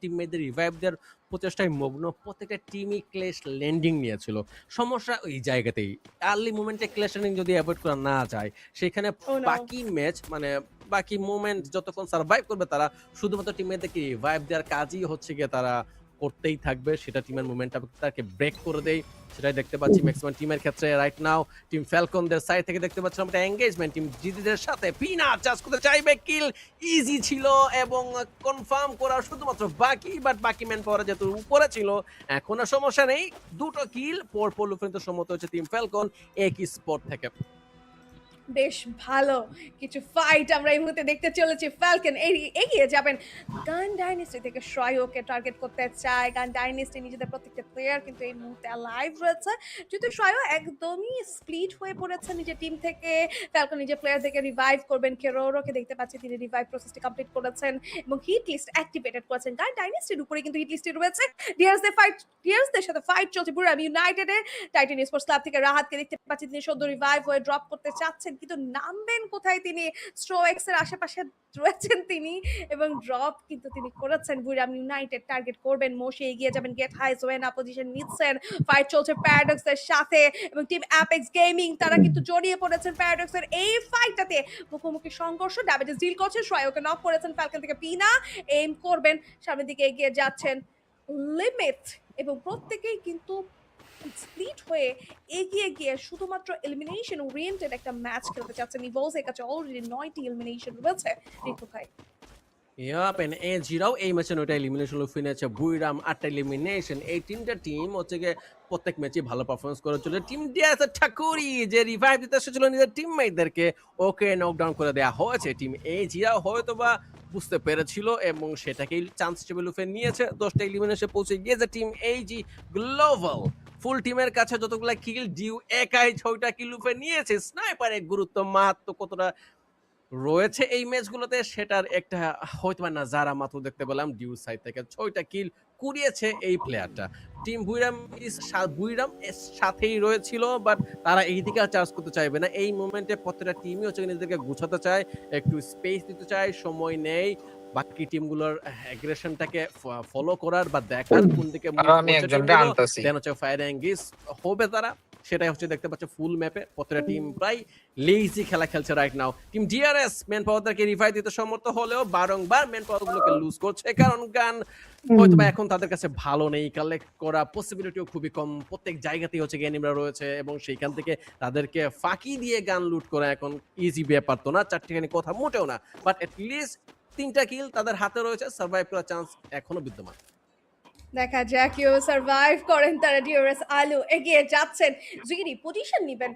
টিমমেটদের রিভাইভ দেওয়ার প্রচেষ্টায় মগ্ন, প্রত্যেকটা টিমই ক্লেশ ল্যান্ডিং নিয়েছিল। সমস্যা ওই জায়গাতেই, আর্লি মুভমেন্টে ক্লেশ ল্যান্ডিং যদি অ্যাভয়েড করা না যায়, সেখানে বাকি ম্যাচ মানে বাকি মুভমেন্ট যতক্ষণ সার্ভাইভ করবে তারা শুধুমাত্র টিমমেটদেরকে রিভাইভ দেওয়ার কাজই হচ্ছে গিয়ে তারা করতেই থাকবে। সেটা টিমের মোমেন্টামটাকে ব্রেক করে দেয়, সেটাই দেখতে পাচ্ছি ম্যাক্সিমাম টিমের ক্ষেত্রে রাইট নাও। টিম ফ্যালকনদের সাইড থেকে দেখতে পাচ্ছিলাম একটা এঙ্গেজমেন্ট, টিম জিডিদের সাথে পিনা চার্জ করতে চাইবে, কিল ইজি ছিল এবং কনফার্ম করা শুধুমাত্র বাকি। বাট বাকি ম্যান পাওয়ার যেহেতু উপরে ছিল, এখন আর সমস্যা নেই, দুটো কিল পর লুফেন্তে সম্মত হচ্ছে টিম ফ্যালকন একই স্পট থেকে। বেশ ভালো কিছু ফাইট আমরা এই মুহূর্তে দেখতে চলেছি। ফ্যালকন এগিয়ে যাবেন, গান ডাইনেস্টি থেকে শ্রয়কে টার্গেট করতে চায়। গান ডাইনেস্টি নিজেদের প্রত্যেকটা প্লেয়ার কিন্তু এই মুহূর্তে লাইভ রয়েছে, যেহেতু শ্রয় একদমই স্প্লিট হয়ে পড়েছে নিজের টিম থেকে। ফ্যালকন নিজের প্লেয়ার থেকে রিভাইভ করবেন, কেরোরোকে দেখতে পাচ্ছি তিনি রিভাইভ প্রসেসটি কমপ্লিট করেছেন এবং হিট লিস্ট অ্যাক্টিভেটেড করেছেন। গান ডাইনেস্টির উপরে কিন্তু হিট লিস্টে রয়েছে। ডিয়ার্সদের সাথে ফাইট চলছে বুড়াম ইউনাইটেডের। টাইটান স্পোর্টস ক্লাব থেকে রাহাতকে দেখতে পাচ্ছি তিনি সদ্য রিভাইভ হয়ে ড্রপ করতে চাচ্ছেন, কিন্তু নামবেন কোথায় তিনি? স্ট্রোএক্স এর আশেপাশে রয়েছেন তিনি এবং ড্রপ কিন্তু তিনি করেছেন। বুড়াম ইউনাইটেড টার্গেট করবেন, মোশে এগিয়ে যাবেন, গেট হাই জোয়েনা পজিশন নিচ্ছেন। ফাইট চলছে প্যারাডক্স এর সাথে এবং টিম অ্যাপেক্স গেমিং তারা কিন্তু জড়িয়ে পড়েছেন প্যারাডক্স এর এই ফাইটটাতে। মুখোমুখি সংঘর্ষ, ড্যামেজ ডিল করছেন, শ্রয়কে নক করেছেন ফ্যালকন থেকে পিনা, এইম করবেন, সামনের দিকে এগিয়ে যাচ্ছেন। লিমিট এবং প্রত্যেকেই কিন্তু স্প্লিট হয়ে এগিয়ে গিয়ে শুধুমাত্র এলিমিনেশন ওরিয়েন্টেড একটা ম্যাচ খেলতে চাচ্ছেন। ইভোলসের কাছে অলরেডি 9টি এলিমিনেশন রয়েছে রিকু ভাই। ইয়াপ এন্ড এজিরাও এই ম্যাচে 9টা এলিমিনেশন ফিনেছে, বুইরাম 8টা এলিমিনেশন। এই তিনটা টিম হচ্ছে গিয়ে প্রত্যেক ম্যাচে ভালো পারফরমেন্স করে চলে। টিম ডিএস ঠাকুরি যে রিভাইভ দিতে এসেছিল নিজের টিমমেটদেরকে, ওকে নকডাউন করে দেওয়া হয়েছে। টিম এজিরাও হয়তোবা বুঝতে পেরেছিল এবং সেটাকেই চান্স হিসেবে লুফে নিয়েছে। 10টা এলিমিনেশন পৌঁছে গিয়েছে টিম এইজি গ্লোবাল। ফুল টিমের কাছে যতগুলা কিল, ডিউ একাই 6টা কিল লুফে নিয়েছে। স্নাইপারের গুরুত্ব মাত্র কতটা রয়েছে এই ম্যাচগুলোতে সেটার একটা হয়তো নাজারা মাত্র দেখতে পেলাম। ডিউ সাইড থেকে 6টা কিল কুড়িয়েছে এই প্লেয়ারটা। টিম বুইরাম সাথেই রয়েছিল, বাট তারা এই দিকে চার্জ করতে চাইবে না। এই মোমেন্টে প্রত্যেকটা টিমই হচ্ছে নিজেদেরকে গুছাতে চায়, একটু স্পেস দিতে চায়, সময় নেই বাকি টিমগুলোর অ্যাগ্রেশনটাকে ফলো করার বা দেখার কোন দিকে আমি একজনকে আনতাছি। দেন হচ্ছে ফায়ার এঙ্গেজ হবে তারা, সেটাই হচ্ছে দেখতে পাচ্ছে ফুল ম্যাপে। প্রত্যেকটা টিম প্রায় লেজি খেলা খেলছে right now. Team DRS man পাওয়ারদেরকে রিভাইভ দিতে সমর্থ হলেও বারংবার ম্যান পাওয়ারগুলোকে লুজ করছে, কারণ গান হয়তো বা এখন তাদের কাছে ভালো নেই, কালেক্ট করা পসিবিলিটিও খুবই কম। প্রত্যেক জায়গাতেই হচ্ছে গ্যানিমরা রয়েছে এবং সেইখান থেকে তাদেরকে ফাঁকি দিয়ে গান লুট করা এখন ইজি ব্যাপার তো না, চারটিখানি কথা মোটেও না। বাট অ্যাটলিস্ট 3টা কিল তাদের হাতে রয়েছে, সার্ভাইভ করার চান্স এখনো বিদ্যমান। দেখা যাক কেউ সার্ভাইভ করেন তারা। ডিআরএস আলু এগিয়ে যাচ্ছেন, জিডি পজিশন নেবেন।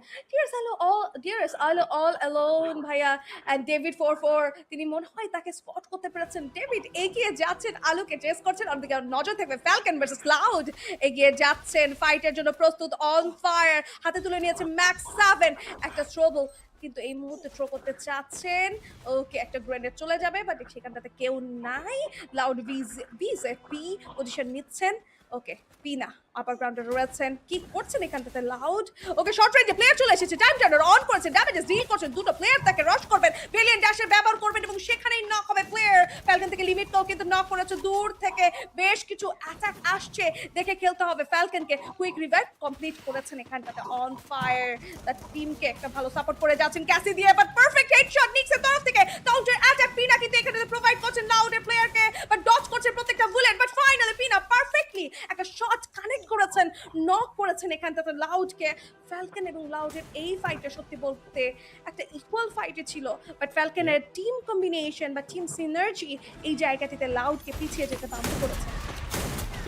ডিআরএস আলু অল অ্যালোন ভাইয়া, এন্ড ডেভিড 44 তিনি মনে হয় তাকে স্পট করতে পেরেছেন। ডেভিড এগিয়ে যাচ্ছেন, আলুকে চেস করছেন। অন্যদিকে নজর থাকবে ফ্যালকন ভার্সেস ক্লাউড। এগিয়ে যাচ্ছেন, ফাইটের জন্য প্রস্তুত, অন ফায়ার, হাতে তুলে নিয়েছে ম্যাক্স 7। একটা থ্রোবল কিন্তু এই মুহূর্তে থ্রো করতে চাচ্ছেন। ওকে, একটা গ্রেনেড চলে যাবে, বাট সেখানটাতে কেউ নাই। লাউড ভিজেপি পজিশন নিচ্ছেন। ওকে, পিনা আপার গ্রাউন্ডে রয়েছেন, কি করছেন এখানটাতে লাউড? ওকে, শর্ট রেঞ্জে প্লেয়ার চলে এসেছে, টাইম টার্নার অন করেছেন, ড্যামেজেস ডিল করছেন। দুটো প্লেয়ার তাকে রশ করবেন, ব্রিলিয়ান্ট ড্যাশের ব্যবহার করবেন এবং সেখানেই নক হবে প্লেয়ার। ফ্যালকন থেকে লিমিট কেও কিন্তু নক করেছে। দূর থেকে বেশ কিছু অ্যাটাক আসছে, দেখে খেলতে হবে ফ্যালকনকে। কুইক রিভাইভ কমপ্লিট করেছেন এখানটাতে অন ফায়ার। তার টিমকে একটা ভালো সাপোর্ট করে যাচ্ছেন ক্যাসি দিয়ে, বাট পারফেক্ট হেডশট নিক্সের তরফ থেকে। কাউন্টার অ্যাটাক পিনা কিন্তু এখানে প্রোভাইড করছেন লাউডের প্লেয়ারকে, বাট ডজ করছেন প্রত্যেকটা বুলেট। বাট ফাইনালি পিনা পারফেক্টলি একটা শট কানেক্ট করেছেন, নক করেছেন এখানটাতে লাউডকে। ফ্যালকন এবং লাউডের এই ফাইটটা সত্যি বলতে একটা ইকুয়াল ফাইটে ছিল, বাট ফ্যালকনের টিম কম্বিনেশন বা টিম সিনার্জি এই জায়গাটিতে লাউডকে পিছিয়ে যেতে বাধ্য করেছে।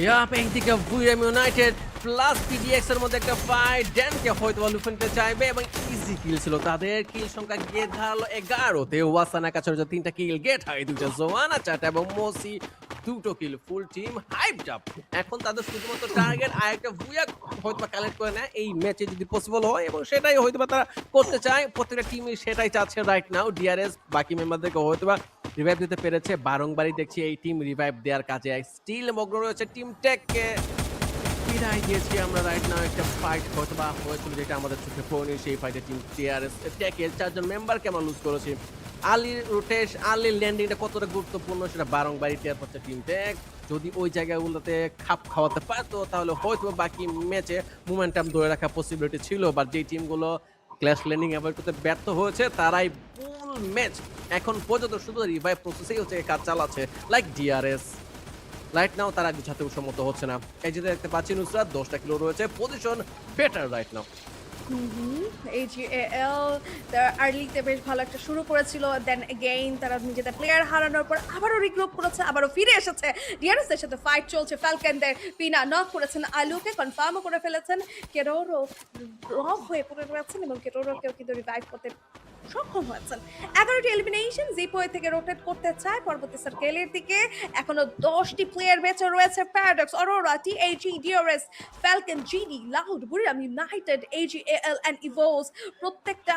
ইয়াপ এইদিকে বুইরাম ইউনাইটেড প্লাস পিডিএক্স এর মধ্যে একটা ফাইট। ড্যানকে হয়তো লুফে নিতে চাইবে এবং ইজি কিল ছিল তাদের। কিল সংখ্যা গিয়ে দাঁড়ালো 11তে। ওয়াসানা কাছে 3টা কিল, গেট হাই 2টা, জোয়ানা 4টা এবং মোসি 2টো kill. Full team hyped up. এখন তাদের শুধুমাত্র টার্গেট আরেকটা বুয়া হয়তো কালেক্ট করে নেয় এই ম্যাচে যদি পসিবল হয়, এবং সেটাই হয়তো তারা করতে চায়। প্রত্যেকটা টিমই সেটাই চাচ্ছে রাইট নাও। ডিআরএস বাকি মেম্বারদেরকে হয়তো রিভাইভ দিতে পেরেছে, বারংবারই দেখছি এই টিম রিভাইভ দেওয়ার কাজে স্টিল মগ্ন রয়েছে। টিম টেককে বিদায় দিয়েছি আমরা রাইট নাও। একটা ফাইট হয়তো বা হয়েছিল যেটা আমাদের চোখে পড়েনি, সেই ফাইটে টিম টিআরএস টেকের 4জন মেম্বারকে আমরা লুজ করেছি। আলির রোটেশ, আলির ল্যান্ডিংটা কতটা গুরুত্বপূর্ণ সেটা বারংবারই টের পাচ্ছে টিম টেক। যদি ওই জায়গাগুলোতে খাপ খাওয়াতে পারতো তাহলে হয়তো বাকি ম্যাচে মোমেন্টাম ধরে রাখা পসিবিলিটি ছিল, বাট যেই টিমগুলো ক্ল্যাশ ল্যান্ডিং অ্যাভয়েড করতে ব্যর্থ হয়েছে তারাই ফুল ম্যাচ এখন পর্যন্ত শুধু রিভাইভ প্রসেসেই হচ্ছে কাজ চালাচ্ছে, লাইক ডিআরএস। রাইট নাও তারা গুছাতেও সম্মত হচ্ছে না। এই যে দেখতে পাচ্ছি নুসরাত 10টা কিলো রয়েছে, position better right now. AGAL তারা আর্লিতে বেশ ভালো একটা শুরু করেছিল, দেন এগেইন তারা নিজেদের প্লেয়ার হারানোর পর আবারও রিগ্রুপ করেছে, আবারও ফিরে এসেছে। ডিআরএস এর সাথে ফাইট চলছে। ফ্যালকনদের পিনা নক করেছেন, আলুকে কনফার্মও করে ফেলেছেন। কেরোরো লক হয়ে পড়ে রয়েছেন এবং কেরোরোকেও কিন্তু রিভাইভ করতে সক্ষম হয়েছেন। 11টি এলিমিনেশন জিপোয়ে থেকে রোটেট করতে চায় পরবর্তী সার্কেলের দিকে। এখনো 10টি প্লেয়ার বেঁচে রয়েছে। Paradox, Aurora, THE, DRS, Falcon, GD, Loud, Buriram United, AGAL and Evos প্রত্যেকটা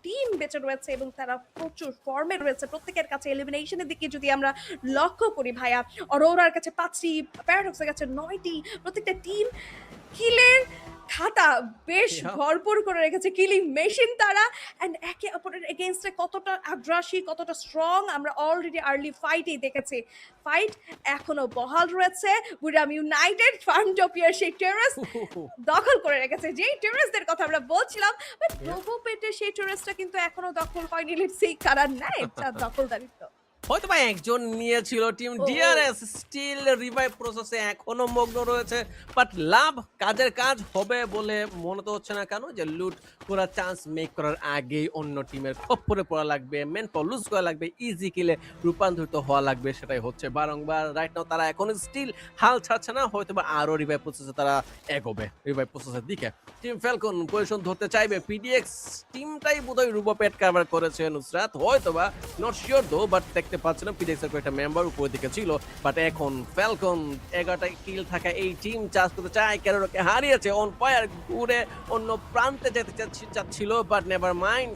টিম বেঁচে রয়েছে এবং তারা প্রচুর ফর্মে রয়েছে। প্রত্যেকের কাছে এলিমিনেশনের দিকে যদি আমরা লক্ষ্য করি ভাইয়া, অরোরার কাছে 5টি, প্যারাডক্সের কাছে 9টি। প্রত্যেকটা টিম কিলের খাতা বেশ ভরপুর করে রেখেছে, কিলিং মেশিন তারা। এন্ড একে অপরের এগেইনস্টে কতটা আগ্রাসী, কতটা স্ট্রং আমরা অলরেডি আর্লি ফাইটেই দেখেছি। ফাইট এখনো বহাল রয়েছে। বুইরাম ইউনাইটেড ফার্মটোপিয়ার সেই টেরেস দখল করে রেখেছে, যেই টেরেসদের কথা আমরা বলছিলাম, বাট প্রভু পেটে সেই টেরেসটা কিন্তু এখনো দখল হয়নি। লেটস সি কারা নেয় দখলদারিত্ব। হয়তো বা একজন নিয়েছিল টিম ডিআরএস স্টিল রিভাইভ প্রসেসে এখনো মগ্ন রয়েছে বাট লাভ কাজের কাজ হবে বলে মনে তো হচ্ছে না কেন যে লুট করার চান্স মেক করার আগেই অন্য টিমের খপ্পরে পড়া লাগবে মেন পাওয়ার লুজ করা লাগবে ইজি কিলে রূপান্তরিত হওয়া লাগবে সেটাই হচ্ছে বারংবার রাইট নাও তারা এখনো স্টিল হাল ছাড়ছে না হয়তো বা আরো রিভাইভ প্রসেসে তারা এগোবে রিভাইভ প্রসেসের দিকে টিম ফ্যালকন পজিশন ধরতে চাইবে পিডিএক্স টিমটাই বোধহয় রুবো পেট কাভার করেছে নুসরাত হয়তো বা নট শিওর দো বাট দেখতে পাচ্ছিলাম পিডিএক্স এর কয়েকটা মেম্বার উপরের দিকে ছিল বাট এখন ফ্যালকন 11টা কিল থাকা এই টিম চার্জ করতে চায় ক্যারোরকে হারিয়েছে অন ফায়ার ঘুরে অন্য প্রান্তে যেতে চাচ্ছিল বাট নেভার মাইন্ড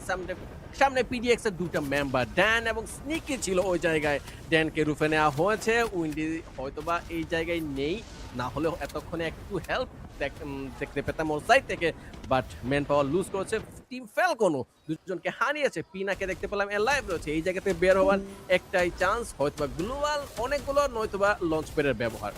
সামনে পিডিএক্স এর দুটো মেম্বার ড্যান এবং স্নিকি ছিল ওই জায়গায় ড্যানকে রুফে নেওয়া হয়েছে উইন্ডি হয়তোবা এই জায়গায় নেই না হলেও এতক্ষণে একটু হেল্প দেখতে পেতাম ওর সাইড থেকে বাট ম্যান পাওয়ার লুজ করেছে টিম ফ্যালকনও দুজনকে হারিয়েছে পিনাকে দেখতে পেলাম এর লাইভ রয়েছে এই জায়গাতে বের হওয়ার একটাই চান্স হয়তোবা গ্লোবাল অনেকগুলো নয়তোবা লঞ্চ প্যাডের ব্যবহার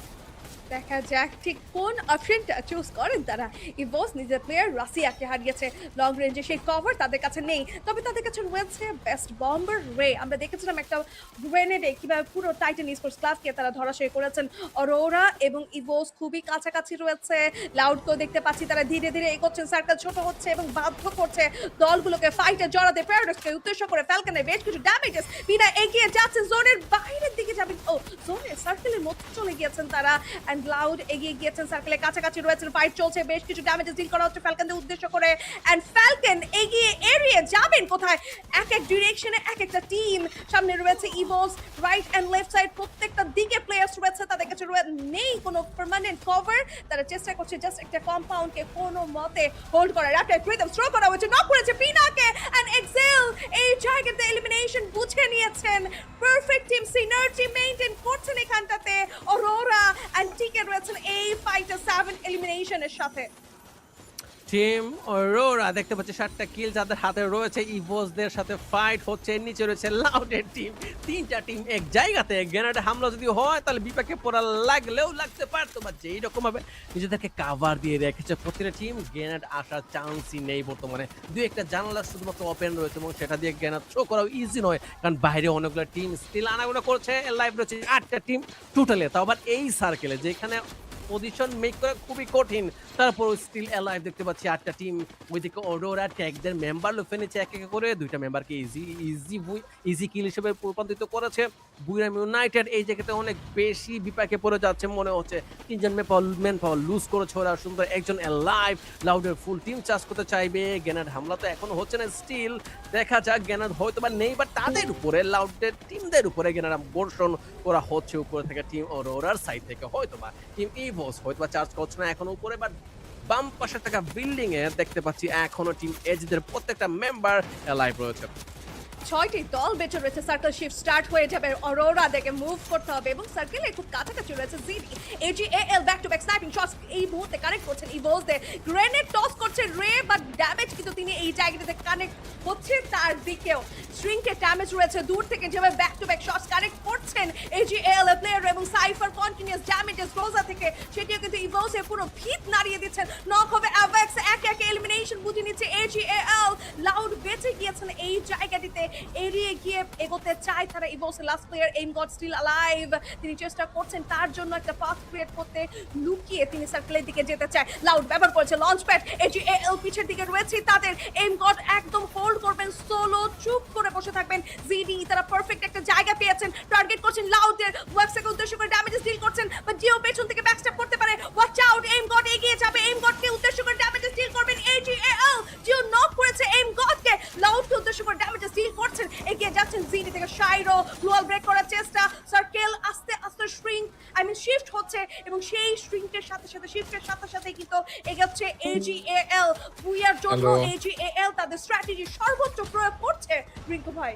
দেখা যাক ঠিক কোন অপশনটা চুজ করেন তারা ইভোস নিজের প্লেয়ার রাশিয়াকে হারিয়েছে লং রেঞ্জে সেই কভার তাদের কাছে নেই তবে তাদের কাছে রয়েছে বেস্ট বম্বার রে আমরা দেখেছিলাম একটা গ্রেনেডে কিভাবে পুরো টাইটান স্পোর্টস ক্লাবকে তারা ধরাশয়ী করেছেন অরোরা এবং ইভোস খুবই কাছাকাছি রয়েছে লাউডকেও দেখতে পাচ্ছি তারা ধীরে ধীরে এগোচ্ছেন সার্কেল ছোট হচ্ছে এবং বাধ্য করছে দলগুলোকে ফাইটে জড়াতে প্যারাডক্সকে উদ্দেশ্য করে ফ্যালকনের বেশ কিছু ড্যামেজেস বিনা এগিয়ে যাচ্ছেন জোনের বাইরের দিকে যাবেন ও জোনের সার্কেলের মধ্যে চলে গিয়েছেন তারা লাউড এগিয়ে গিয়েছেন সার্কেলের কাছাকাছি রয়েছেন ফাইট চলছে বেশ কিছু ড্যামেজেস ডিল করা হচ্ছে ফ্যালকনদের উদ্দেশ্য করে এন্ড ফ্যালকন এগিয়ে এরিয়ে যাবেন কোথায় এক এক ডিরেকশনে এক একটা টিম সামনে রয়েছে Evos right and left side প্রত্যেকটা দিকে প্লেয়ার্স রয়েছে তাদের কাছে নেই কোনো পার্মানেন্ট কভার তারা চেষ্টা করছে জাস্ট একটা কম্পাউন্ডকে কোনো মতে হোল্ড করার একটা রিদম থ্রো করা হয়েছে নক করেছে পিনাকে এন্ড এক্সেল এই জায়গাতে এলিমিনেশন বুঝে নিয়েছেন পারফেক্ট টিম সিনার্জি মেইনটেইন করছেন এখানটাতে অরোরা এন্ড টিকে রয়েছেন এই ফাইটার 7 এলিমিনেশনের সাথে টিম অরোরা দেখতে পাচ্ছি 7টা কিল যাদের হাতে রয়েছে ইভোসদের সাথে ফাইট হচ্ছে নিচে রয়েছে লাউডের টিম তিনটা টিম এক জায়গাতে গ্রেনেডে হামলা যদি হয় তাহলে বিপাকে পড়া লাগলেও লাগতে পারতো বা যেই রকম ভাবে নিজেদেরকে কাভার দিয়ে রেখেছে প্রতিটা টিম গ্রেনেড আসার চান্সই নেই বর্তমানে দুই একটা জানালা শুধুমাত্র ওপেন রয়েছে এবং সেটা দিয়ে গ্রেনেড থ্রো করাও ইজি নয় কারণ বাইরে অনেকগুলো টিম স্টিল আনাগোনা করছে লাইভ রয়েছে 8টা টিম টোটালে তাও আবার এই সার্কেলে যেখানে পজিশন মেক করা খুবই কঠিন তারপর স্টিল অ্যালাইভ দেখতে পাচ্ছি 8টা টিম ওইদিকে অরোরা ট্যাগদের মেম্বার লুফে নিচ্ছে এক এক করে দুইটা মেম্বারকে ইজি কিল হিসেবে রূপান্তরিত করেছে বুইরাম ইউনাইটেড এই জায়গাতে অনেক বেশি বিপাকে পড়ে যাচ্ছে মনে হচ্ছে তিনজন ম্যান পাওয়ার লুজ করেছে ওরা সুন্দর একজন অ্যালাইভ লাউডের ফুল টিম চার্জ করতে চাইবে গ্রেনেড হামলা তো এখনো হচ্ছে না স্টিল দেখা যাক গ্রেনেড হয়তো বা নেই বাট তাদের উপরে লাউডের টিমদের উপরে গ্রেনেড বর্ষণ করা হচ্ছে উপরে থেকে টিম অরোরার সাইড থেকে হয়তো বা টিম ইভোস হয়তো বা চার্জ করছে না এখনো উপরে বাট বাম পাশে থাকা বিল্ডিং এ দেখতে পাচ্ছি এখনো টিম এজদের প্রত্যেকটা মেম্বার লাইভ রয়েছে 6টি দল বেঁচে রয়েছে সার্কেল শিফট স্টার্ট হয়ে যাবে অরোরা দেখে মুভ করতে হবে এবং সার্কেলে খুব কাছাকাছি রয়েছে GD AGL back to back sniping shots এই মুহূর্তে কানেক্ট করছেন ইভোস দে গ্রেনেড টস করছে রে বাট ড্যামেজ কিন্তু তিনি এই জায়গাটাতে কানেক্ট হচ্ছে তার দিকেও স্ট্রিংকে ড্যামেজ রয়েছে দূর থেকে যেভাবে back to back shots connect করছেন এজিএল প্লেয়ার এবং সাইফার কন্টিনিউয়াস ড্যামেজেস রোজা থেকে সেটিও কিন্তু ইভোস এর পুরো ভিত নাড়িয়ে দিচ্ছেন নক হবে অ্যাভেক্স এক এক এলিমিনেশন বুঝে নিচ্ছে এজিএল লাউড বেঁচে গিয়েছেন এই জায়গাটিতে এরিয়ে গিয়ে এগোতে চায় তারা ইভোসের last player aim god still alive তিনি চেষ্টা করছেন তার জন্য একটা পাথ ক্রিয়েট করতে লুকিয়ে তিনি সার্কেলের দিকে যেতে চায় লাউড ব্যবহার করেছে লঞ্চ প্যাড এজিএল পিছের দিকে রয়েছে তাদের এইম গড একদম হোল্ড করবেন সোলো চুপ করে বসে থাকবেন জিডি তারা পারফেক্ট একটা জায়গা পেয়েছেন টার্গেট করছেন লাউডের ওয়েবসাইটকে উদ্দেশ্য করে ড্যামেজেস ডিল করছেন বাট জিও পেছন থেকে ব্যাকস্ট্যাপ করতে পারে ওয়াচ আউট এইম গড এগিয়ে যাবে এইম গডকে উদ্দেশ্য করে ড্যামেজেস ডিল করবেন এজিএল জিও নক করেছে এইম গডকে লাউডকে উদ্দেশ্য করে ড্যামেজেস ডিল করছেন এগিয়ে যাচ্ছেন জিডি থেকে শাইরো গ্লোয়াল ব্রেক করার চেষ্টা সার্কেল আস্তে আস্তে শিফট হচ্ছে এবং সেই শিফটের সাথে কিন্তু এগোচ্ছে এজিএল বুইয়ার জন্য এজিএল তাদের স্ট্র্যাটেজি সর্বোচ্চ প্রয়োগ করছে রিঙ্কু ভাই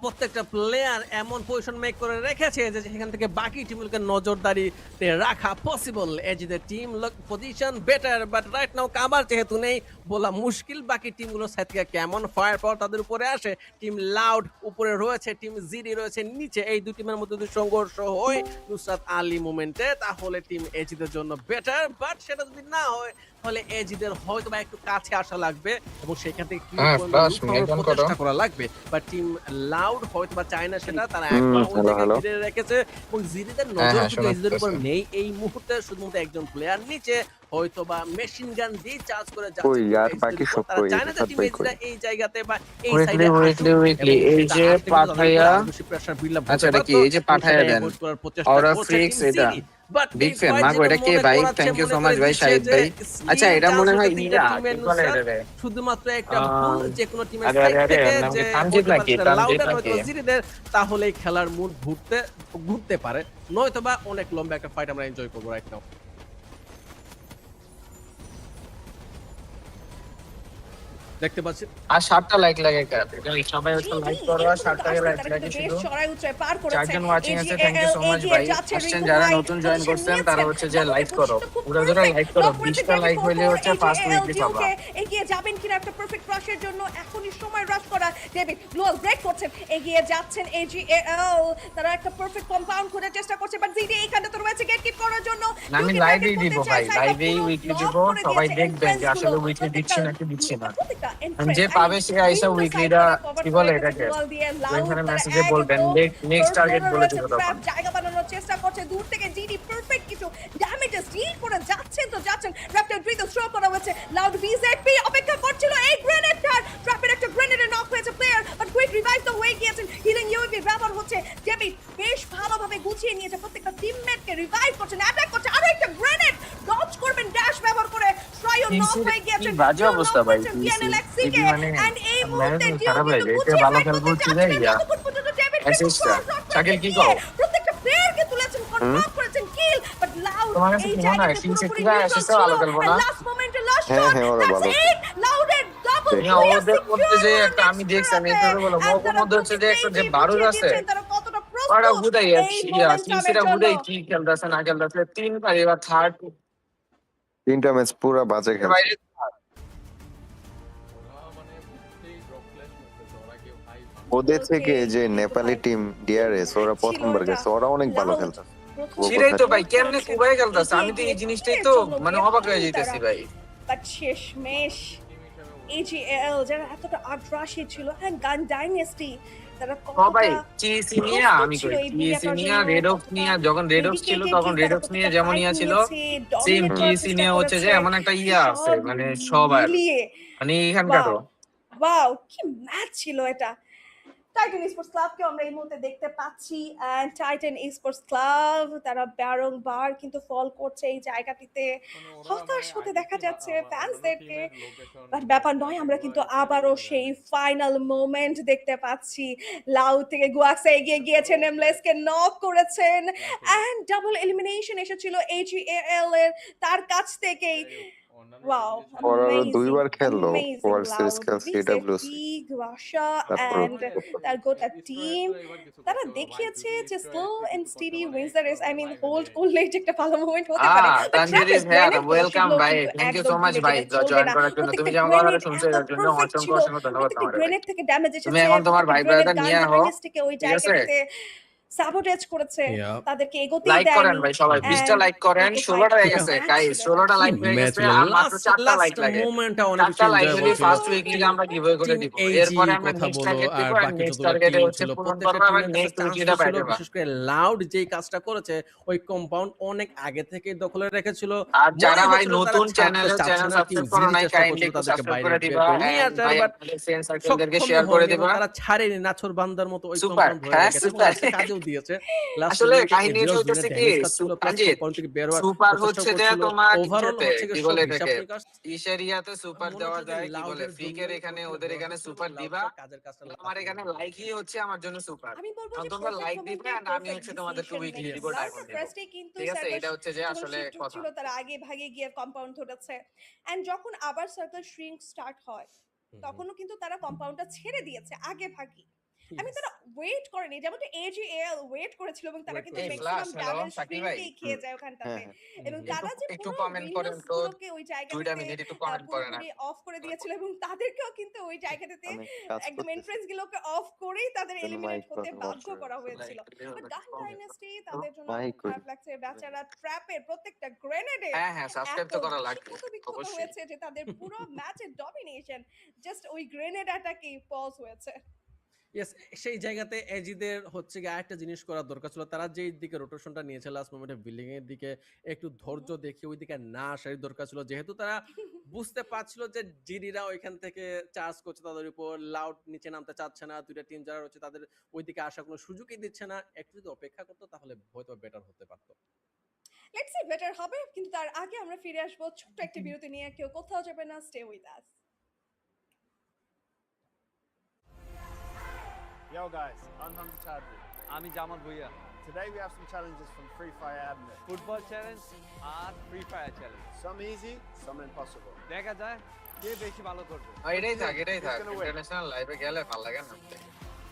প্রত্যেকটা প্লেয়ার এমন পজিশন মেক করে রেখেছে যে সেখান থেকে বাকি টিমগুলোকে নজরদারিতে রাখা পসিবল এজিদের team position better but right now cover যেহেতু নেই বলা মুশকিল বাকি টিমগুলোর সাইড থেকে কেমন ফায়ার পাওয়ার তাদের উপরে আসে টিম লাউড উপরে রয়েছে টিম জিডি রয়েছে নিচে এই দুই টিমের মধ্যে যদি সংঘর্ষ হয় নুসরাত আলী মোমেন্টে তাহলে টিম এজিদের জন্য বেটার বাট সেটা যদি না হয় তাহলে এজিদের হয়তো বা একটু কাছে আসা লাগবে এবং সেখান থেকে কিল হ্যাঁ, পয়েন্ট ফ্লাশ লুট মেক করার ডাউন করো। প্রচেষ্টা করা লাগবে, বাট টিম লাউড হয়তো বা চায় না সেটা, তারা এখন ওই হ্যালো, জায়গায় হ্যালো। ঘিরে রেখেছে এবং জিরিদের হ্যাঁ, নজর হ্যাঁ, শুধু শোনা এজিদের উপর যাচ্ছে। নেই এই মুহূর্তে, শুধুমাত্র একজন প্লেয়ার নিচে হয়তো বা মেশিন গান দিয়ে চার্জ করে কই যাচ্ছে টিম আর এজিদের বাকি উপর। সব তারা কই চায় না যে রিফাত টিম ভাই এজিরা কই এই জায়গাতে বা এই উইকলি সাইডে উইকলি আসুক উইকলি এবং এই সেটা যে আসলে কিন্তু তাদের উপর পাঠাইয়া, আরো বেশি প্রেসার বিল্ড আপ আচ্ছা হতে এটা কি পারতো এই যে এবং পাঠাইয়া সেটা দেন অ্যাভয়েড করার প্রচেষ্টা করছে Aurafreakz টিম এটা সিরি। বাট বিগ এই ফ্যান ফাইট মাগো, যেটা এটা কে মনে ভাই? করাচ্ছে থ্যাংক ইউ সো মনে মাচ করে ভাই দিচ্ছে শাহিদ যে ভাই। আচ্ছা স্লিম এটা চান্স মনে হয় হইতেছে ইরা টিমের কি বলে নুসরাত, এটা রে? শুধুমাত্র একটা ভুল যে কোনো টিমের আরে সাইড আরে আরে থেকে এর নাম যে কি তামজিদ হয়তো বা নাকি? সেটা তামজিদ লাউডার নাকি? নয়তো জিরিদের, তাহলেই খেলার মুড ঘুরতে পারে, নয়তো বা অনেক লম্বা একটা ফাইট আমরা এনজয় করবো রাইট নাও। দেখতে পাচ্ছি আর 7টা লাইক লাগে কার? সবাই হচ্ছে লাইক করো আর 7টা লাইক লাগে শুধু। চারজন ওয়াচিং আছে, থ্যাংক ইউ সো মাচ ভাই। আসছেন যারা নতুন জয়েন করছেন তারা হচ্ছে যে লাইক করো, পুরো জোরে লাইক করো, 20টা লাইক হইলে হচ্ছে ফার্স্ট উইকলি পাবা। এগিয়ে যাবেন কিনা একটা পারফেক্ট রাশের জন্য, এখনই সময় রাশ করা। ডেভিড গ্লোয়াল ব্রেক করছেন, এগিয়ে যাচ্ছেন এজিএল, তারা একটা পারফেক্ট কম্পাউন্ড করার চেষ্টা করছে, বাট জিডি এইখানে তো রয়েছে গেট কিপ করার জন্য। আমি লাইভেই দিব ভাই, লাইভেই উইকলি দিব, সবাই দেখবেন যে আসলে উইকলি দিচ্ছি নাকি দিচ্ছি না। যে পাবে সে আইসা উইকলিটা কি বলে এটাকে ওইখানে মেসেজে বলবেন, নেক্সট টার্গেট বলে দিব তখন। জায়গা বানানোর চেষ্টা করছে দূর থেকে জিডি, পারফেক্ট কিছু ড্যামেজেস ডিল করে যাচ্ছেন তো যাচ্ছেন। র্যাপটার ড্রিল থ্রো করা হয়েছে, লাউড বিজেপি অপেক্ষা করছিল এই গ্রেনেডটার, ট্র্যাপের একটা গ্রেনেডে নক হয়েছে প্লেয়ার, বাট কুইক রিভাইভ তো হয়ে গিয়েছেন। হিলিং ইউএভি ব্যবহার হচ্ছে, ডেভিড বেশ ভালোভাবে গুছিয়ে নিয়েছে, প্রত্যেকটা টিমমেটকে রিভাইভ করছেন, অ্যাটাক করছে, আরো একটা গ্রেনেড ডজ করবেন ড্যাশ ব্যবহার করে। শ্রয়ন নক হয়ে গিয়েছেন, বাজে অবস্থা ভাই পিএনএলএক্সিকে মানে এন্ড এই মুহূর্তে খারাপ হয়ে যায়, এটা ভালো খেলবো ছিলেন ইয়া অ্যাসিস্টটা শাকিল কি কও? প্রত্যেকটা প্লেয়ারকে তুলেছেন, কনফার্ম করেছেন কিল, বাট লাউড তোমার কাছে এই কি মনে হয় জায়গাতে সিন পুরোপুরি সেটিরা neutral অ্যাসিস্টটা ছিল। ভালো খেলবো না? লাস্ট মোমেন্টে লাস্ট হ্যাঁ, শট, হ্যাঁ, ওরা দ্যাটস ভালো। ইট। লাউডের ডাবল না ওদের মধ্যে যে একটা আমি দেখছি, আমি এটা বললাম ওর মধ্যে হচ্ছে যে একটা যে বারুদ আছে তারা কতটা ওরা প্রস্তুত বুঝাই এই ইয়া মোমেন্টামের সিনসিরা জন্য। বুঝাই কি খেলতেছে না খেলতেছে, 3বার এবার থার্ড তিনটা ম্যাচ পুরো বাজে খেলছে। বাইরে ওদের থেকে যে নেপালি টিম ডিআরএস ওরা প্রথমবার গেছে, ওরা অনেক ভালো খেলছে। সেটাই তো ভাই, কেমনে কুবাই খেলতেছে, আমি তো এই জিনিসটাই তো মানে অবাক হয়ে যাইতেছি ভাই। বাট শেষমেশ এজিএল যারা এতটা আগ্রাসী ছিল, এন্ড গান ডাইনেস্টি তারা সবাই কতটা টিএসি নিয়ে আমি কই টিএসি নিয়ে রেডক্স নিয়ে, যখন রেডক্স ছিল তখন রেডক্স নিয়ে যেমন ইয়া ছিল সেম টিএসি নিয়ে হচ্ছে যে এমন একটা ইয়া আছে মানে সবার মানে এখানকারও ওয়াও কি ম্যাচ ছিল এটা। টাইটান স্পোর্টস ক্লাবকেও আমরা এই মুহূর্তে দেখতে পাচ্ছি, অ্যান্ড টাইটান স্পোর্টস ক্লাব তারা বারংবার কিন্তু ফল করছে এই জায়গাটিতে, হতাশ হতে দেখা যাচ্ছে ফ্যান্সদেরকে, বাট ব্যাপার নয়, আমরা কিন্তু আবারও সেই ফাইনাল মোমেন্ট দেখতে পাচ্ছি। লাউ থেকে গুয়াক্সা এগিয়ে গিয়েছেন, নেমলেসকে নক করেছেন, অ্যান্ড ডাবল এলিমিনেশন এসেছিল এজিএল এর তার কাছ থেকেই। Wow, ওরা amazing, দুইবার খেললো amazing ওয়ার্ল্ড সিরিজ Loud, খেলছে EWC, Guasha তারপরে and তার গোটা টিম তারা দেখিয়েছে যে slow and steady wins the race. I mean hold করলে এটা একটা ভালো মোমেন্ট হতে পারে। তানভীর ইজ হিয়ার, ওয়েলকাম ভাই, থ্যাংক ইউ সো মাচ ভাই জয়েন করার জন্য। তুমি যে আমার কথাটা শুনছো এর জন্য অসংখ্য অসংখ্য ধন্যবাদ তোমার। গ্রেনেড থেকে ড্যামেজ এসেছে, তুমি এখন তোমার ভাই ব্রাদার নিয়ে আহো, ওই ঠিক আছে? জায়গাতে সাবোটেজ করেছে, তাদেরকে এগোতেই লাইক দেয়নি। করেন ভাই সবাই, 20টা লাইক করেন, 16টা হয়ে গেছে গাইস, 16টা লাইক হয়ে গেছে, আর মাত্র 4টা লাইক লাগে। মোমেন্টটা অনেক বেশি 4টা লাইক এনজয়েবল হলে ছিল। ফার্স্ট উইকলি আমরা গিভঅ্যাওয়ে করে দিব, এরপরে আমরা কথা নেক্সট বলো টার্গেট আর দিব, আর বাকি নেক্সট যতগুলো টার্গেটে টিম হচ্ছে ছিল পূরণ প্রত্যেকটা করবো, আবার টিমের নেক্সট কাছে উইকলিটা চান্স পাই ছিল, যাবা। বিশেষ করে লাউড যেই কাজটা করেছে ওই কম্পাউন্ড অনেক আগে থেকে দখলে রেখেছিল। আর যারা মনে ভাই হচ্ছিল তারা নতুন ছাড়তে চাচ্ছে চ্যানেল না, টিম সাবস্ক্রাইব করো জিডি নাই, চেষ্টা কাইন্ডলি করছিল একটু তাদেরকে সাবস্ক্রাইব বাইরে করে বের দিবা, করে নিয়ে এন্ড আসার, ভাই বাট আপনাদের ফ্রেন্ড সার্কেলদেরকে সক্ষম শেয়ার করে হয়নি এবং দিবা। তারা ছাড়েনি, নাছর বান্দার মতো ওই সুপার, কম্পাউন্ড ধরে হ্যাঁ রেখেছে এবং সুপার। লাস্টে কাজেও দিয়েছে। লাস্ট আসলে মিনিটে কাহিনী এজিএল হচ্ছে কি ড্যামেজ খাচ্ছিল, প্লাস তানজিৎ, কম্পাউন্ড থেকে বের হওয়ার সুপার প্রচেষ্টা হচ্ছে যে করছিল। তোমার ওভারঅল ইসেতে হচ্ছে কি সব বলে হিসাব এটাকে নিকাশ ইশারিয়াতে সুপার মনে দেওয়া হচ্ছে যে যায়, কি বলে লাউডের ফ্রিকের জন্যই এখানে হয়তো ওদের ড্র এখানে হয়েছে এবং সুপার দিবা, লাউডের কাজের কাজটা আমার লাস্ট এখানে মোমেন্টে লাইকই হচ্ছে আমার জন্য সুপার, আমি বলবো কারণ যে তোমরা পারফেক্ট লাইক দিবে মোমেন্টে এন্ড আমি পারফেক্ট হচ্ছে তোমাদেরকে ডিসিশন উইকলি মেকিং। দিব, ডায়মন্ড দিব, ফার্স্টে কিন্তু ঠিক আছে? এটা হচ্ছে যে যখন আসলে শিফট কথা। হচ্ছিল তারা আগে ভাগে গিয়ে কম্পাউন্ড ধরেছে, এন্ড যখন আবার সার্কেল শ্রিঙ্ক স্টার্ট হয় তখনও কিন্তু তারা কম্পাউন্ডটা ছেড়ে দিয়েছে আগে ভাগে। আমি তারা ওয়েট করেনি, যেমনটা এজিএল ওয়েট করেছিল এবং তারা কিন্তু এই maximum flash, hello, damage Shakil ভাই। ফ্রিকেই খেয়ে যায় ওখানটাতে এবং একটু তারা যে একটু পুরো কমেন্ট করেন উইন্ডোজ তো, গুলোকে ওই 2টা জায়গাটাতে মিনিট একটু কমেন্ট করেন। পুরোপুরি অফ করে দিয়েছিল এবং তাদেরকেও কিন্তু ওই জায়গাটাতে আমি কাজ একদম করতেছি এন্ট্রেন্স গুলোকে অফ করেই তাদের জন্য এলিমিনেট মাইক হতে বাটন বাধ্য বসানো করা আছে। হয়েছিল। বাট গান ডাইনাস্টি তাদের জন্য মাইক খুব করি খারাপ লাগছে, বেচারা ট্র্যাপের প্রত্যেকটা গ্রেনেডে হ্যাঁ হ্যাঁ, সাবস্ক্রাইব তো এত করা বেশি লাগবে ক্ষত বিক্ষত অবশ্যই। হয়েছে যে তাদের পুরো ম্যাচের ডমিনেশন জাস্ট ওই গ্রেনেড অ্যাটাকেই পজ হয়েছে। ইয়েস, সেই জায়গাতে এজিদের হচ্ছে গিয়ে আরেকটা জিনিস করা দরকার ছিল। তারা যেই দিকে রোটেশনটা নিয়েছে লাস্ট মোমেন্টে বিল্ডিং এর দিকে একটু ধৈর্য দেখে ওই দিকে না আসার দরকার ছিল, যেহেতু তারা বুঝতে পারছিল যে জিডিরা ওইখান থেকে চার্জ করছে তাদের উপর, লাউড নিচে নামতে চাচ্ছে না, দুইটা টিম যারা রয়েছে তাদের ওই দিকে আসার কোনো সুযোগই দিচ্ছে না। একটু যদি অপেক্ষা করতো তাহলে হয়তো বেটার হতে পারতো। লেটস সি বেটার হবে, কিন্তু তার আগে আমরা ফিরে আসবো ছোট্ট একটা বিরতি নিয়ে। কেউ কোথাও যাবে না, stay with us. Yo guys, I'm Hamza Chadri. আমি Jamal Bhuiyan. Today we have some challenges from Free Fire admin. Football challenge আর Free Fire challenge. Some easy, some impossible. দেখা যায় কে বেশি ভালো করবে। এটাই থাক, এটাই Who's থাক। gonna win? ইন্টারন্যাশনাল লাইভে গেলে ভালো লাগে না।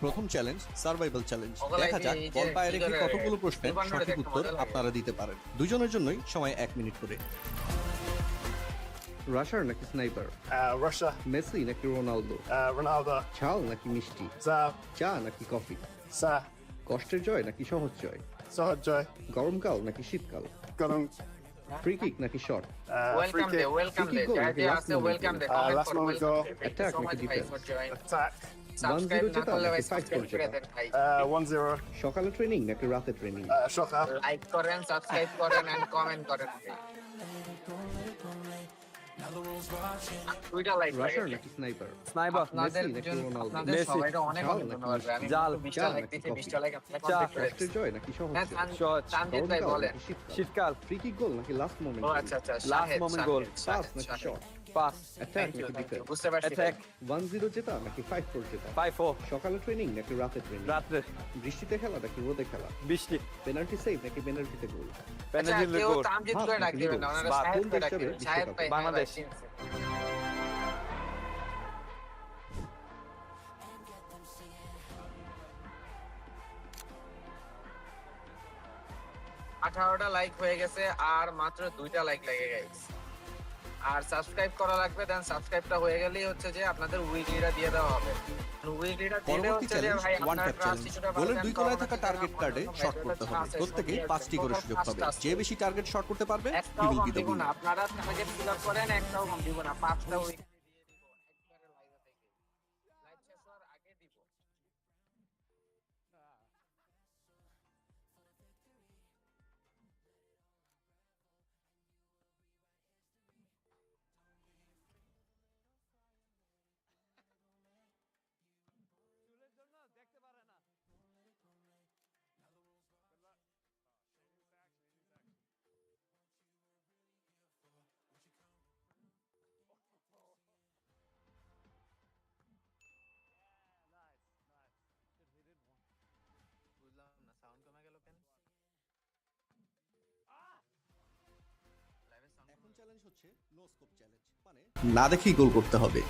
প্রথম চ্যালেঞ্জ সার্ভাইভাল চ্যালেঞ্জ। ওগুলাই দেখা যাক এই যে বল পায়ে কি রেখে করে কতগুলো প্রশ্নের জীবনে সঠিক দেখতে উত্তর মজা লাগে। আপনারা দিতে পারেন। দুজনের জন্যই সময় 1 মিনিট করে। রাশার নাকি স্নাইপার? Russia, মেসি নাকি রোনালদো? Ronaldo, ঝাল নাকি মিষ্টি? Za, চা নাকি কফি? Sa, কষ্টের জয় নাকি সহজ জয়? Sohojoy, গরমকাল নাকি শীতকাল? Garung, ফ্রি কিক নাকি শট? ওয়েলকাম free দে, kick, ওয়েলকাম Free দে, kick goal যারা নাকি যে last আছে moment ওয়েলকাম দে, goal? কমেন্ট last করো, moment ওয়েলকাম goal. দে। Thank you Attack so নাকি much ভাই defense? for join. attack, subscribe 1-0 না জেতা করলে ভাই নাকি 5 সাবস্ক্রাইব করে জেতা? দেন ভাই। 1-0, সকালে ট্রেনিং নাকি রাতে ট্রেনিং? Shocker, লাইক করেন, সাবস্ক্রাইব করেন এন্ড কমেন্ট করেন ভাই। দুইটা লাইক রাশার নাকি স্নাইপার? স্নাইপার। আপনাদের মেসি নাকি জন্য রোনালদো? আপনাদের মেসি। সবাইকে অনেক ঝাল অনেক নাকি ধন্যবাদ ভাই। আমি জাল, 20টা লাইক নাকি দিয়েছি, কফি? 20টা লাইক আপনারা চা, কমপ্লিট করে কষ্টের জয় নাকি সহজ হ্যাঁ, জয়? সহজ। তানজিদ ভাই গরমকাল বলেন। নাকি শীতকাল? শীতকাল। ফ্রি কিক গোল নাকি লাস্ট মোমেন্ট? ও আচ্ছা আচ্ছা, Last Shahed, moment Shahed, goal. Pass Shahed, নাকি Shahed. Shot? Pass. Attack Thank you, নাকি thank you. ডিফেন্স? বুঝতে পারছি ভাই। অ্যাটাক। 1-0 জেতা নাকি 5-4 জেতা? 5-4 সকালে ট্রেনিং নাকি রাতে ট্রেনিং? রাত্রে বৃষ্টিতে খেলা নাকি রোদে খেলা? বৃষ্টি। পেনাল্টি সেভ নাকি পেনাল্টিতে গোল? আচ্ছা, পেনাল্টি কেউ গোল। তামজিদ ভাত করে ডাক নাকি দিবেন না, noodles? ওনারা ভাত। শাহেদ কোন করে দেশ ডাক যাবে দিবেন। বিশ্বকাপে? শাহেদ ভাই, হ্যাঁ ভাই, বাংলাদেশ। চিনছি। আঠারোটা লাইক হয়ে গেছে আর মাত্র 2টা লাইক লেগে গেছে। আর সাবস্ক্রাইব করা লাগবে, দেন সাবস্ক্রাইবটা হয়ে গেলেই হচ্ছে যে আপনাদের উইকলিটা দিয়ে দেওয়া হবে। উইকলিটা দিলে পরবর্তী হচ্ছে যে চ্যালেঞ্জ ভাই ওয়ান আপনার ট্যাপ ট্রাস্ট চ্যালেঞ্জ। কিছুটা গোলের বাড়বে, দুই আমি তলায় কখনো থাকা কিছু টার্গেট না কার্ডে বলবো, শট ভাই, করতে এটা হবে। আছে, প্রত্যেকে সবই 5টি করে আছে, সুযোগ টোটাল পাবে। 5টা আছে। যে বেশি টার্গেট শট করতে পারবে হি একটাও উইল কম বি দ্য দিব না, উইনার। আপনারা টার্গেট ফিল আপ করেন, একটাও কম দিব না, 5টা উইক দিয়ে দিব একবারে লাইভে থেকে। লাইভ শেষ হওয়ার আগে দিব। বুঝলাম না, সাউন্ড কমে গেল কেন? লাইভের সাউন্ড এখন চ্যালেঞ্জ হচ্ছে নো স্কোপ চ্যালেঞ্জ, মানে না দেখেই গোল করতে হবে।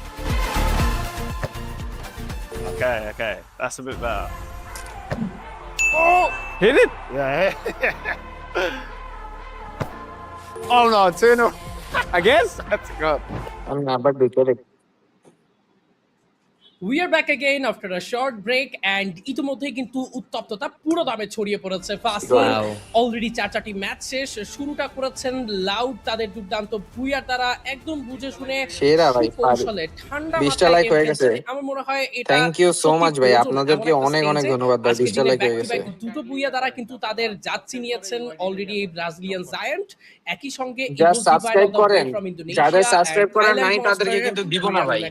Okay, okay, that's a bit better. Oh! Hit it! Yeah. Oh no, 2-0. Again? That's good. আমি নাম্বার দিতে রে। We are back again after a short break and ইতিমধ্যেই কিন্তু উত্তপ্ততা পুরো দামে ছড়িয়ে পড়েছে। ফার্স্টে অলরেডি 4টি ম্যাচ শেষ। শুরুটা করেছেন লাউড তাদের দুর্দান্ত ভুইয়ার দ্বারা একদম বুঝে শুনে সেরা ভাই, কৌশলে ঠান্ডা 20টা লাইক হয়ে গেছে। আমার মনে হয় এটা থ্যাংক ইউ সো মাচ ভাই, আপনাদেরকে অনেক অনেক ধন্যবাদ ভাই, 20টা লাইক হয়ে গেছে। দুটো ভুইয়া দ্বারা কিন্তু তাদের যাত্রী নিয়েছেন অলরেডি এই ব্রাজিলিয়ান জায়ান্ট। একই সঙ্গে জাস্ট সাবস্ক্রাইব করেন, যাদের সাবস্ক্রাইব করার নাই তাদেরকে কিন্তু দিব না ভাই।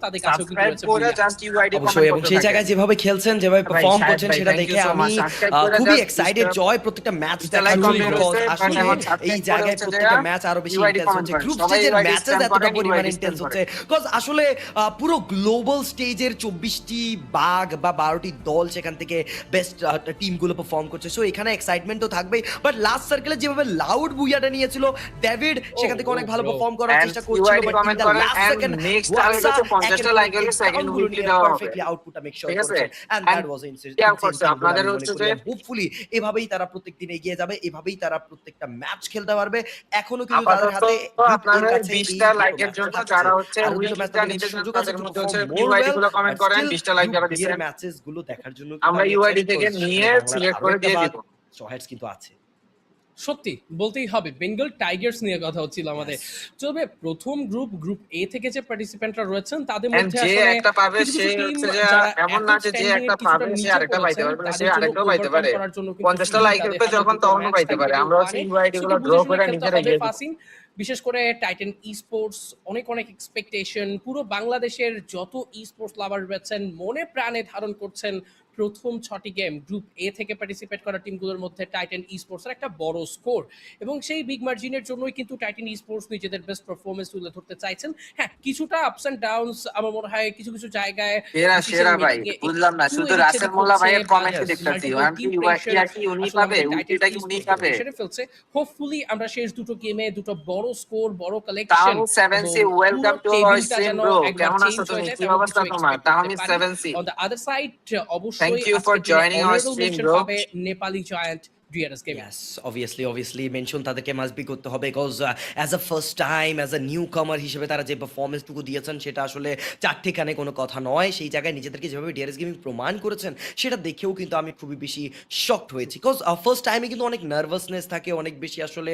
তাদের কাছেও কিন্তু সাবস্ক্রাইব রয়েছে করে জাস্ট ইউআইডি কমেন্ট অবশ্যই, এবং করতে সেই থাকেন। জায়গায় যেভাবে খেলছেন, যেভাবে পারফর্ম শাহেদ করছেন ভাই, সেটা thank you দেখে so আমি much. Subscribe করে খুবই just এক্সাইটেড disturb- জয় প্রত্যেকটা ম্যাচ দুইটা দেখার like জন্য। complete because হয়েছে, আসলে এখন এই subscribe করে জায়গায় হচ্ছে প্রত্যেকটা যে ম্যাচ আরো বেশি UID ইন্টেন্স comment হচ্ছে। করেন। গ্রুপ সবাই স্টেজের UID ম্যাচেস spam এতটা করেন, পরিমাণে UID ইন্টেন্স spam হচ্ছে বিকজ আসলে পুরো গ্লোবাল স্টেজের 24টি বাগ বা 12টি দল সেখান থেকে বেস্ট টিমগুলো পারফর্ম করছে। সো এখানে এক্সাইটমেন্টও থাকবে। বাট লাস্ট সার্কেলে যেভাবে লাউড বুইয়াটা নিয়েছিল ডেভিড, সেখান থেকে অনেক ভালো পারফর্ম করার And চেষ্টা করছিল, UID but in comment the করেন, last and second next target হচ্ছে 50টা like হলে second গুলো উইকলি নিয়ে দেওয়া হবে, পারফেক্টলি আউটপুটটা মেক শিওর ঠিক আছে? করেছেন and and that was care insane করছে থিং বলে আপনাদের আমি মনে হচ্ছে করি যে এন্ড হোপফুলি এভাবেই তারা প্রত্যেকদিন এগিয়ে যাবে, এভাবেই তারা প্রত্যেকটা ম্যাচ খেলতে পারবে। এখনো কিন্তু তাদের আপাতত হাতে গ্রুপ এর আপনাদের কাছে এই 20টা দুটো লাইকের ম্যাচ জন্য থাকছে, যারা হচ্ছে আরো দুটো ম্যাচ উইকলিটা তাদের কাছে নিতে চান সুযোগ আছে তাদের টু মধ্যে পারফর্ম হচ্ছে মোর ইউআইডি ওয়েল, গুলো কমেন্ট বাট করেন, স্টিল 20টা লাইক গ্রুপ যারা বি এর দিচ্ছেন ম্যাচেস গুলো দেখার জন্য কিন্তু আমরা আমি ইউআইডি এক্সাইটেড থেকে কজ নিয়ে সেখানে বাংলার সিলেক্ট আরো করে একটা দিয়ে বাগ দিব। শহেডস কিন্তু আছে। সত্যি বলতেই হবে বেঙ্গল টাইগার্স নিয়ে কথা হচ্ছিল আমাদের। তবে প্রথম গ্রুপ এ থেকে যে পার্টিসিপেন্টরা রয়েছেন তাদের এন্ড মধ্যে যে আসলে একটা পাবে কিছু সে কিছু টিম হচ্ছে যে যারা এমন এখন না যে যে স্ট্যান্ডিং একটা এর কিছুটা পাবে সে নিচে আরেকটা পাইতে পড়েছেন পারবে না, সে তাদের জন্য আরেকটাও পাইতে ওভারকাম পারে। করার জন্য কিন্তু 50টা শুধুই লাইক তাদের তো হাতে যখন দুটো তখনও ম্যাচ পাইতে টাইম পারে। টেবিল আমরা হচ্ছে ওয়ানে, ইউআইডি সেটা গুলো ড্র বুঝে শুনে করে খেলতে নিজেরাই হবে দিয়ে দিব। ফাসিন। বিশেষ করে টাইটান ই স্পোর্টস অনেক অনেক এক্সপেকটেশন, পুরো বাংলাদেশের যত ই স্পোর্টস লাভার রয়েছেন মনে প্রাণে ধারণ করছেন প্রথম 6টি গেম গ্রুপ এ থেকে পার্টিসিপেট করা টিমগুলোর মধ্যে টাইটান ই স্পোর্টসের একটা বড় স্কোর, এবং সেই বিগ মার্জিনের জন্যই কিন্তু টাইটান ই স্পোর্টস নিজেদের বেস্ট পারফরমেন্স তুলে ধরতে চাইছেন। হ্যাঁ, কিছুটা আপস অ্যান্ড ডাউনস আমার মনে হয় কিছু কিছু জায়গায় সেরা ডিসিশন সেরা ভাই, মেকিং এ বুঝলাম না, একটু শুধু এদিক রাসেল সেদিক মোল্লা হচ্ছে ভাইয়ের বা কমেন্টই দেখতেছি, মাল্টিপল টিম প্রেশার কি উনি আসলে পাবে, আমাদের টাইটান উইকলিটা ই কি উনি স্পোর্টসকে পাবে? প্রেশারে ফেলছে। হোপফুলি আমরা শেষ দুটো গেমে দুটো বড় স্কোর, বড় কালেকশন তাহমিদ সেভেন এবং সি, পুরো ওয়েলকাম টু আওয়ার টেবিলটা স্ট্রিম যেন ব্রো। একবার কেমন চেঞ্জ আছো হয়ে তুমি, যায় কি তেমন কিছু অবস্থা তোমার? এক্সপেক্ট করতে তাহমিদ পারি। Seven C, on the other side thank অবশ্যই ইউ ফর আজকের দিনে joining our honourable stream mention bro. পাবে Nepali giant DRS gaming. Yes, obviously mention তাদেরকে মাস্ট বি করতে হবে because as a first time as a newcomer হিসেবে তারা যে পারফরমেন্সটুকু দিয়েছেন সেটা আসলে চারটিখানে কোনো কথা নয়। সেই জায়গায় নিজেদেরকে যেভাবে ডিআরএস গেমিং প্রমাণ করেছেন সেটা দেখেও কিন্তু আমি খুবই বেশি শকড হয়েছি বিকজ ফার্স্ট টাইমে কিন্তু অনেক নার্ভাসনেস থাকে, অনেক বেশি আসলে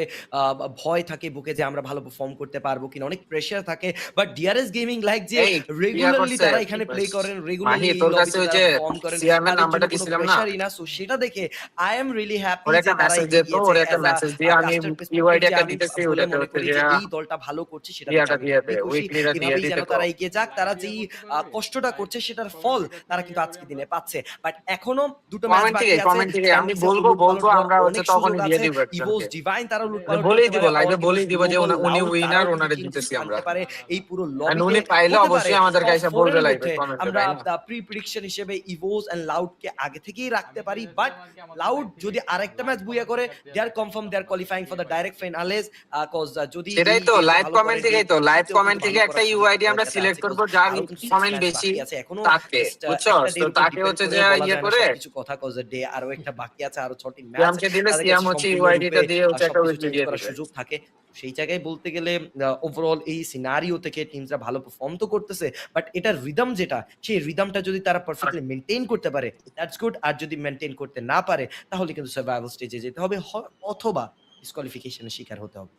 ভয় থাকে বুকে যে আমরা ভালো পারফর্ম করতে পারবো কিনা, অনেক প্রেশার থাকে। বাট ডিআরএস গেমিং লাইক যে এই ইয়া রেগুলারলি করছে তারা এখানে প্লে করেন, মাহি, রেগুলারলি এই তোর কাছে লবিতে ওই তারা যে পারফর্ম করেন, সিয়ামের তাদের জন্য নাম্বারটা কোনো দিছিলাম না, প্রেশারই না। সো সেটা দেখে আই এম রিয়েলি হ্যাপি ওরে যে একটা তারা মেসেজ এগিয়ে দিয়ে তো, গিয়েছে ওরে একটা অ্যাজ মেসেজ দিয়ে আ আমি কাস্টার পার্সপেক্টিভ ইউআইডি যে একটা আমি দিতেছি, বলে ওটাতে মনে হচ্ছে করি যে যে এই দলটা ভালো করছে সেটা দেখে ইয়াটা আমি দিয়ে খুবই দে, খুশি। উইকলিটা দিয়ে এভাবেই যেন দিতে কো। তারা এগিয়ে যাক, তারা যেই কষ্টটা করছে সেটার ফল তারা কিন্তু আজকে দিনে পাচ্ছে। বাট এখনো দুটো ম্যাচ বাকি আছে, কমেন্ট থেকে আমি স্ট্যান্ডিংসে বলবো উলটপালট হওয়ার আমরা হচ্ছে অনেক সুযোগ তখনই দিয়ে আছে। দিব ইভোস একজনকে। ডিভাইন তারা উলটপালট বলেই করতে দিব, পারে, অর লাইভে ইভোস বলেই দিব যে গ্লোবাল উনি লাউড উইনার, তারাও কিন্তু ওনারে চেঞ্জেস জিতেছি আমরা। আনতে পারে এই পুরো এন্ড লবিতে। উনি পাইলে হতে পারে অবশ্যই আমাদের টপ কাছে 4 বলবে এর লাইভে মধ্যে কমেন্টে, আমরা তাই না? প্রি প্রেডিকশন হিসেবে ইভোস এন্ড লাউডকে আগে থেকেই রাখতে পারি। বাট লাউড যদি আরেকটা ম্যাচ বুইয়া করে they are confirm they are qualifying for the direct finals cause যদি সেটাই এই তো, গেমটা লাইভ ভালো করে কমেন্ট থেকেই তো, লাইভ গ্রুপ কমেন্ট কিন্তু থেকে ভালো একটা করার সুযোগটা ইউআইডি তাদের আমরা কাছে আছে সিলেক্ট করব কজ যার আরো কিন্তু 6 কমেন্ট ম্যাচ বেশি বাকি আছে এখনো। তাকে, জাস্ট বুঝছো? একটা তো ডের উপর তাকে ডিপেন্ড হচ্ছে যে করে বলা ইয়ে যায় না করে সবকিছু কথা কজ ডে আরো একটা বাকি আছে, আরো 6টি ম্যাচ সিয়ামকে দিলে তাদের সিয়াম কাছে হচ্ছে সম্পূর্ণরূপে ইউআইডিটা দিয়ে হচ্ছে একটা সবকিছু উইকলি চেঞ্জ দিয়ে করার দিবে। সুযোগ থাকে। সেই জায়গায় বলতে গেলে ওভারঅল এই সিনারিও থেকে টিমসরা ভালো পারফর্ম তো করতেছে, বাট এটার রিদম যেটা, সেই রিদমটা যদি তারা পারফেক্টলি মেইনটেইন করতে পারে দ্যাটস গুড। আর যদি মেইনটেইন করতে না পারে তাহলে কিন্তু সার্ভাইভাল স্টেজে যেতে হবে অথবা ডিসকোয়ালিফিকেশনের শিকার হতে হবে।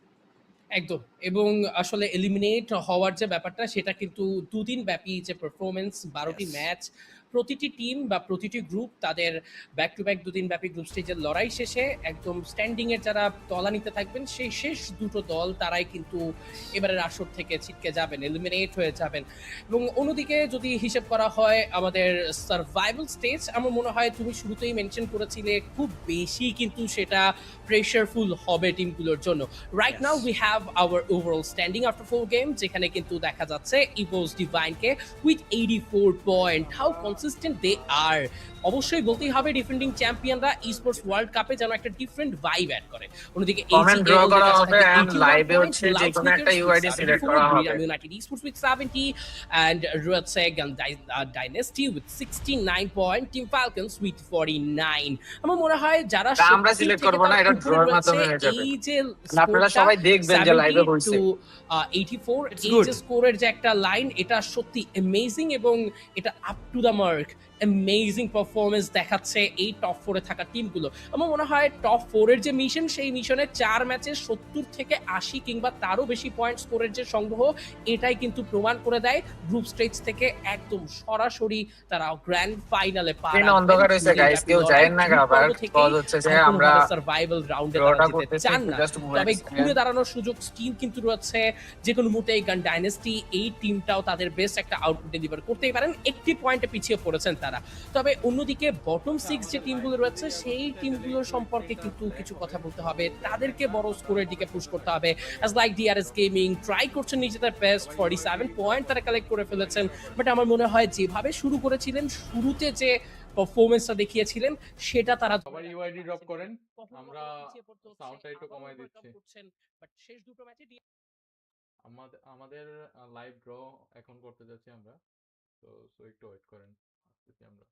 একদম। এবং আসলে এলিমিনেট হওয়ার যে ব্যাপারটা সেটা কিন্তু দুদিন ব্যাপী যে পারফরমেন্স, 12টি ম্যাচ, প্রতিটি টিম বা প্রতিটি গ্রুপ তাদের ব্যাক টু ব্যাক দুদিন ব্যাপী গ্রুপ স্টেজের লড়াই শেষে একদম স্ট্যান্ডিংয়ের যারা তলানিতে থাকবেন সেই শেষ দুটো দল তারাই কিন্তু এবারের আসর থেকে ছিটকে যাবেন, এলিমিনেট হয়ে যাবেন। এবং অন্যদিকে যদি হিসেব করা হয় আমাদের সার্ভাইভাল স্টেজ, আমার মনে হয় তুমি শুরুতেই মেনশন করেছিলে খুব বেশি কিন্তু সেটা প্রেশারফুল হবে টিমগুলোর জন্য। Right now we have our overall standing after 4 game, যেখানে কিন্তু দেখা যাচ্ছে ইভোস ডিভাইনকে with 84 point. How consistent they are. অবশ্যই বলতেই হবে ডিফেন্ডিং চ্যাম্পিয়নরা ই স্পোর্টস ওয়ার্ল্ড কাপে যেন একটা ডিফারেন্ট ভাইব অ্যাড করে। অন্যদিকে কমেন্ট ড্র করা হবে এন্ড লাইভে হচ্ছে যে কোনো একটা ইউআইডি সিলেক্ট করা হবে। United esports with 70 and Rutseg and Dynasty with 69 point, Team Falcons with 49. আমার মনে হয় যারা আমরা সিলেক্ট করব না, এটা ড্রর মাধ্যমে হয়ে যাবে। এই যে আপনারা সবাই দেখবেন যে লাইভে হইছে 84 এই যে স্কোরের যে একটা লাইন, এটা সত্যি অ্যামেজিং এবং এটা up to the mark. Amazing performance দেখাচ্ছে এই টপ 4 এ থাকা টিমগুলো। আমার মনে হয় টপ 4 এর যে মিশন, সেই মিশনে 4 ম্যাচে 70 থেকে 80 কিংবা তারও বেশি পয়েন্ট স্কোরের যে সংগ্রহ, এটাই কিন্তু প্রমাণ করে দেয় গ্রুপ স্টেজ থেকে একদম সরাসরি তারা গ্র্যান্ড ফাইনালে পা রাখবেন। অন্ধকার হইছে গাইস, কেউ যায়েন না আবার কজ হচ্ছে যে আমরা সার্ভাইভাল রাউন্ডে যেতে চান না, তবে ঘুরে দাঁড়ানোর সুযোগ টিম কিন্তু রয়েছে। যে কোনো মুহূর্তে গান ডাইনেস্টি এই টিমটাও তাদের বেস্ট একটা আউটপুট ডেলিভার করতেই পারেন। একটি পয়েন্টে পিছিয়ে পড়েছেন তারা। তবে অন্যদিকে বটম 6 যে টিমগুলো রয়েছে সেই টিমগুলোর সম্পর্কে কিন্তু কিছু কথা বলতে হবে, তাদেরকে বড় স্কোরের দিকে পুশ করতে হবে। As like DRS gaming try করছেন নিজেদের বেস্ট, 47 পয়েন্ট তারা কালেক্ট করে ফেলেছেন। বাট আমার মনে হয় যেভাবে শুরু করেছিলেন, শুরুতে যে পারফরমেন্সটা দেখিয়েছিলেন সেটা তারা সবাই ইউআইডি ড্রপ করেন, আমরা সাউন্ডটা একটু কমাই দিচ্ছি। বাট শেষ দুটো ম্যাচে আমাদের লাইভ ড্র এখন করতে যাচ্ছি আমরা। তো একটু ওয়েট করেন, আসতেছি আমরা।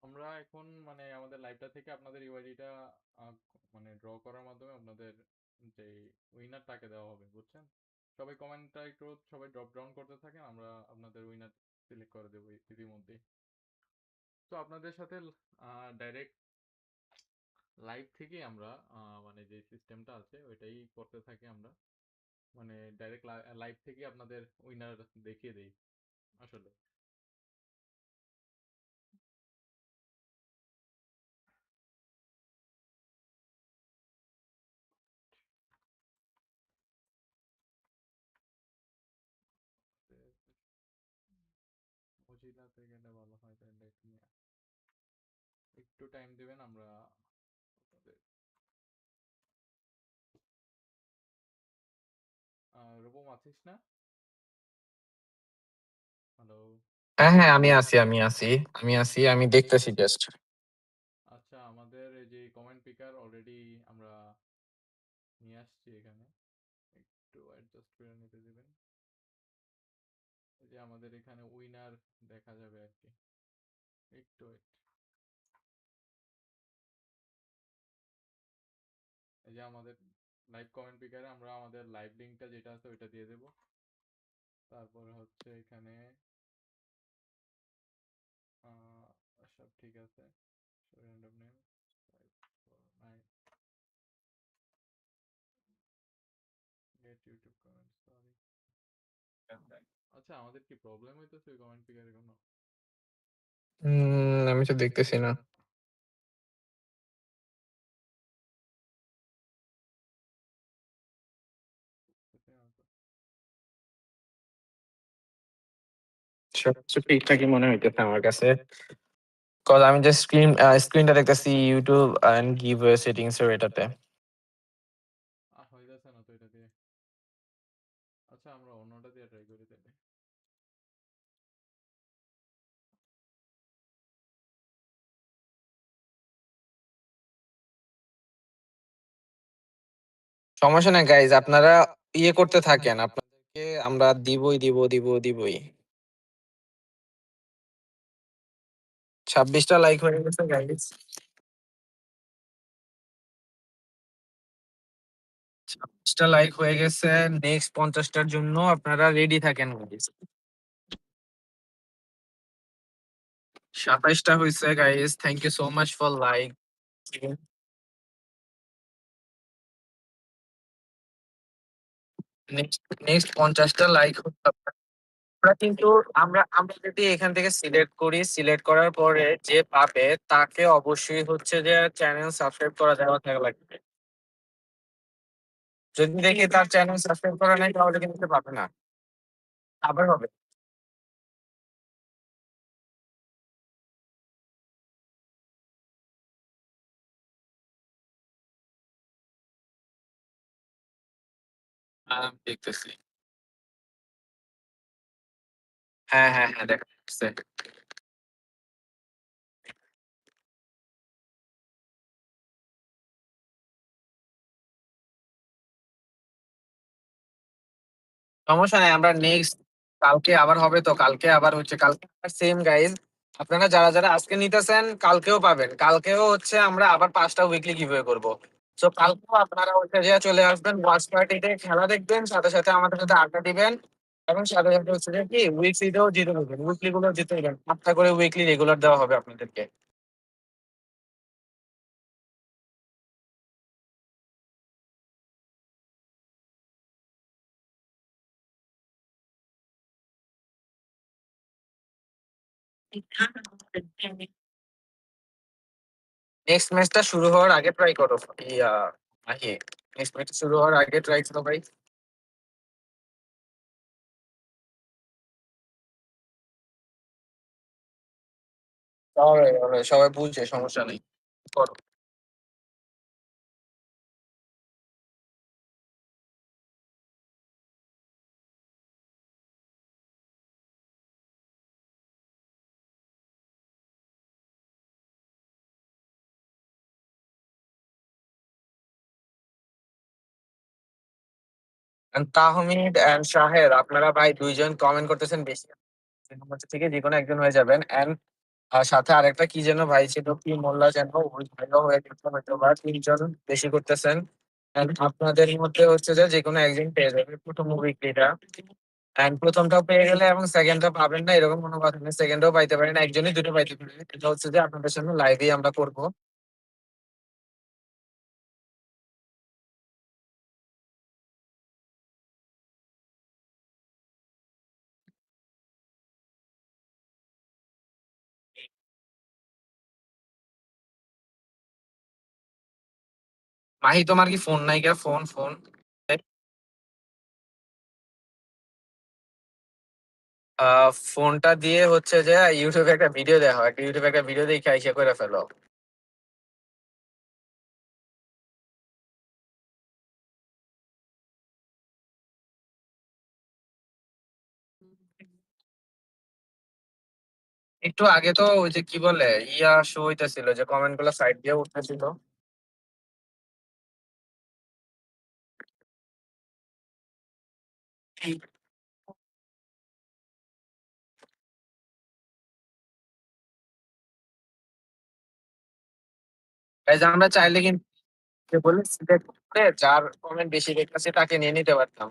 আমরা এখন মানে আমাদের লাইভটা থেকে আপনাদের ইউআইডিটা মানে ড্র করার মাধ্যমে আপনাদের যে উইনারটাকে দেওয়া হবে, বুঝছেন? সবাই কমেন্টটা একটু সবাই ড্রপ ডাউন করতে থাকেন, আমরা আপনাদের উইনার সিলেক্ট করে দেবো ইতিমধ্যেই। তো আপনাদের সাথে ডাইরেক্ট লাইভ থেকে আমরা মানে যে সিস্টেমটা আছে ওইটাই করতে থাকি আমরা, মানে ডাইরেক্ট লাইভ থেকে আপনাদের উইনার দেখিয়ে দেই আসলে। মজিলাতে গেলে ভালো হয়, তাহলে একটু টাইম দিবেন, আমরা আপনাদের রূপম আছিস না? হ্যালো। হ্যাঁ হ্যাঁ, আমি দেখতেছি জাস্ট। আচ্ছা, আমাদের এই যে কমেন্ট পিকার অলরেডি আমরা নিয়ে আসছি এখানে, একটু অ্যাডজাস্ট করে নিতে দিবেন। এই যে আমাদের এখানে উইনার দেখা যাবে আর কি, একটু wait। এই যে আমাদের লাইভ কমেন্ট পিকারে আমরা আমাদের লাইভ লিঙ্কটা যেটা আছে ওইটা দিয়ে দেব। তারপরে হচ্ছে এখানে সব ঠিক আছে, random name 549 get YouTube comment, sorry. আচ্ছা, আমাদের কি প্রবলেম হইতেছে ওই কমেন্ট পিকারে কোনো? আমি তো দেখতেছি না। সবকিছু ঠিকঠাকই মনে হইতেছে আমার কাছে। কজ আমি জাস্ট স্ক্রিনটা দেখতেছি ইউটিউব এন্ড গিভওয়ে সেটিংস এর এটাতে। হইতেছে না তো এটা দিয়ে। আচ্ছা, আমরা অন্যটা দিয়ে ট্রাই করি তাহলে। সমস্যা নাই গাইজ, আপনারা ইয়ে করতে থাকেন, আপনাদেরকে আমরা দিবই। 26টা লাইক হয়ে গেছে গাইজ। 26টা লাইক হয়ে গেছে, নেক্সট 50টার জন্য আপনারা রেডি থাকেন গাইজ। 27টা হইছে guys, thank you so much for like. Next 50টা লাইক আমরা কিন্তু আমরা যদি এখান থেকে সিলেক্ট করি, সিলেক্ট করার পরে যে পাবে তাকে অবশ্যই হচ্ছে যে চ্যানেল সাবস্ক্রাইব করা দেওয়া থাকা লাগবে। যদি দেখি তার চ্যানেল সাবস্ক্রাইব করা নাই তাহলে কিন্তু সে পাবে না, আবার হবে। দেখতেছি। হ্যাঁ হ্যাঁ হ্যাঁ, দেখা যাচ্ছে। সমস্যা নাই, আমরা নেক্সট কালকে আবার হবে, তো কালকে আবার হচ্ছে, কালকে সেম গাইজ। আপনারা যারা যারা আজকে নিতেছেন কালকেও পাবেন, কালকেও হচ্ছে আমরা আবার 5টা উইকলি গিভওয়ে করব। সো কালকেও আপনারা হচ্ছে যে চলে আসবেন ওয়াচ পার্টিতে, খেলা দেখবেন, সাথে সাথে আমাদের সাথে আড্ডা দিবেন, এবং সাথে সাথে হচ্ছে যে কি উইকলিতেও জিতে নেবেন, উইকলি গুলো জিতে নেবেন, 8টা করে উইকলি রেগুলার দেওয়া হবে আপনাদেরকে। নেক্সট ম্যাচটা শুরু হওয়ার আগে ট্রাই করো ইয়া মাহি, নেক্সট ম্যাচ শুরু হওয়ার আগে ট্রাই করো ভাই। সবাই সবাই বুঝছে, সমস্যা নেই, করো। And তাহমিদ এন্ড শাহের, আপনারা ভাই দুইজন কমেন্ট করতেছেন বেশি, হচ্ছে থেকে যে কোনো একজন হয়ে যাবেন। এন্ড সাথে আরেকটা কি যেন ভাই ছিল, কি মোল্লা যেন, ওই ভাইও হয়ে গেছে হয়তো বা, 3জন বেশি করতেছেন। And আপনাদের মধ্যে হচ্ছে যে যে কোনো একজন পেয়ে যাবে প্রথম উইকলিটা। এন্ড প্রথমটাও পেয়ে গেলে এবং সেকেন্ডটা পাবেন না এরকম কোনো কথা নেই, সেকেন্ডও পাইতে পারেন, একজনই দুটো পাইতে পারে। এটা হচ্ছে যে আপনাদের সামনে লাইভেই আমরা করবো। মাহি তোমার কি ফোন নাই? ফোন ফোন ফোনটা দিয়ে হচ্ছে যে ইউটিউবে একটা ভিডিও দেখা হয়, ইউটিউবে একটা ভিডিও দেখে আইসা করে ফেলো। একটু আগে তো ওই যে কি বলে ইয়া শো হইতেছিল, যে কমেন্ট গুলো সাইড দিয়ে উঠতেছিল। Guys, আমরা চাইলে কিন্তু বলে সিলেক্ট করে যার কমেন্ট বেশি দেখতেছে তাকে নিয়ে নিতে পারতাম।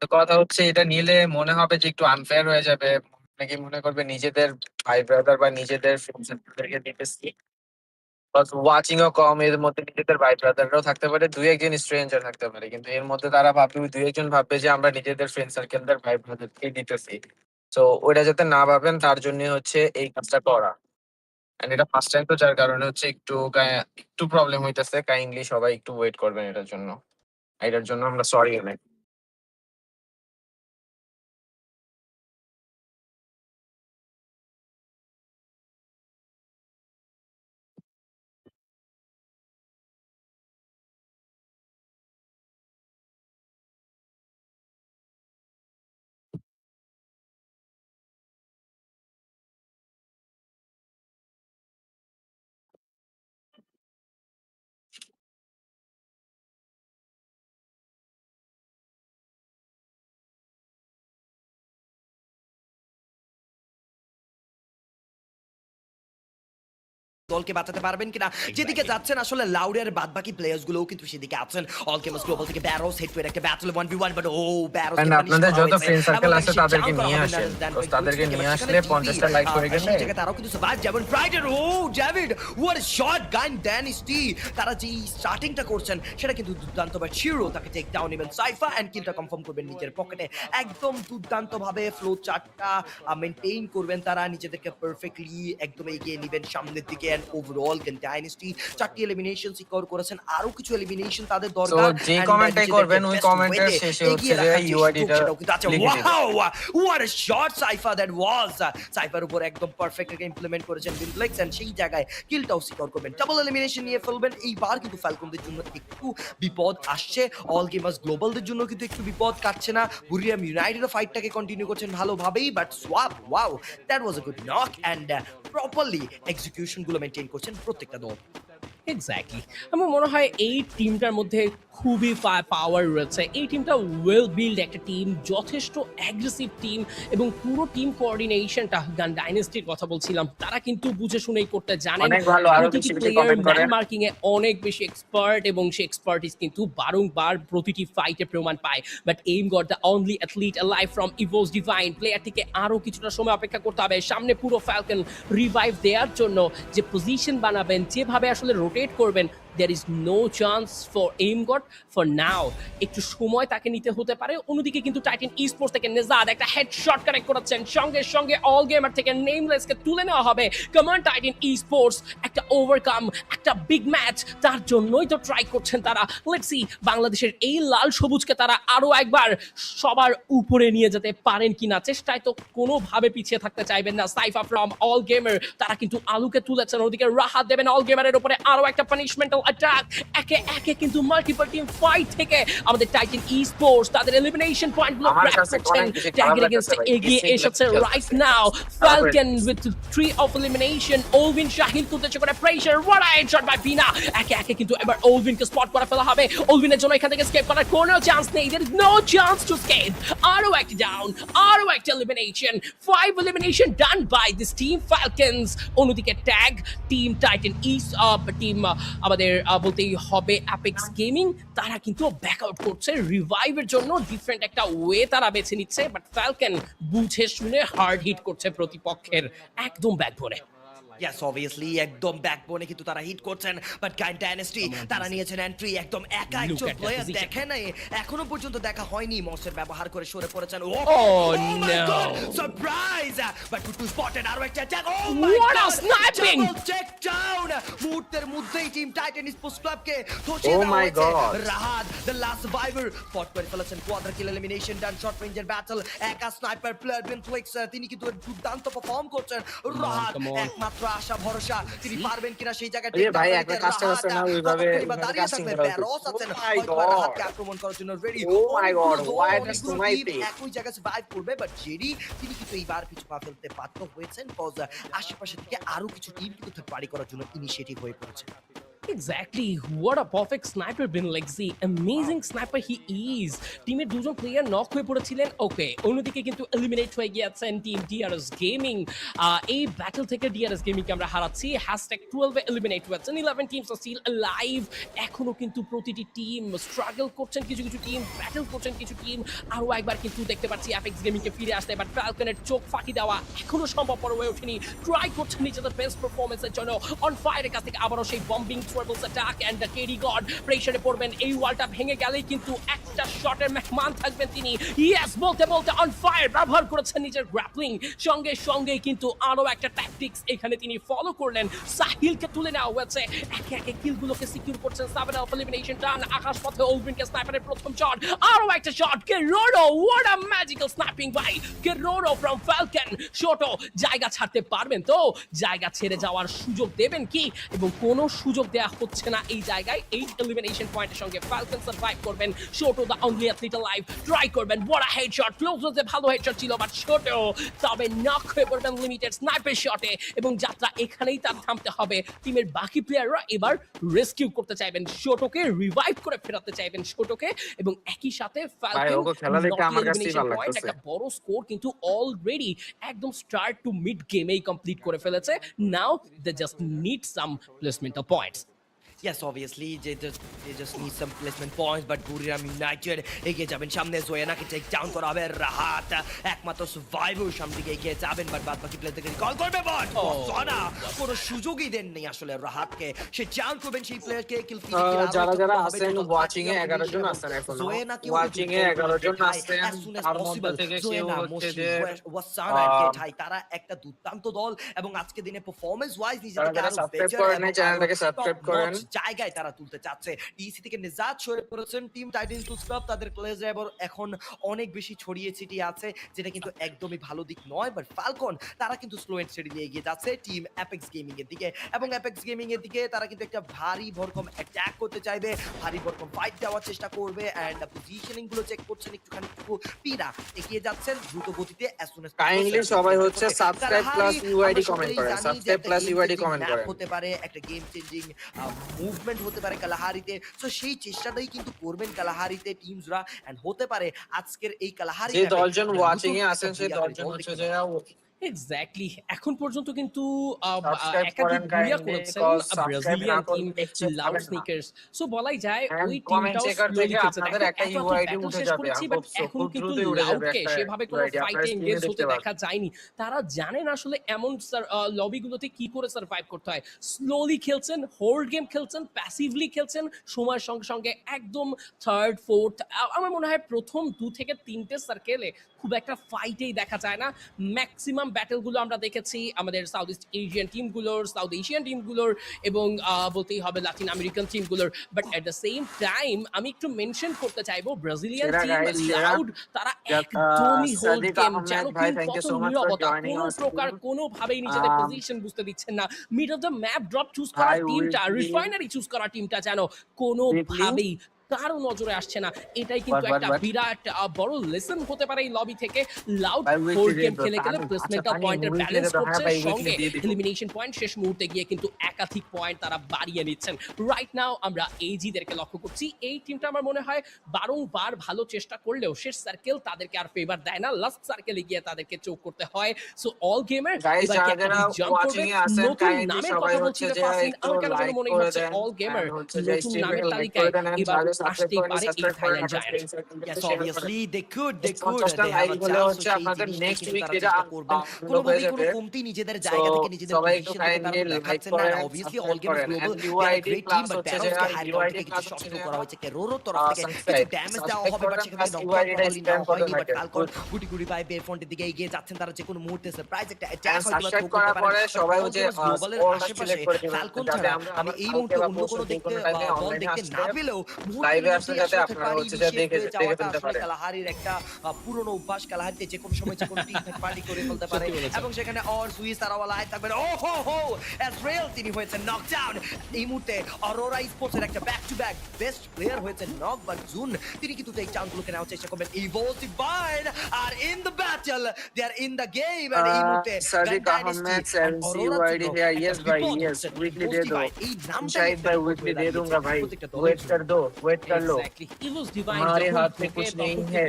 তো কথা হচ্ছে এটা নিলে মনে হবে যে একটু আনফেয়ার হয়ে যাবে, নাকি মনে করবে নিজেদের ভাই ব্রাদার বা নিজেদের ফ্রেন্ডসদেরকে দিতেছি। ওয়াচিং ও কম, এর মধ্যে নিজেদের ভাই ব্রাদাররাও থাকতে পারে, দুই একজন স্ট্রেঞ্জার থাকতে পারে, কিন্তু এর মধ্যে তারা ভাববে, দুই একজন ভাববে যে আমরা নিজেদের ফ্রেন্ড সার্কেলদের ভাই ব্রাদারকে দিতেছি। তো ওইটা যাতে না ভাবেন তার জন্য হচ্ছে এই কাজটা করা। এন্ড এটা ফার্স্ট টাইম তো, যার কারণে হচ্ছে একটু প্রবলেম হইতেছে, কাইন্ডলি সবাই একটু ওয়েট করবেন এটার জন্য। এটার জন্য আমরা সরি অনেক। দলকে বাঁচাতে পারবেন কিনা, যেদিকে যাচ্ছেন আসলে লাউডের বাদবাকি প্লেয়ার্স গুলোও কিন্তু সেদিকে আছেন। অল গেমার্স গ্লোবাল থেকে ব্যারোস হেড টু হেড একটা ব্যাটল 1v1, বাট ও ব্যারোস এন্ড আপনাদের যত ফ্রেন্ড সার্কেল আছে তাদেরকে নিয়ে আসেন, তাদেরকে নিয়ে আসলে 50টা লাইক করে গেলে তারাও কিন্তু সার্ভাইভ যাবেন। ফ্রাইডার, ও ডেভিড, হোয়াট আ শট গান ড্যানিস্টি, তারা যে স্টার্টিংটা করছেন সেটা কিন্তু দুর্দান্ত, বাট চিরো তাকে টেক ডাউন নেবেন সাইফা এন্ড কিলটা কনফার্ম করবেন নিজের পকেটে। একদম দুর্দান্ত ভাবে ফ্লো চার্টটা মেইনটেইন করবেন তারা, নিজেদেরকে পারফেক্টলি একদম এগিয়ে নেবেন সামনের দিকে। এন্ড ওভারঅল ডাইনেস্টি 4টি এলিমিনেশন সিকিউর করেছেন, আরো কিছু এলিমিনেশন তাদের তো দরকার। যে কমেন্টটাই করবেন ওই কমেন্টের শেষে হচ্ছে যে ইউআইডিটা লিখে দিবেন। Wow, what a shot Saifa that was. Cipher উপর একদম পারফেক্ট একটা ইমপ্লিমেন্ট করেছেন বিনফ্লেক্স, এন্ড সেই জায়গায় কিলটাও সিকিউর করবেন, ডাবল এলিমিনেশন নিয়ে ফেলবেন। এইবার কিন্তু ফ্যালকনদের জন্য একটু বিপদ আসছে, অল গেমার্স গ্লোবালদের জন্য কিন্তু একটু বিপদ কাটছে না। বুরিয়াম ইউনাইটেড ফাইটটাকে কন্টিনিউ করছেন ভালোভাবেই, but swap, wow, that was a good knock, and properly execution গুলো মেইনটেইন করছেন প্রত্যেকটা দল। এক্স্যাক্টলি। আমার মনে হয় এই টিমটার মধ্যে খুবই পাওয়ার রয়েছে। এই টিমটা ওয়েল বিল্ড একটা টিম, যথেষ্ট অ্যাগ্রেসিভ টিম এবং পুরো টিম কোঅর্ডিনেশনটা গান ডাইনেস্টির কথা বলছিলাম। তারা কিন্তু বুঝে শুনেই করতে জানেন। অনেক ভালো, আরো প্রতিটি বেশি বেশি প্লেয়ার কমেন্ট ম্যান করেন। মার্কিং এ অনেক বেশি এক্সপার্ট এবং সেই এক্সপার্টিস কিন্তু বারংবার প্রতিটি ফাইটে প্রমাণ পায়। But aim got the only athlete alive from Evos Divine. প্লেয়ারটিকে আরো কিছুটা সময় অপেক্ষা করতে হবে। সামনে পুরো ফ্যালকন রিভাইভ দেওয়ার জন্য যে পজিশন বানাবেন, যেভাবে আসলে রোটেট করবেন, there is no chance for aim god for now. একটু সময় তাকে নিতে হতে পারে। অন্যদিকে কিন্তু টাইটান স্পোর্টস থেকে নেজাদ একটা হেডশট কানেক্ট করেছেন, সঙ্গে সঙ্গে অল গেমার থেকে নেমলেসকে তুলে নেওয়া হবে। কমান টাইটান স্পোর্টস একটা ওভারকাম, একটা বিগ ম্যাচ, তার জন্যই তো ট্রাই করছেন তারা। লেটস সি বাংলাদেশের এই লাল সবুজকে তারা আরো একবার সবার উপরে নিয়ে যেতে পারেন কিনা। চেষ্টায় তো কোনোভাবে পিছিয়ে থাকতে চাইবেন না সাইফা ফ্রম অল গেমার। তারা কিন্তু আলুকে তুলেছেন, ওদিকে রাহাত দেবেন অল গেমারের উপরে আরো একটা পানিশমেন্টাল অ্যাটাক। একে একে কিন্তু মাল্টিপল টিম ফাইট থেকে আমাদের টাইটান স্পোর্টস তাদের এলিমিনেশন পয়েন্টগুলো গ্র্যাব করছেন। ট্যাগের এগেইনস্ট এগিয়ে এসেছে right now Falcon with 3 of elimination. ওলভিন শাহিল তুলতেছে করে pressure, what a headshot by বিনা। একে একে কিন্তু এবার ওলভিনকে স্পট করে ফেলা হবে। ওলভিনের জন্য এখান থেকে স্কেপ করার কোনো চান্স নেই। There is no chance to escape. আরো একটা ডাউন, আরো একটা elimination. 5 elimination done by this team Falcons. অন্যদিকে ট্যাগ টিম টাইটান টিম আমাদের বলতেই হবে অ্যাপেক্স গেমিং, তারা কিন্তু ব্যাকআউট করছে রিভাইভের জন্য। ডিফারেন্ট একটা ওয়ে তারা বেছে নিচ্ছে, বাট ফ্যালকন বুঝে শুনে হার্ড হিট করছে প্রতিপক্ষের একদম ব্যাক ভরে। Yes, obviously একদম ব্যাকবোনে কিন্তু তারা হিট করছেন, বাট গান ডাইনেস্টি তারা নিয়েছেন এন্ট্রি। একদম একা একজন প্লেয়ার দেখে নাই, এখনো পর্যন্ত দেখা হয়নি। মসের ব্যবহার করে সরে পড়েছেন। Oh no, surprise, but two spotted আরো একটা attack. Oh my god, sniping check down. মুহূর্তের মধ্যেই টিম টাইটান স্পোর্টস ক্লাবকে ধসিয়ে দেওয়া হয়েছে। Rahat the last survivor spot করে ফেলেছেন। Quadra kill elimination done, short রেঞ্জের ব্যাটল। একা স্নাইপার প্লেয়ার বিন ফ্লেক্স, তিনি কিন্তু দুর্দান্ত পারফর্ম করছেন। রাহাত একমাত্র আশা ভরসা, তিনি পারবেন কিনা সেই জায়গায় ভাই একটা কাজটা করছে না ওইভাবে কাস্টিং করা রাহাতকে আক্রমণ করার জন্য ready. Oh my God, why this sniping. একই জায়গায় সার্ভাইভ করবে, বাট জেরি তিনি কিন্তু এইবার কিছু পা ফেলতে বাধ্য হয়েছেন, কজ আশেপাশে থেকে আরো কিছু টিম কিন্তু থার্ড পার্টি করার জন্য ইনিশিয়েটিভ হয়ে পড়েছে। Exactly, what a perfect sniper bin Lexi. Amazing sniper he is. টিমের দুজন প্লেয়ার নক হয়ে পড়েছিলেন। ওকে, অন্যদিকে কিন্তু এলিমিনেট হয়ে গিয়েছেন টিম ডিআরএস গেমিং। এই ব্যাটল থেকে ডিআরএস গেমিং কে আমরা হারাচ্ছি। #12 এ এলিমিনেট হয়েছেন। 11 টিমস আর স্টিল অ্যালাইভ। এখনো কিন্তু প্রতিটি টিম স্ট্রাগল করছেন, কিছু কিছু টিম ব্যাটল করছেন, কিছু টিম আরো একবার কিন্তু দেখতে পাচ্ছি অ্যাপেক্স গেমিং কে ফিরে আসতে। বাট ফ্যালকনের চোখ ফাঁকি দেওয়া এখনো সম্ভবপর হয়ে ওঠেনি। ট্রাই করছেন নিজেদের বেস্ট পারফরম্যান্সের জন্য। অন ফায়ারের কাছ থেকে আবারও সেই bombing triples attack and the KD God প্রেসারে পড়বেন। এই ওয়ালটা ভেঙে গেলেই কিন্তু একটা শটের মেহমান থাকবেন তিনি। ইয়েস, বলতে বলতে অন ফায়ার ব্যবহার করেছেন নিজের গ্র্যাপলিং। সঙ্গে সঙ্গে কিন্তু আরো একটা ট্যাকটিক্স এখানে তিনি ফলো করলেন। সাহিলকে তুলে নেওয়া হয়েছে। একে একে কিলগুলোকে সিকিউর করছেন। 7 অফ এলিমিনেশন ডান। আকাশ পথে ওলভিনকে স্নাইপারের প্রথম শট, আরো একটা শট। কেরোডো, what a magical sniping by কেরোডো ফ্রম ফ্যালকন। শটো জায়গা ছাড়তে পারবেন তো? জায়গা ছেড়ে যাওয়ার সুযোগ দেবেন কি? এবং কোনো সুযোগ দেয়া হচ্ছে না এই জায়গায়। এই এলিমিনেশন পয়েন্টের সঙ্গে ফ্যালকন সার্ভাইভ করবেন। শটো the only athlete alive try করবেন। বড় হেডশট, ক্লোজে ভালো হেডশট ছিল, বাট শটো তবে নক হয়ে পড়বেন লিমিটেড স্নাইপার শটে। এবং যাত্রা এখানেই তার থামতে হবে। টিমের বাকি প্লেয়াররা এবার রেস্কিউ করতে চাইবেন শটোকে, রিভাইভ করে ফেরাতে চাইবেন শটোকে। এবং একই সাথে ফ্যালকন একটা বড় স্কোর কিন্তু অলরেডি একদম স্টার্ট টু মিড গেমেই কমপ্লিট করে ফেলেছে। Now they just need some placemental points. Yes, obviously, they just need some placement points, but Buriram United এগিয়ে যাবেন সামনে। জোয়ানাকে টেক ডাউন করা হবে। রাহাত একমাত্র সার্ভাইভার সামনে দিকে এগিয়ে যাবেন, বাট বাদ বাকি প্লেয়ারদেরকে কল করবে। বাট সোনা কোনো সুযোগই দেননি আসলে রাহাতকে। সে চান করবেন সেই প্লেয়ারকে কিল ফিল। যারা যারা আছেন ওয়াচিং এ 11 জন আছেন এখন। ওয়াচিং এ 11 জন আছেন। আর মধ্যে থেকে কেউ হচ্ছে যে ওয়াসানা ভাই, তারা একটা দুর্দান্ত দল এবং আজকে দিনে পারফরম্যান্স ওয়াইজ নিজেদেরকে সাবস্ক্রাইব করেন, চ্যানেলটাকে সাবস্ক্রাইব করেন। জায়গায় তারা তুলতে চাচ্ছে। ডিসি থেকে নিজাত সরে পড়েছেন টিম টাইটান্স ক্লাব, তাদের প্লেয়ার এখন অনেক বেশি ছড়িয়ে ছিটিয়ে আছে, যেটা কিন্তু একদমই ভালো দিক নয়। বাট ফালকন তারা কিন্তু স্লো এন্ড স্টেডি নিয়ে এগিয়ে যাচ্ছে টিম অ্যাপেক্স গেমিং এর দিকে, এবং অ্যাপেক্স গেমিং এর দিকে তারা কিন্তু একটা ভারী ভরকম অ্যাটাক করতে চাইবে, ভারী ভরকম ফাইট দেওয়ার চেষ্টা করবে। এন্ড পজিশনিং গুলো চেক করছেন একটুখানি, পিরা এগিয়ে যাচ্ছেন দ্রুত গতিতে। as soon as কাইন্ডলি সবাই হচ্ছে সাবস্ক্রাইব প্লাস ইউআইডি কমেন্ট করেন, সাবস্ক্রাইব প্লাস ইউআইডি কমেন্ট করেন। হতে পারে একটা গেম চেঞ্জিং মুভমেন্ট হতে পারে কালাহারিতে, সো সেই চেষ্টাটাই কিন্তু করবেন কালাহারিতে টিমসরা। এন্ড হতে পারে আজকের এই কালাহারি যে 10 জন ওয়াচিং এ আছেন সেই 10 জন হচ্ছে যে এক্স্যাক্টলি এখন পর্যন্ত কিন্তু সাবস্ক্রাইব একাধিক করেন গুলিয়া কাইন্ডলি, করেছেন কজ সাবস্ক্রাইব না ব্রাজিলিয়ান করলে টিম লাউড স্নিকার্স। সো বলাই যায় ওই কমেন্ট টিমটাও চেকার স্লোলি থেকে খেলছে। আপনাদের একটা ইউআইডি উঠে যাবে, বাট এখন কিন্তু লাউডকে সেভাবে কোনো ফাইটে এনগেজ হতে দেখা যায়নি। তারা জানেন আসলে এমন লবিগুলোতে কি করে সার্ভাইভ করতে হয়। স্লোলি খেলছেন, হোল্ড গেম খেলছেন, প্যাসিভলি খেলছেন, সময়ের সঙ্গে সঙ্গে একদম থার্ড ফোর্থ, আমার মনে হয় প্রথম 2 থেকে 3টে সার্কেলে খুব একটা ফাইটেই দেখা যায় না। ম্যাক্সিমাম ব্যাটেলগুলো আমরা দেখেছি আমাদের সাউথ ইস্ট এশিয়ান টিমগুলোর, সাউথ এশিয়ান টিমগুলোর, এবং বলতেই হবে লাতিন আমেরিকান টিমগুলোর। But at the same time আমি একটু মেনশন করতে চাইবো ব্রাজিলিয়ান টিম লাউড, তারা একদমই হোল্ড গেম, যেন কত নীরবতা, কোনো প্রকার কোনোভাবেই নিজেদের পজিশন বুঝতে দিচ্ছেন না। Mid of the map drop choose করা টিমটা, রিফাইনারি চুজ করা টিমটা যেন কোনোভাবেই কারো নজরে আসছে না। এটাই কিন্তু একটা বিরাট বড় লেসন হতে পারে এই লবি থেকে। লাউড হোল্ড গেম খেলে গেলে প্লেসমেন্টাল পয়েন্টের ব্যালেন্স করছে, সঙ্গে এলিমিনেশন পয়েন্ট শেষ মুহূর্তে গিয়ে কিন্তু একাধিক পয়েন্ট তারা বাড়িয়ে নিচ্ছেন। রাইট নাও আমরা এইজিদেরকে লক্ষ্য করছি। এই টিমটা আমার মনে হয় বারংবার ভালো চেষ্টা করলেও শেষ সার্কেল তাদেরকে আর ফেভার দেয় না, লাস্ট সার্কেলে গিয়ে তাদেরকে চোখ করতে হয়। সো অল গেমার নতুন নামের কথা বলছি, আমার কেন যেন মনে হচ্ছে অল গেমার নতুন নামের তালিকায় এবার আসতেই পারে এই Thailand giant. Yes, obviously they could they live have a হলে chance, হচ্ছে so আপনাদের সেই নেক্সট জিনিসটাকে উইক কিন্তু যেটা তারা চেষ্টা করবেন। কোনোভাবেই কোনো কমতি নিজেদের জায়গা থেকে নিজেদের সবাই একটু পজিশন থেকে তারা কাইন্ডলি লাইক দেখাচ্ছেন না। করেন, obviously all সাবস্ক্রাইব games করেন। global, and they are a UID great team, plus but হচ্ছে যে Barrow's কে হাই ইউআইডি থেকে প্লাস কিছু হচ্ছে শর্ত যে করা হয়েছে, রোরোর তরফ থেকে কিছু সাবস্ক্রাইব ড্যামেজ দেওয়া হবে, বাট সেখানে নকডাউন প্রপারলি নেওয়া হয়নি। বাট ফালকন গুটি গুটি পায়ে বেরফ্রন্টের দিকে এগিয়ে যাচ্ছেন, তারা যে কোনো মুহূর্তে সারপ্রাইজ একটা অ্যাটাক হয়তো বা সাবস্ক্রাইব থ্রো করতে করার পরে পারেন। সবাই হচ্ছে গ্লোবালের স্কোরটা আশেপাশে সিলেক্ট করে দিবেন, ফালকন যাতে ছাড়া আমরা আমি আবার এই কালকে মুহূর্তে বা অন্য পরশু কোনো যে দেখতে কোনো টাইমে বল অনলাইনে দেখতে আসলে না পেলেও লাইভে মুহূর্তের আসলে মধ্যেই যাতে আসলে আপনারা পারি হচ্ছে যে শেষ দেখে হয়ে দেখে যাওয়াটা ফেলতে আসলে পারেন। কালাহারির একটা পুরনো অভ্যাস। কালাহারিতে যে কোনো সময় যে কোনো টিম পার্টি করে ফেলতে পারে, এবং সেখানে অর সুইস তারাও লাইভ থাকবেন। ও হো হো এজরেল তিনি হয়েছেন নকডাউন। এই মুহূর্তে অরোরা স্পোর্টসের একটা back to back best player হয়েছে নক, বাট জুন তিনি কিন্তু এই চান্সগুলোকে নেওয়ার চেষ্টা করবেন। Evolve Divine are in the battle, they are in the game. And এই মুহূর্তে Sadiq Ahmed LC YD here, yes भाई यस, वीकली दे दो। এই নামটা शायद भाई वीकली दे दूंगा भाई, वेट कर दो, वेट कर लो। हमारे हाथ में कुछ नहीं है,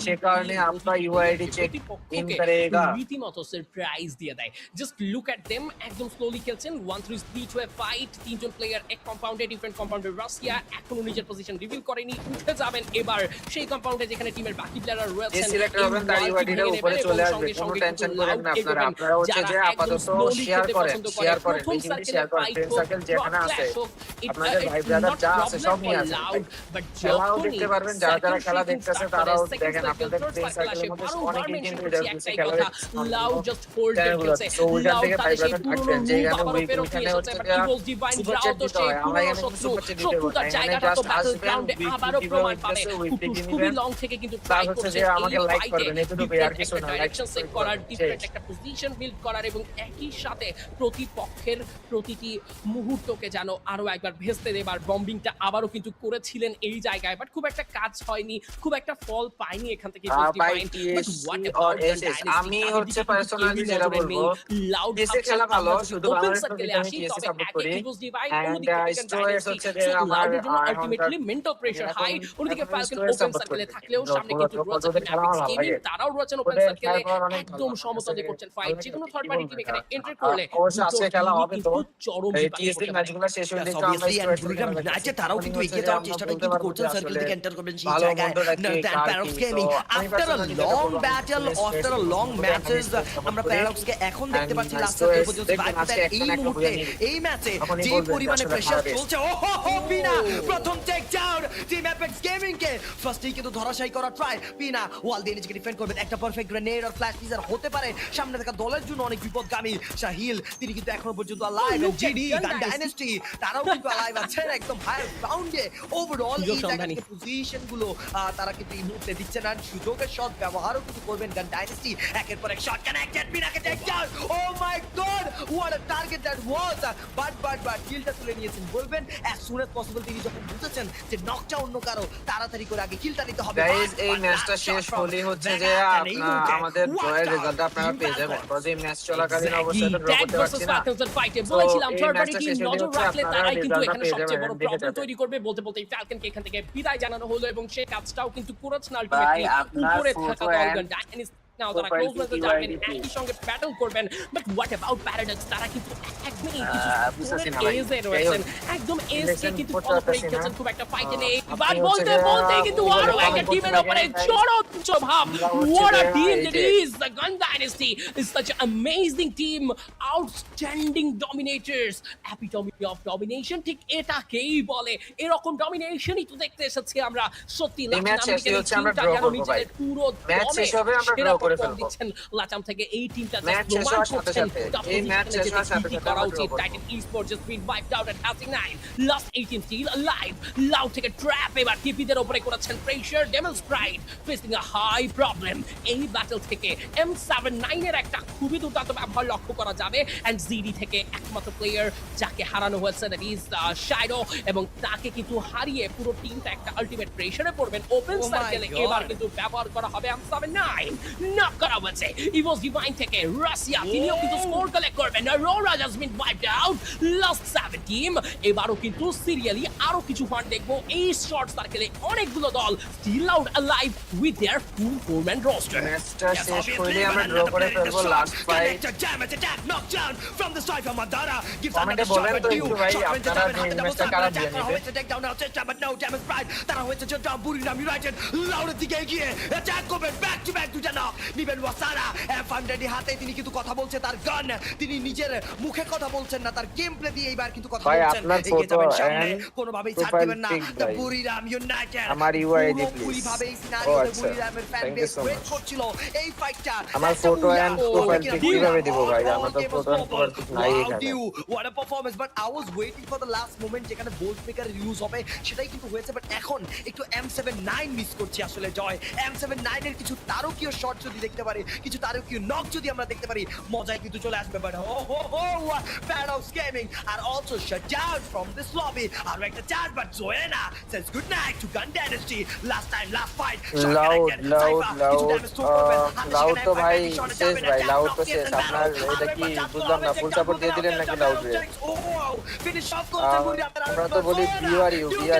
चेकर ने आपका यूआईडी चेक इन करेगा। রীতিমতো সারপ্রাইজ দিয়ে দেয়। জাস্ট লুক এট देम, একদম স্লোলি খেলছেন। 1-3 টু ফাইট, তিনজন প্লেয়ার এক কম্পাউন্ডে, ডিফারেন্ট কম্পাউন্ডে রাশিয়া এখনো নিজের পজিশন রিভিল করেনি। উঠে যাবেন এবার সেই কম্পাউন্ডে যেখানে টিমের বাকি প্লেয়াররা যে রয়েছেন। সিলেক্ট হবেন তার ইউআইডিটা উপরে চলে আসবে, কোনো টেনশন করেন না আপনারা। আপনারা হচ্ছে যে আপাতত শেয়ার করেন, শেয়ার করেন, লিংকটি শেয়ার করেন, ফ্রেন্ড সার্কেল যেখানে আছে আপনাদের ভাই ব্রাদার যা আছে সব নিয়ে আসেন। খেলাও দেখতে পারবেন, যারা যারা খেলা দেখতেছে তারাও দেখেন। আপনাদের ফ্রেন্ড সার্কেলের মধ্যে অনেকেই কিন্তু EWC খেলা লাউড জাস্ট হোল্ড খেলছে। তো ওইখান থেকে ভাই ব্রাদার থাকবেন, যেখানে ওইখানে হচ্ছে যে সুপার চ্যাট দিতে হয়। আমরা এখানে কিন্তু সুপার চ্যাট দিতে পারি, এখানে জাস্ট আসবেন, আবারও প্রমাণ পাবে খুবই লং থেকে কিন্তু ট্রাই করছে আমাকে লাইক করবেন, এতটুকু আর কিছু না। লাইক সেট করার, ডিফারেন্ট একটা পজিশন বিল্ড করার, এবং একই সাথে প্রতিপক্ষের প্রতিটি মুহূর্তকে যেন আরো একবার ভেস্তে দেবার বম্বিংটা আবারও কিন্তু করেছিলেন এই জায়গায়। বাট খুব একটা কাজ হয়নি, খুব একটা ফল পাইনি এখান থেকে। আমি হচ্ছে পার্সোনালি যেটা বলবো, লাউড দেশে খেলা ভালো, শুধু ওপেন সার্কেলে আমি টিএসসি সাপোর্ট করি। এন্ড স্টোরেজ হচ্ছে যে আমার আলটিমেটলি মেন্টাল প্রেসার হাই। ওদিকে ফালকন ওপেন সার্কেলে থাকলেও সামনে কিন্তু রয়েছে অ্যাপেক্স গেমিং, তারাও রয়েছেন ওপেন সার্কেলে, একদম সমতলে করছেন ফাইট। যে কোনো থার্ড পার্টি টিম এখানে এন্টার করলে অবশ্যই আজকে খেলা হবে। তো চরম এই টিএসসি ম্যাচগুলো শেষ হয়ে গেলে আমরা তারাও কিন্তু এগিয়ে যাওয়ার চেষ্টাটাই বলতে কিন্তু পারবো করছেন যে সার্কেল আসলে থেকে এন্টার করবেন সেই ভালো জায়গায় মন্দটা কি, দেন কার প্যারাডক্স কি। গেমিং তো আমি আফটার আ personally যেটা লং বলবো, আমি battle full after a straight long আমি ম্যাচেস support আমরা করি। প্যারাডক্সকে এখন দেখতে And পাচ্ছি লাস্ট so সার্কেল it's পর্যন্ত দেখবেন survive আজকে করতে। এই একজন একটা মুহূর্তে বুঝে নিবে। এই ম্যাচে তখনই যে বলবেন যে পরিমাণে আসলে প্রেসার হারে। চলছে ও হো হো পিনা প্রথম take down team Apex gaming কে ফার্স্টেই কিন্তু ধরাশায়ী করা ট্রাই পিনা ওয়াল দিয়ে নিজেকে ডিফেন্ড করবেন একটা পারফেক্ট গ্রেনেড আর ফ্ল্যাশ টিজার হতে পারে সামনে থাকা দলের জন্য অনেক বিপদগামী শাহিল তিনি কিন্তু এখনো পর্যন্ত লাইভ জিডি গান ডাইনেস্টি তারাও কিন্তু লাইভ আছেন একদম হাই রাউন্ডে ওভারঅল এই জায়গা থেকে পজিশন গুলো তারা কিন্তু এই মুহূর্তে দিচ্ছে না সুযোগের শট ব্যবহারও কিন্তু করবেন গান ডাইনেস্টি একের পর এক শট কানেক্টেড পিনাকে take down oh my god what a target that was but কিলটা তুলে নিয়েছেন বলবেন অ্যাজ সুন অ্যাজ পসিবল তিনি যখন বুঝেছেন যে নকটা অন্য কারো তাড়াতাড়ি করে আগে কিলটা নিতে হবে গাইস এই ম্যাচটা শেষ হলেই হচ্ছে যে আমাদের জয়ের রেজাল্ট আপনারা পেয়ে যাবেন কজ এই ম্যাচ চলাকালীন অবস্থায় তো ড্র করতে পারছি না বলেছিলাম এই থার্ড ম্যাচটা পার্টি শেষ টিম হলেই নজর হচ্ছে রাখলে আপনারা তারাই কিন্তু রেজাল্টটা এখানে পেয়ে সবচেয়ে যাবেন বড় দেখে প্রবলেম যাবেন তৈরি করবে বলতে ফ্যালকনকে এখান থেকে বিদায় জানানো হলো এবং সে কাজটাও কিন্তু করেছেন ভাই আলটিমেটলি আপনার উপরে ফটো থাকা দলগণ এন্ড ডাইনামিক্স নাও তারা ক্লোজ ম্যাচে যাবেন একই সঙ্গে ব্যাটল করবেন বাট হোয়াট অ্যাবাউট প্যারাডক্স তারা কিন্তু একদমই কিছু বুঝতেছি না ভাই। এজে যাই রয়েছেন হোক, একদম এজ কে ইলেকশন কিন্তু করতে ফলো করে পারতেছি না। খেলছেন খুব একটা ফাইটে নেই আপনি বাট হচ্ছে বলতে যে, কিন্তু কি বলবো, আরো একটা comment টিমের করতে উপরে থাকেন, চড়চ্ছ ভাব আমরা হচ্ছে what a যে, team এই that যে, is the Gun Dynasty is such an amazing team outstanding dominators epitome of domination ঠিক এটাকেই বলে এরকম ডমিনেশনই তো দেখতে এসেছি আমরা সত্যি এই ম্যাচ শেষ হচ্ছে আমরা টিমটা draw যেন করবো ভাই। নিজেদের পুরো ম্যাচ দমে শেষ হবে আমরা সেরা draw করে perform ফেলবো। দিচ্ছেন লাচাম থেকে এই টিমটা ম্যাচ শেষ হওয়ার সাথে সাথে, এই ম্যাচ শেষ হওয়ার সাথে সাথে করা আমরা draw উচিত করবো। Titan esports just been wiped out at Housing 9 last 18 still alive loud থেকে ট্র্যাপ এবার টিপিদের উপরে করেছেন প্রেসার ডেমলস প্রাইড ফেসিং আ হাই প্রবলেম এই ব্যাটল থেকে M79 এর একটা খুবই দুর্দান্ত ব্যবহার লক্ষ্য করা যাবে এন্ড জিডি থেকে একমাত্র প্লেয়ার যাকে হারানো হয়েছে দ্যাট ইজ শাইডো এবং তাকে কিন্তু হারিয়ে পুরো টিমটা একটা আলটিমেট প্রেসারে পড়বেন ওপেন Oh my সার্কেলে God. এবার কিন্তু ব্যবহার করা হবে M79 নক করা হয়েছে ইভোস ডিভাইন থেকে রাশিয়া তিনিও কিন্তু স্কোর কালেক্ট করবেন রোরা just been wiped out last 7 team এবারও কিন্তু সিরিয়ালি আরো কিছু ফান্ড দেখবো এই শর্ট সার্কেলে অনেকগুলো দল still out alive with their full four man roster ম্যাচটা শেষ হলে আমরা ড্র করে ফেলবো লাস্ট ফাইট কমেন্টে বলেন তো একটু ভাই আপনারা এই ম্যাচটা কারা দিয়ে নেবে তারা হয়েছে বুড়িরাম ইউনাইটেড লাউডের দিকে এগিয়ে অ্যাটাক করবেন ব্যাক টু ব্যাক দুটা নক নিবেন ওয়াসারা F100 হাতে তিনি কিন্তু কথা বলছে তার গান তিনি নিজের মুখে কথা বলছেন না তার গেম প্লে দিয়ে এইবার কিন্তু কথা ভাই, বলছেন আপনার এগিয়ে photo যাবেন সামনে and কোনোভাবেই ছাড় profile দিবেন না pic দ্য ভাই। বুড়িরাম ইউনাইটেড আমার UID please। পুরোপুরিভাবে এই ও সিনারিওতে আচ্ছা, বুড়িরামের fan thank you base so wait much। করছিল এই ফাইটটা আমার photo and profile pic কিভাবে দিব ভাই? আমার তো photo and profile pic নাই এখানে। what a performance but I was waiting for the last moment যেখানে বোল্ট মেকার ইউজ হবে সেটাই কিন্তু হয়েছে বাট এখন একটু M79 মিস করছি আসলে জয় M79 এর কিছু তারকীয় শট যদি দেখতে পারি কিছু তারকীয় নক যদি আমরা দেখতে পারি মজাই কিন্তু চলে আসবে but Paradox gaming are also shut down from this lobby আর একটা চার্জ বাট জোয়েনা says good night to Gun Dynasty last fight Loud তো ভাই শেষ ভাই লাউড তো শেষ আপনার এটা কি বুঝলাম না ফুল সাপোর্ট দিয়ে দিলেন নাকি লাউড রে আমরা তো বলি বিআরইউ বুঝিয়ে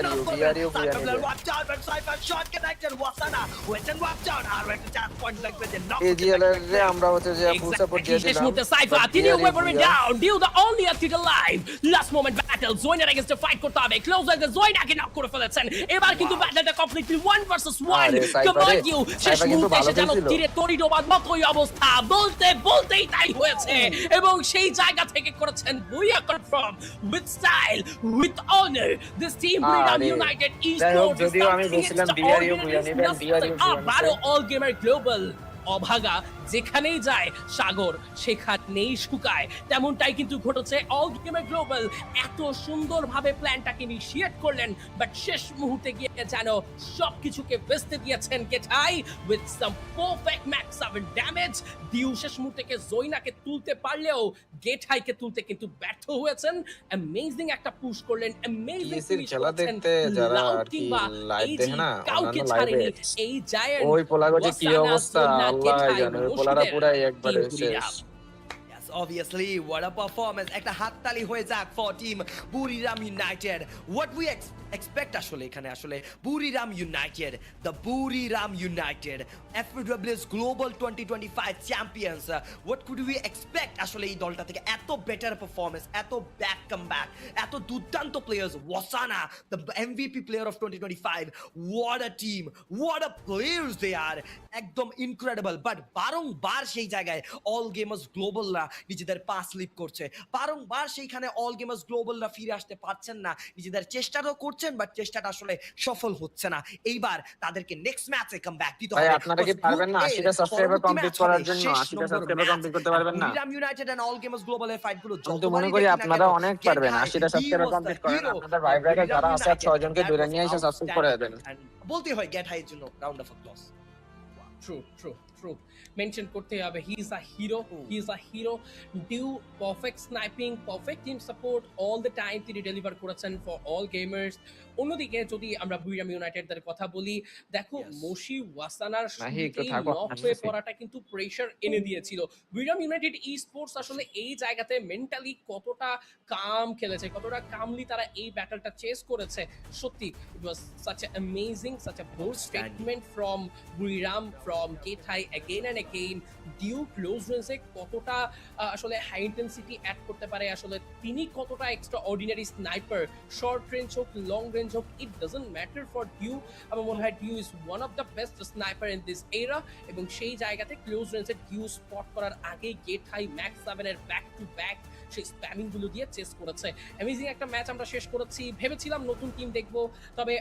নিবে আমরা হচ্ছে যে ফুল সাপোর্ট দিয়ে দিলাম সাইফা তিনি ওয়েভারিং ডাউন ডিউ the only athlete alive last moment battle জয়নার এগেইনস্ট ফাইট করতে হবে ক্লোজ দ্য জয়নাকে নক করে ফেলেছেন এবার কিন্তু ব্যাটলটা কমপ্লিটলি 1 ভার্সেস 1 কমান ইউ শেষ মুহূর্তে এসে জানো তীরে তরিডোবাদ মতোই অবস্থা বলতেই তাই হয়েছে এবং সেই জায়গা থেকে করেছেন booyah confirm with style with honour this team Buriram United esports যদিও আমি বলছিলাম বিআরইউ বুইয়া নেবেন বিআরইউ আবারও অল গেমার গ্লোবাল অভাগা যেখানেই যায় সাগর সেখানেই শুকায় তেমনটাই কিন্তু ঘটেছে অল গেমার গ্লোবাল এত সুন্দরভাবে প্ল্যানটাকে ইনিশিয়েট করলেন বাট শেষ মুহূর্তে গিয়ে যেন সবকিছুকে ভেস্তে দিয়েছেন গেঠাই with some perfect max 7 damage দিউ শেষ মুহূর্তে জয়নাকে তুলতে পারলেও গেঠাইকে তুলতে কিন্তু ব্যর্থ হয়েছেন অ্যামেজিং একটা পুশ করলেন অ্যামেজিং খেলা দেখতে যারা আর কি লাইভ দেখে না কাউকে অন্যান্য ছাড়েনি লাইভে এই জায়ান্ট ওই পোলাগো কি অবস্থা আল্লাহ জানে ওই পোলারা পুরাই একবারে শেষ obviously what a performance একটা হাততালি হয়ে যাক for team Buriram United what we expect expect আসলে এখানে আসলে Buriram United, the Buriram United FWS global 2025 champions, what could we expect আসলে এই দলটা থেকে? এত বেটার পারফরমেন্স, এত ব্যাক কামব্যাক, এত দুর্দান্ত প্লেয়ার্স। ওয়াসানা, the MVP player of 2025, what a team, what a players they are, একদম ইনক্রেডিবল। বাট বারংবার সেই জায়গায় অল গেমার্স গ্লোবালরা নিজেদের পা স্লিপ করছে, বারংবার সেইখানে অল গেমার্স গ্লোবালরা ফিরে আসতে পারছেন না, নিজেদের চেষ্টাটাও করছেন বাট চেষ্টাটা আসলে সফল হচ্ছে না। এইবার তাদেরকে নেক্সট ম্যাচে কাম ব্যাক দিতে ভাই হবে। আপনারা কি পারবেন না 80টা সাবস্ক্রাইবার কমপ্লিট করার জন্য? 80টা সাবস্ক্রাইবার কমপ্লিট করতে পারবেন না? Buriram United and All Gamers গ্লোবালের ফাইট গুলো আমি তো মনে করি আপনারা অনেক পারবেন। 80টা সাবস্ক্রাইবার কমপ্লিট করেন, আপনাদের ভাই ব্রাদার যারা আছে 6 জনকে ধরে নিয়ে এসে সাবস্ক্রাইব করে দেন। বলতে হয় গেট হাই এর জন্য round of applause. True mention করতে হবে, he is a hero, Dew perfect sniping, perfect team support all the time তিনি ডেলিভার করেছেন ফর অল গেমার্স। অন্যদিকে যদি আমরা বুরিরাম ইউনাইটেডের কথা বলি, দেখো মোশি ওয়াসানার নক হয়ে পড়াটা কিন্তু প্রেশার এনে দিয়েছিল। বুরিরাম ইউনাইটেড ই স্পোর্টস আসলে এই জায়গাতে মেন্টালি কতটা কাম খেলেছে, কতটা কামলি তারা এই ব্যাটলটা চেস করেছে, সত্যি it was such a amazing, such a bold statement from Buriram, from গেথাই অ্যাগেন অ্যান্ড অ্যাগেন। ডিউ ক্লোজ রেঞ্জে কতটা আসলে হাই ইন্টেন্সিটি অ্যাড করতে পারে, আসলে তিনি কতটা extraordinary sniper, short range হোক লং রেঞ্জ হোক, it doesn't matter for Dew. আমার মনে হয় Dew is one of the best sniper in this era, এবং সেই জায়গাতে ক্লোজ রেঞ্জে ডিউ স্পট করার আগেই গেথাই ম্যাক্স 7 এর ব্যাক টু ব্যাক সেই স্প্যামিং গুলো দিয়ে চেস করেছে। অ্যামেজিং একটা ম্যাচ আমরা শেষ করেছি, ভেবেছিলাম নতুন টিম দেখবো, তবে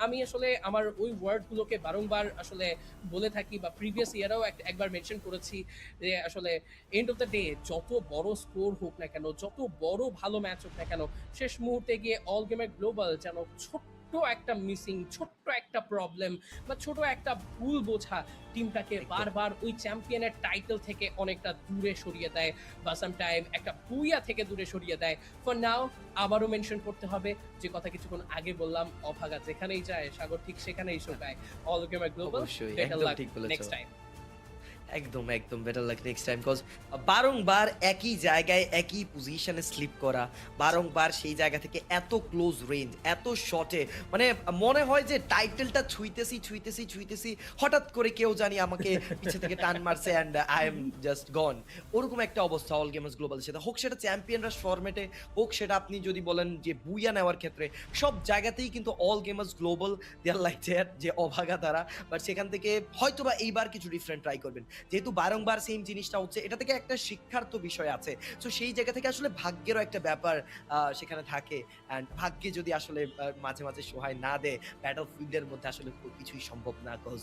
আমি আসলে আমার ওই ওয়ার্ডগুলোকে বারংবার আসলে বলে থাকি, বা প্রিভিয়াস ইয়ারেও একবার মেনশন করেছি যে আসলে এন্ড অফ দ্য ডে যত বড় স্কোর হোক না কেন, যত বড় ভালো ম্যাচ হোক না কেন, শেষ মুহূর্তে গিয়ে অল গেমের গ্লোবাল যেন ছোট্ট একটা মিসিং, ছোট্ট একটা প্রবলেম বা ছোট একটা ভুল বোঝা টিমটাকে বারবার ওই চ্যাম্পিয়নের টাইটেল থেকে অনেকটা দূরে সরিয়ে দেয়, বা সামটাইম একটা বুইয়া থেকে দূরে সরিয়ে দেয়। ফর নাও আবারও মেনশন করতে হবে যে কথা কিছুক্ষণ আগে বললাম, অভাগা যেখানেই যায় সাগর ঠিক সেখানেই শোকায়। All Gamer Global, better luck next time. একদম better luck next time, cause বারংবার একই জায়গায় একই পজিশনে স্লিপ করা, বারংবার সেই জায়গা থেকে এত ক্লোজ রেঞ্জ, এত শটে, মানে মনে হয় যে টাইটেলটা ছুঁইতেছি, হঠাৎ করে কেউ জানি আমাকে পিছে থেকে টান মারছে অ্যান্ড আই এম জাস্ট গন। ওরকম একটা অবস্থা অল গেমার্স গ্লোবালের সাথে, হোক সেটা চ্যাম্পিয়নরা ফরম্যাটে, হোক সেটা আপনি যদি বলেন যে বুইয়া নেওয়ার ক্ষেত্রে, সব জায়গাতেই কিন্তু all gamers global there like যে অভাগা তারা। বাট সেখান থেকে হয়তোবা এইবার কিছু ডিফারেন্ট ট্রাই করবেন, যেহেতু বারংবার সেম জিনিসটা হচ্ছে, এটা থেকে একটা শিক্ষার তো বিষয় আছে। সো সেই জায়গা থেকে আসলে ভাগ্যেরও একটা ব্যাপার সেখানে থাকে, অ্যান্ড ভাগ্যে যদি আসলে মাঝে মাঝে সহায় না দেয়, ব্যাটল ফিল্ডের মধ্যে আসলে কিছুই সম্ভব না, কজ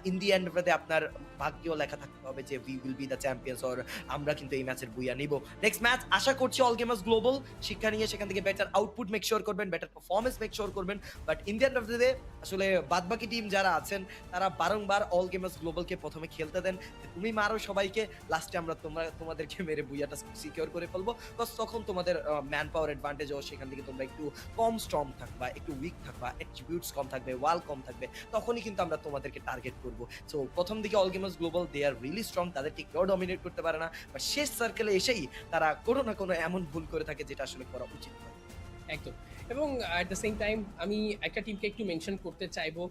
ইন দি এন্ড আপনার ভাগ্যেও লেখা থাকতে হবে যে we will be the champions, or আমরা কিন্তু এই ম্যাচের বুইয়া নিব। নেক্সট ম্যাচ আশা করছি অল গেমার্স গ্লোবাল শিক্ষা নিয়ে সেখান থেকে বেটার আউটপুট মেক শিওর করবেন, বেটার পারফরমেন্স মেক শিওর করবেন। But in the end of the day আসলে বাদবাকি টিম যারা আছেন তারা বারংবার অল গেমার্স গ্লোবালকে প্রথমে খেলতে দেন, তুমি মারো সবাইকে, লাস্টে আমরা তোমাদেরকে মেরে বুইয়াটা সিকিউর করে ফেলবো, বিকজ তখন তোমাদের ম্যান পাওয়ার অ্যাডভান্টেজ ও সেখান থেকে তোমরা একটু কম স্ট্রং থাকবা, একটু উইক থাকবা, অ্যাট্রিবিউটস কম থাকবে, ওয়াল কম থাকবে, তখনই কিন্তু আমরা তোমাদেরকে টার্গেট করব। সো প্রথম দিকে all gamers global they are really strong, তাদেরকে কেউ ডমিনেট করতে পারে না, বাট শেষ সার্কেলে এসেই তারা কোনো না কোনো এমন ভুল করে থাকে যেটা আসলে করা উচিত নয়। একদম। এবং অ্যাট দ্য সেম টাইম আমি একটা টিমকে একটু মেনশন করতে চাইবো,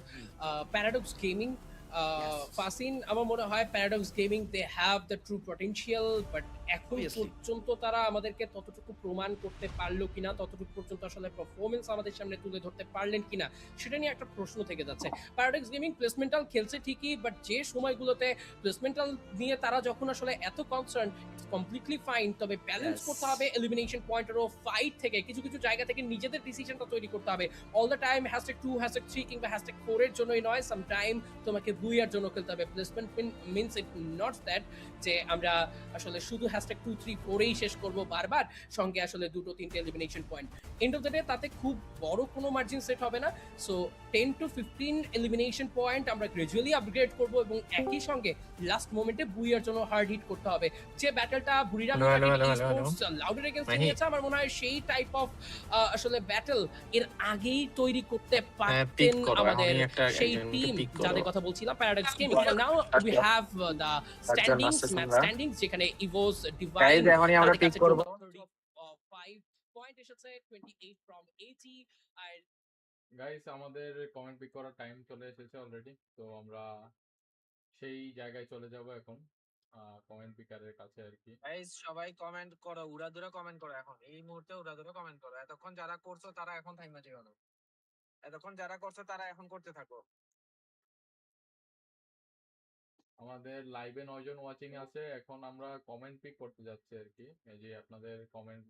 প্যারাডক্স গেমিং। ফাসিন, আমার মনে হয় Paradox Gaming they have the true potential, but এখন পর্যন্ত তারা আমাদেরকে ততটুকু প্রমাণ করতে পারলো কিনা, ততটুকু পর্যন্ত আসলে পারফরমেন্স আমাদের সামনে তুলে ধরতে পারলেন কিনা, সেটা নিয়ে একটা প্রশ্ন থেকে যাচ্ছে। প্যারাডক্স গেমিং প্লেসমেন্টাল খেলছে ঠিকই, বাট যে সময়গুলোতে প্লেসমেন্টাল নিয়ে তারা যখন আসলে এত কনসার্ন, ইটস কমপ্লিটলি ফাইন, তবে ব্যালেন্স করতে হবে এলিমিনেশন পয়েন্টের ও ফাইট থেকে, কিছু কিছু জায়গা থেকে নিজেদের ডিসিশনটা তৈরি করতে হবে। অল দ্য টাইম #2 #3 কিংবা #4 এর জন্যই নয়, সাম টাইম তোমাকে বুইয়ার জন্য খেলতে হবে। Placement means it not that যে আমরা আসলে শুধু #2 3 4 শেষ করব বারবার, সঙ্গে আসলে 2-3 elimination point. End of the day তাতে খুব বড় কোনো মার্জিন সেট হবে না। সো 10 to 15 এলিমিনেশন পয়েন্ট আমরা গ্রাজুয়ালি আপগ্রেড করব, এবং একই সঙ্গে লাস্ট মোমেন্টে বুইয়ার জন্য হার্ড হিট করতে হবে। যে ব্যাটলটা বুরিরাম লাউডের এগেইনস্ট নিয়েছে, আমার মনে হয় সেই টাইপ অফ আসলে ব্যাটল এর আগেই তৈরি করতে পারতেন আমাদের সেই টিম যাদের কথা বলছিলাম, Paradox gaming. Now we have the standings, match standings, যেখানে ইভোস ডিভাইন এখনই আমরা পিক করব। 5 পয়েন্ট এসেছে, 28 ফ্রম 80, আর গাইস আমাদের কমেন্ট পিক করার টাইম চলে এসেছে অলরেডি, তো আমরা সেই জায়গায় চলে যাব এখন কমেন্ট পিকারের কাছে আর কি। গাইস সবাই কমেন্ট করো, উড়াধুরা কমেন্ট করো এখন এই মুহূর্তে, উড়াধুরা কমেন্ট করো। এতক্ষণ যারা করছো তারা এখন থাইমা যেও না, এতক্ষণ যারা করছো তারা এখন করতে থাকো। আমাদের লাইভে 9 জন ওয়াচিং আছে, এখন আমরা কমেন্ট পিক করতে যাচ্ছি আর কি। এই যে আপনাদের কমেন্ট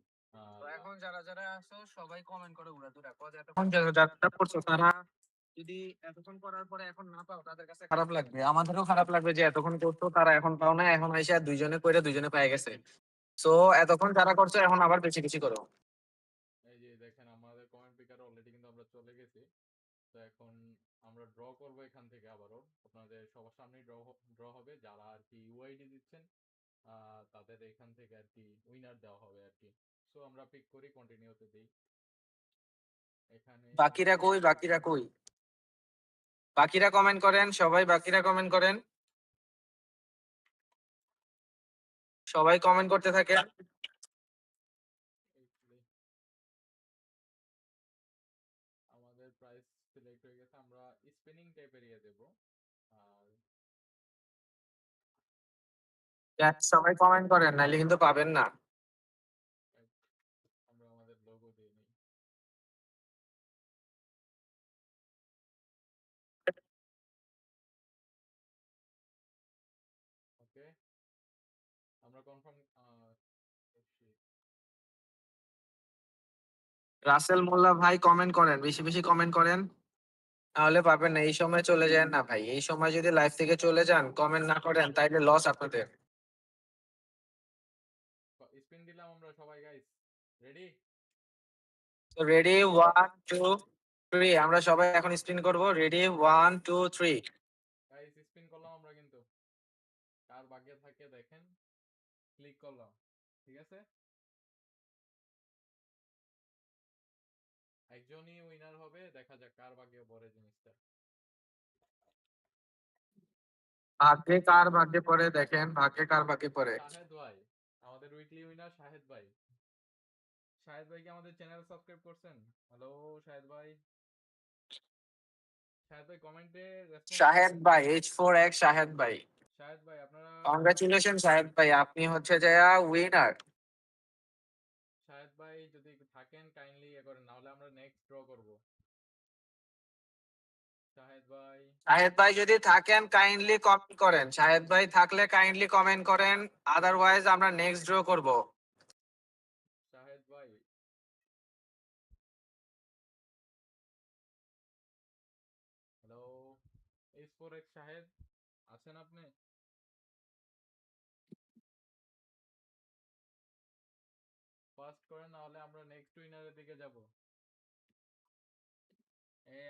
তো এখন যারা যারা আছো সবাই কমেন্ট করো উড়াধুরা, কজ এতক্ষণ যারা যারা করছো তারা যদি এতক্ষণ করার পরে এখন না পাও তাদের কাছে খারাপ লাগবে, আমাদেরও খারাপ লাগবে যে এতক্ষণ করতো তারা এখন পাও না, এখন আইসা দুইজনে কইরা দুইজনে পেয়ে গেছে। সো এতক্ষণ যারা করছো এখন আবার বেশি বেশি করো। এই যে দেখেন আমাদের কমেন্ট পিকারে অলরেডি কিন্তু আমরা চলে গেছি। তো এখন আমরা ড্র করব এখান থেকে আবারও, আপনাদের সবার সামনেই ড্র হবে। যারা আর কি ইউআইডি দিচ্ছেন তাদের এখান থেকে আর কি উইনার দেওয়া হবে আর কি। সো আমরা পিক করি, কন্টিনিউতে দেই। এখানে বাকিরা কই, বাকিরা কই, বাকিরা কমেন্ট করেন সবাই, বাকিরা কমেন্ট করেন, সবাই কমেন্ট করতে থাকেন। আমাদের প্রাইস সিলেক্ট হয়ে গেছে, আমরা স্পিনিং টাইপের ইয়ে দেব। আর সবাই কমেন্ট করেন নাইলে কিন্তু পাবেন না। আমরা আমাদের লোগো দিয়ে নিই। ওকে আমরা কনফার্ম। রাসেল মোল্লা ভাই কমেন্ট করেন, বেশি বেশি কমেন্ট করেন, তাহলে পাবেন না। এই সময় চলে যান না ভাই, এই সময় যদি লাইভ থেকে চলে যান কমেন্ট না করেন তাইলে লস আপনাদের। স্পিন দিলাম আমরা সবাই, গাইস রেডি? রেডি 1 2 3, আমরা সবাই এখন স্পিন করব। রেডি 1 2 3। গাইস স্পিন করলাম আমরা, কিন্তু কার ভাগ্যে থাকে দেখেন, ক্লিক করলাম, ঠিক আছে? একজনই উইনার হবে, দেখা যাক কার ভাগ্যে পড়ে জিনিসটা। ভাগ্যে কার ভাগ্যে পড়ে দেখেন, ভাগ্যে কার ভাগ্যে পড়ে। শাহেদ ভাই, আমাদের উইকলি উইনার শাহেদ ভাই। শাহেদ ভাই কি আমাদের চ্যানেল সাবস্ক্রাইব করছেন? হ্যালো শাহেদ ভাই, শাহেদ ভাই কমেন্টে রেসপন্স শাহেদ করেন। ভাই H4X শাহেদ ভাই, শাহেদ ভাই আপনারা কংগ্রাচুলেশন শাহেদ ভাই, আপনি হচ্ছে যে উইনার। শাহেদ ভাই যদি থাকেন কাইন্ডলি ইয়ে করেন, নাহলে আমরা নেক্সট ড্র করব। শাহেদ ভাই, শাহেদ ভাই যদি থাকেন কাইন্ডলি কমেন্ট করেন, শাহেদ ভাই থাকলে কাইন্ডলি কমেন্ট করেন, আদারওয়াইজ আমরা নেক্সট ড্র করব। শাহেদ ভাই, হ্যালো H4X শাহেদ, আছেন আপনি? ফার্স্ট করেন, নাহলে আমরা নেক্সট উইনারের দিকে যাব।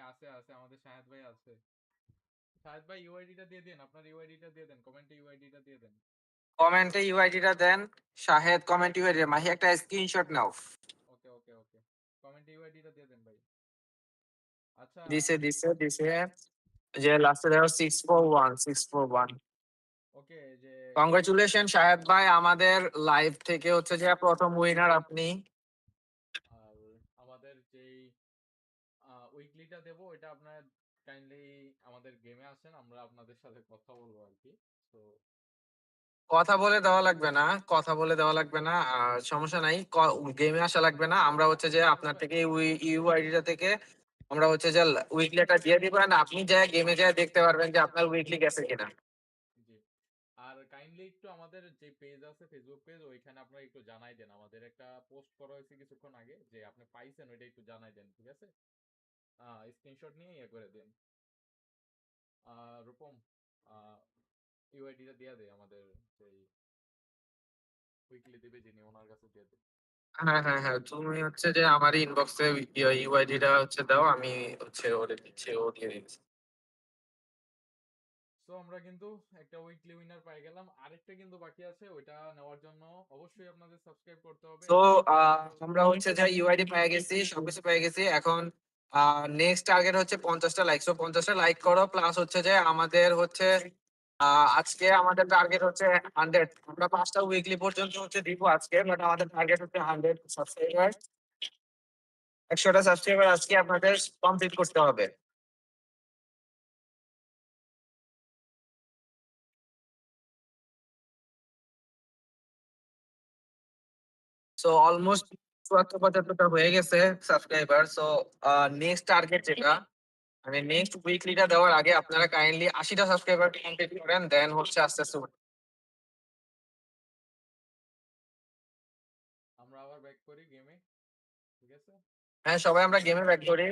আছে আছে, আমাদের শাহেদ ভাই আছে। শাহেদ ভাই ইউআইডিটা দিয়ে দেন, আপনার ইউআইডিটা দিয়ে দেন, কমেন্টে ইউআইডিটা দিয়ে দেন। কমেন্টে ইউআইডিটা দেন শাহেদ, কমেন্ট ইউআইডি মাহি একটা স্ক্রিনশট নাও। ওকে ওকে ওকে, কমেন্টে ইউআইডিটা দিয়ে দেন ভাই। আচ্ছা দিছে দিছে দিছে, যে লাস্টে দেখো 641 641। ওকে, যে কংগ্রাচুলেশন শাহেদ ভাই, আমাদের লাইভ থেকে হচ্ছে যে প্রথম উইনার আপনি। আর আমাদের যেই উইকলিটা দেব ওইটা আপনার কাইন্ডলি আমাদের গেমে আসেন, আমরা আপনাদের সাথে কথা বলবো আর কি। তো কথা বলে দেওয়া লাগবে না, কথা বলে দেওয়া লাগবে না, আর সমস্যা নাই, গেমে আসা লাগবে না, আমরা হচ্ছে যে আপনার থেকে ইউআইডিটা থেকে আমরা হচ্ছে যে উইকলিটা দিয়ে দিবেন, আপনি যে গেমে যায় দেখতে পারবেন যে আপনার উইকলি গেছে কিনা। জি, আর কাইন্ডলি একটু আমাদের যে পেজ আছে ফেসবুক পেজ, ওইখানে আপনারা একটু জানাই দেন, আমাদের একটা পোস্ট করা হয়েছে কিছুক্ষণ আগে, যে আপনি পাইছেন ওইটা একটু জানাই দেন, ঠিক আছে? স্ক্রিনশট নিয়ে ইয়ে করে দেন। রূপম ইউআইডিটা দিয়ে দে, আমাদের সেই উইকলি দিবে যিনি, ওনার কাছে দিয়ে দে। হ্যাঁ হ্যাঁ হ্যাঁ, তুমি হচ্ছে যে আমার ইনবক্সে ইউআইডিটা হচ্ছে দাও, আমি হচ্ছে ওরে দিচ্ছি, ও দিয়ে দিচ্ছি। সো আমরা কিন্তু একটা উইকলি উইনার পাই গেলাম, আরেকটা কিন্তু বাকি আছে, ওইটা নেওয়ার জন্য অবশ্যই আপনাদের সাবস্ক্রাইব করতে হবে। তো আমরা হচ্ছে যে ইউআইডি পেয়ে গেছি, সবকিছু পেয়ে গেছি, এখন নেক্সট টার্গেট হচ্ছে 50টা লাইক। সো 50টা লাইক করো, প্লাস হচ্ছে যে আমাদের হচ্ছে আজকে আমাদের টার্গেট হচ্ছে 100। আমরা 5টা উইকলি পর্যন্ত হচ্ছে দিব আজকে, বাট আমাদের টার্গেট হচ্ছে 100 সাবস্ক্রাইবার। 100টা সাবস্ক্রাইবার আজকে আপনাদের কমপ্লিট করতে হবে। সো অলমোস্ট 74-75টা হয়ে গেছে সাবস্ক্রাইবার। সো নেক্সট টার্গেট যেটা মানে নেক্সট উইকলিটা দেওয়ার আগে আপনারা কাইন্ডলি 80টা সাবস্ক্রাইবার কমপ্লিট করেন, দেন হচ্ছে আস্তে আস্তে আমরা আবার ব্যাক করি গেমে, ঠিক আছে? হ্যাঁ সবাই আমরা গেমে ব্যাক করি।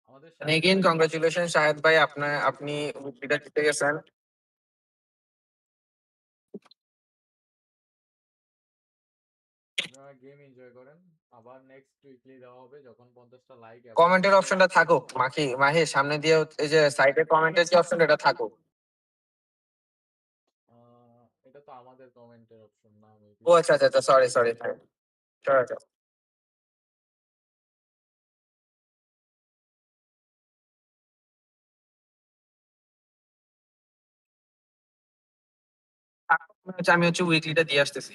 আমাদের এগেইন কংগ্রাচুলেশন শাহেদ ভাই, আপনি উইকলিটা জিতে গেছেন। আপনারা গেম এনজয় করেন। আবার নেক্সট উইকলি দেওয়া হবে যখন 50টা লাইক। কমেন্টের অপশনটা থাকুক মাহি সামনে দিয়ে এই যে সাইডে কমেন্টের যে অপশন এটা থাকুক। এটা তো আমাদের কমেন্টের অপশন না। ও আচ্ছা আচ্ছা সরি সরি হ্যাঁ সরি। আমি হচ্ছে উইকলিটা দিয়ে আসতেছি।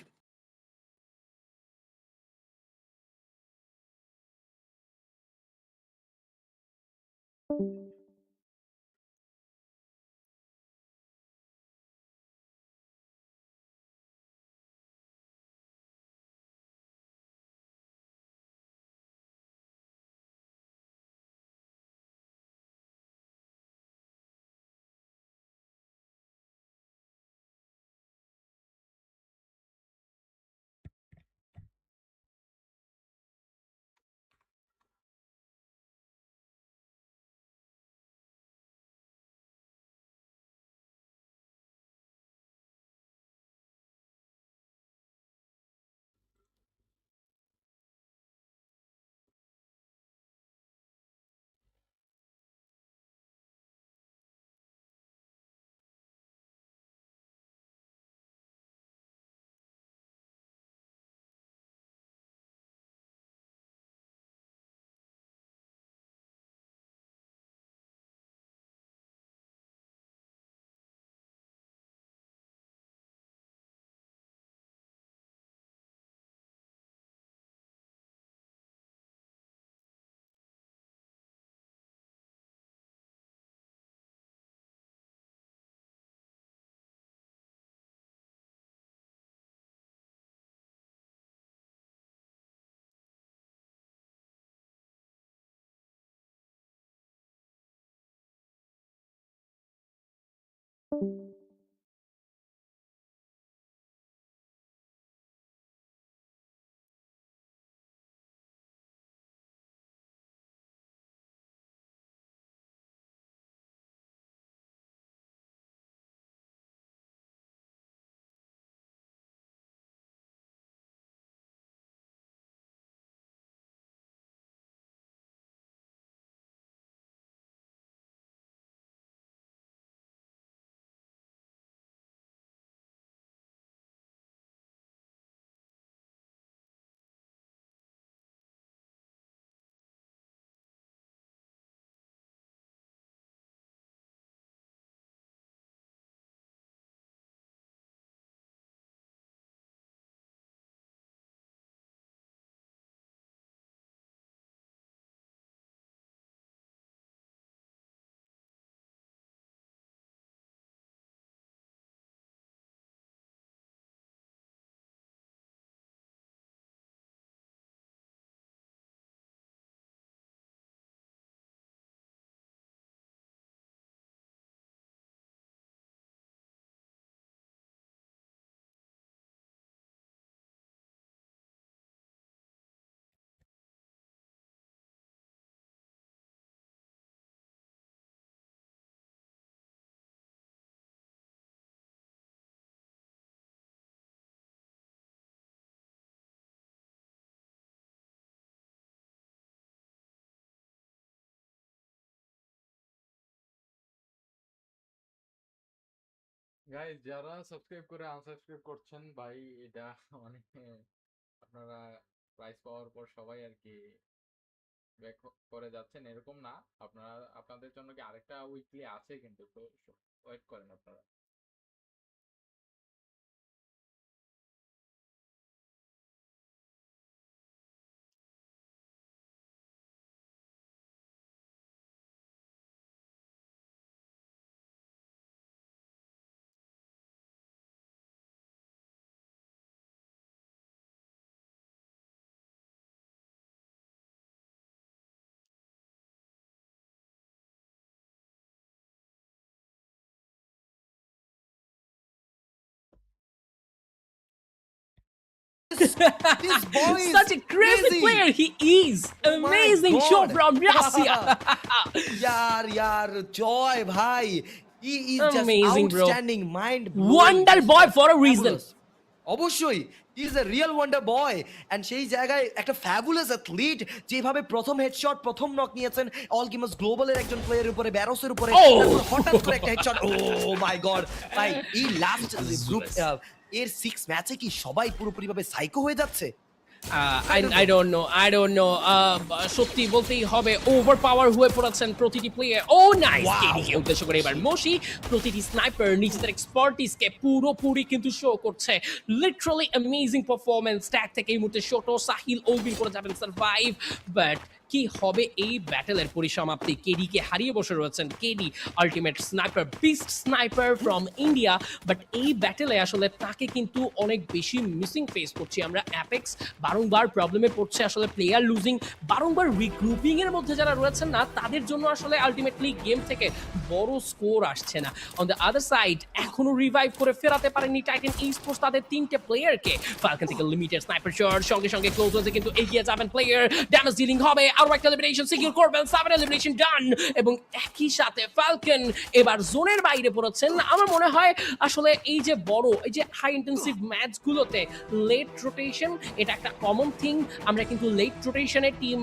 গাইস যারা সাবস্ক্রাইব করে আনসাবস্ক্রাইব করছেন ভাই, এটা মানে আপনারা প্রাইস পাওয়ার পর সবাই আর কি ব্যাক করে যাচ্ছেন এরকম না। আপনারা আপনাদের জন্য কি আরেকটা উইকলি আছে কিন্তু, তো ওয়েট করেন আপনারা। This boy is such a crazy player. He is amazing show from Russia. यार জয় ভাই, he is just Amazing, bro. outstanding, mind Wonder boy for a reason. অবশ্যই he is a real wonder boy and সেই জায়গায় একটা fabulous athlete, যেভাবে প্রথম headshot প্রথম knock নিয়েছেন অল গেমার্স গ্লোবালের একজন প্লেয়ারের উপরে, ব্যারোসের উপরে, তারপর হঠাৎ করে একটা হেডশট। ও মাই গড ভাই, এই লাস্ট গ্রুপ এর 6 ম্যাচে কি সবাই পুরোপুরিভাবে সাইকো হয়ে যাচ্ছে? I don't know. সত্যি বলতেই হবে ওভার পাওয়ার হয়ে পড়েছেন প্রতিটি প্লেয়ার। ও নাইস, কেডিকে উদ্দেশ্য করে এবার মশি প্রতিটি স্নাইপার নিজেদের এক্সপার্টিসকে পুরোপুরি কিন্তু শো করছে। Literally amazing performance. ট্যাগ থেকে এই মুহূর্তে শোটো সাহিল ওবিন করে যাবেন সার্ভাইভ, বাট কি হবে এই ব্যাটেলের পরিসমাপ্তি? কেডিকে হারিয়ে বসে রয়েছেন KD, ultimate sniper, beast sniper from India, but এই ব্যাটেলে আসলে তাকে কিন্তু অনেক বেশি মিসিং ফেস করছি আমরা। অ্যাপেক্স বারংবার প্রবলেমে পড়ছে, আসলে প্লেয়ার লুজিং, বারংবার রিগ্রুপিং এর মধ্যে যারা রয়েছেন না তাদের জন্য আসলে আলটিমেটলি গেম থেকে বড় স্কোর আসছে না। অন দ্য আদার সাইড এখনো রিভাইভ করে ফেরাতে পারেনি টাইটান ই-স্পোর্টস তাদের 3টে প্লেয়ারকে। ফালকন থেকে লিমিটেড স্নাইপার শট, সঙ্গে সঙ্গে ক্লোজ হতে কিন্তু এগিয়ে যাবেন প্লেয়ার, ড্যামেজ ডিলিং হবে, আরো একটা এলিমিনেশন সিকিউর করবেন, 7 এলিমিনেশন ডান, এবং একই সাথে ফালকন এবার জোনের বাইরে পড়েছেন। আমার মনে হয় আসলে এই যে বড় এই যে হাই ইন্টেন্সিভ ম্যাচগুলোতে লেট রোটেশন এটা একটা কমন থিং। আমরা কিন্তু লেট রোটেশনের টিম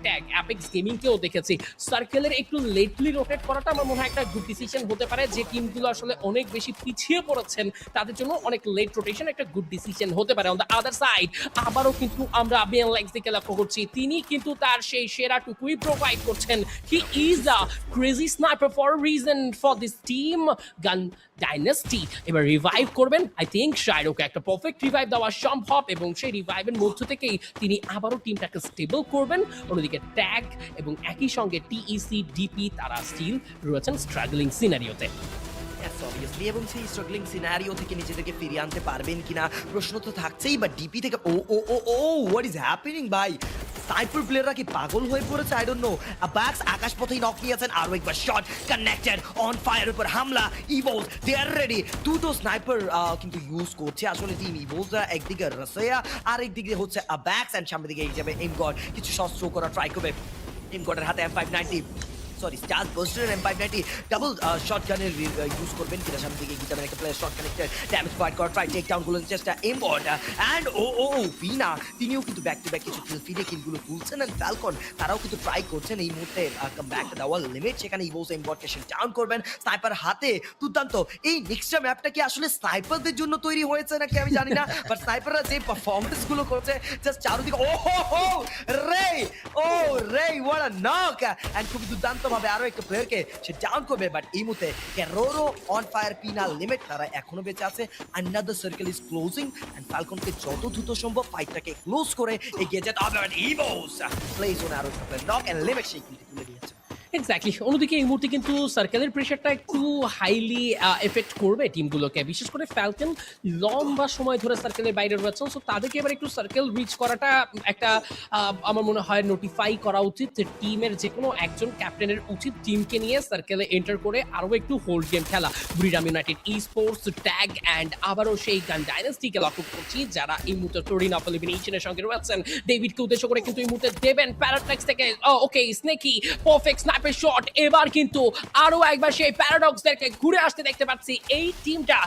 ট্যাগ অ্যাপেক্স গেমিংকেও দেখেছি। সার্কেলের একটু লেটলি রোটেট করাটা আমার মনে হয় একটা গুড ডিসিশন হতে পারে। যে টিমগুলো আসলে অনেক বেশি পিছিয়ে পড়েছেন তাদের জন্য অনেক লেট রোটেশন একটা গুড ডিসিশন হতে পারে। অন দ্য আদার সাইড আবারও কিন্তু আমরা BLX-কে লক্ষ্য করছি, তিনি কিন্তু তার সেই সেরাটুকুই প্রোভাইড করছেন। হি is a crazy sniper for a reason for this team গান ডাইনাস্টি। এবার রিভাইভ করবেন, আই থিঙ্ক শাইরোকে একটা পারফেক্ট রিভাইভ দেওয়া সম্ভব, এবং সেই রিভাইভের মধ্য থেকেই তিনি আবারও টিমটাকে স্টেবল করবেন। অন্যদিকে ট্যাগ এবং একই সঙ্গে টিইসি ডিপি তারা স্টিল রয়েছেন স্ট্রাগলিং সিনারিওতে। অবভিয়াসলি, এবং সেই স্ট্রাগলিং সিনারিও থেকে নিজেদেরকে ফিরিয়ে আনতে পারবেন কিনা প্রশ্ন তো থাকছেই। বা ডিপি থেকে হোয়াট ইজ হ্যাপেনিং ভাই? স্নাইপার প্লেয়াররা কি পাগল হয়ে পড়েছে? I don't know. ব্যাক্স আকাশ পথেই নক নিয়েছেন, আরো একবার শট কানেক্টেড, অন ফায়ার উপর হামলা, ইভোস দে আর রেডি। দুটো স্নাইপার কিন্তু ইউজ করছে আসলে টিম ইভোসরা, একদিকে রাসিয়া আর একদিকে হচ্ছে ব্যাক্স, এন্ড সামনের দিকে এই যাবে এমগড, কিছু শট থ্রো করা ট্রাই করবে। এমগডের হাতে M590, sorry star buster M590 double শটগানের ইউজ করবেন কিনা, সামনে দিকে গিয়ে যাবেন একটা player shot connected, damage fight করা ট্রাই, টেক ডাউন গুলোর চেষ্টা এমবড, এন্ড পিনা তিনিও কিন্তু ব্যাক টু ব্যাক কিছু কিল ফিরে কিলগুলো তুলছেন, এন্ড ফ্যালকন তারাও কিন্তু ট্রাই করছেন এই মুহূর্তে কাম ব্যাক দেওয়ার লিমিট, সেখানে ইভোস এমবডকে ডাউন করবেন স্নাইপার হাতে। দুর্দান্ত। এই নেক্সটটা ম্যাপটা কি আসলে স্নাইপারদের জন্য তৈরি হয়েছে নাকি আমি জানি না, বাট স্নাইপাররা যে পারফরম্যান্স গুলো করছে জাস্ট চারদিকে রে হোয়াট আ নক, এন্ড খুব দুর্দান্ত ভাবে আরো একটা প্লেয়ারকে সে ডাউন করবে। বাট এই মুহূর্তে ক্যারোরো অন ফায়ার, পিনা লিমিট তারা এখনো বেঁচে আছে। Another circle is closing, and ফ্যালকনকে যত দ্রুত সম্ভব ফাইটটাকে ক্লোজ করে এগিয়ে যেতে হবে। বাট ইভোস প্লে জোনে আরো একটা প্লেয়ার নক, এন্ড লিমিট সেই কিন্তু তুলে দিয়েছে। এক্স্যাক্টলি। অন্যদিকে এই মুহূর্তে কিন্তু সার্কেলের প্রেশারটা একটু হাইলি এফেক্ট করবে টিমগুলোকে, বিশেষ করে ফ্যালকন লম্বা সময় ধরে সার্কেলের বাইরে রয়েছেন। সো তাদেরকে এবার একটু সার্কেল রিচ করাটা একটা আমার মনে হয় নোটিফাই করা উচিত। টিমের যে কোনো একজন ক্যাপ্টেনের উচিত টিমকে নিয়ে সার্কেলে এন্টার করে আরও একটু হোল্ড গেম খেলা। ব্রিডাম ইউনাইটেড ই-স্পোর্টস ট্যাগ অ্যান্ড আবারও সেই গান ডাইনাস্টিকে লক্ষ্য করছি যারা এই মুহূর্তে টোরিন অফ এলিমিনেশনের সঙ্গে রয়েছেন। ডেভিডকে উদ্দেশ্য করে কিন্তু এই মুহূর্তে দেবেন প্যারাডক্স থেকে ওকে স্নেকি পারফেক্ট স্নাইপার শট। এবার কিন্তু আরো একবার সেই প্যারাডক্সদেরকে ঘুরে আসতে দেখতে পাচ্ছি। এই টিমটা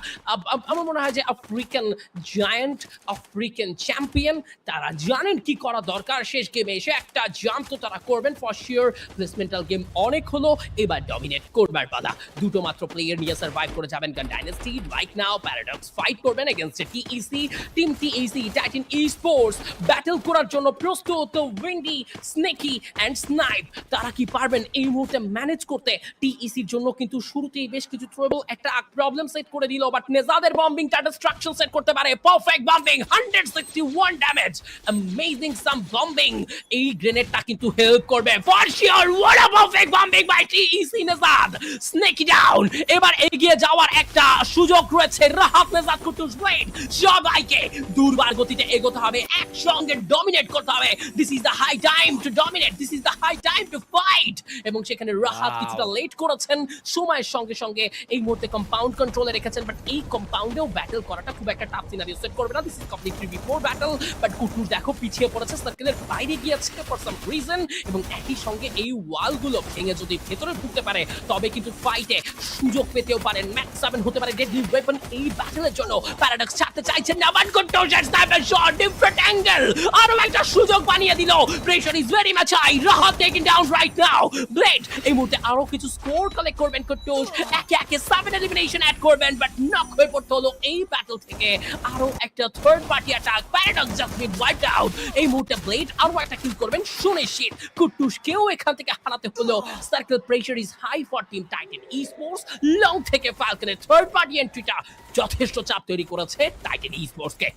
আমার মনে হয় যে আফ্রিকান জায়ান্ট, আফ্রিকান চ্যাম্পিয়ন, তারা জানেন কি করা দরকার। শেষ গেমে এসে একটা জাম্প তো তারা করবেন ফর শিওর। প্লেসমেন্টাল গেম অনেক হলো, এবার ডমিনেট করবার পালা। দুটো মাত্র প্লেয়ার নিয়ে সার্ভাইভ করে যাবেন Gun Dynasty. Right now Paradox fight করবেন against TEC. Team TEC Titan esports battle করার জন্য প্রস্তুত। উইন্ডি, স্নেকি এন্ড স্নাইপ তারা কি পারবেন এই মুহূর্তে ম্যানেজ করতে? টিইসির জন্য কিন্তু শুরুতেই বেশ কিছু ট্রাবল একটা প্রবলেম সেট করে দিল, বাট নেজাদের বম্বিংটা ডিস্ট্রাকশন সেট করতে পারে। Perfect bombing, 161 damage, amazing some bombing. এই গ্রেনেডটা কিন্তু হেল্প করবে for sure. What a perfect bombing by TEC. নেজাদ স্নেকি ডাউন। এবার এগিয়ে যাওয়ার একটা সুযোগ রয়েছে রাহাত নেজাদ কুতুস ব্লেড। সবাইকে দুর্বার গতিতে এগোতে হবে, একসঙ্গে ডমিনেট করতে হবে। This is the high time to dominate, this is the high time to fight. এবং সেখানে রাহাত কিছুটা লেট করেছেন সময়ের সঙ্গে সঙ্গে এই মুহূর্তে কম্পাউন্ড কন্ট্রোলে রেখেছেন, বাট এই কম্পাউন্ডেও ব্যাটল করাটা খুব একটা টাফ সিনারিও সেট করবে না। This is completely before battle, but কুটুর দেখো পিছিয়ে পড়েছে, সার্কেলের বাইরে গিয়েছে ফর সাম রিজন, এবং একই সঙ্গে এই ওয়ালগুলো ভেঙে যদি ভেতরে ঢুকতে পারে তবে কিন্তু ফাইটে সুযোগ পেতেও পারেন। ম্যাক্স 7 হতে পারে ডেডলি ওয়েপন এই ব্যাটলের জন্য। প্যারাডক্স ছাড়তে চাইছেন না, বাট কুটুর স্নাইপার শট ডিফারেন্ট অ্যাঙ্গেল আরো একটা সুযোগ বানিয়ে দিল। Pressure is very much high, Rahat taking down right now. Blade এই মুহূর্তে আরো কিছু স্কোর কালেক্ট করবেন কুটুর, একে একে 7 এলিমিনেশন অ্যাড করবেন, বাট নক হয়ে পড়তে হলো এই ব্যাটল থেকে। আরো একটা third party attack, paradox just been wiped out. এই মুহূর্তে ব্লেড আরো একটা কিল করবেন সুনিশ্চিত। কুটুসকেও এখান থেকে হারাতে হলো। Circle pressure is high for team Titan esports. Long থেকে ফালকনের থার্ড পার্টি এন্ট্রিটা যথেষ্ট চাপ তৈরি করেছে টাইটান ই স্পোর্টসকে।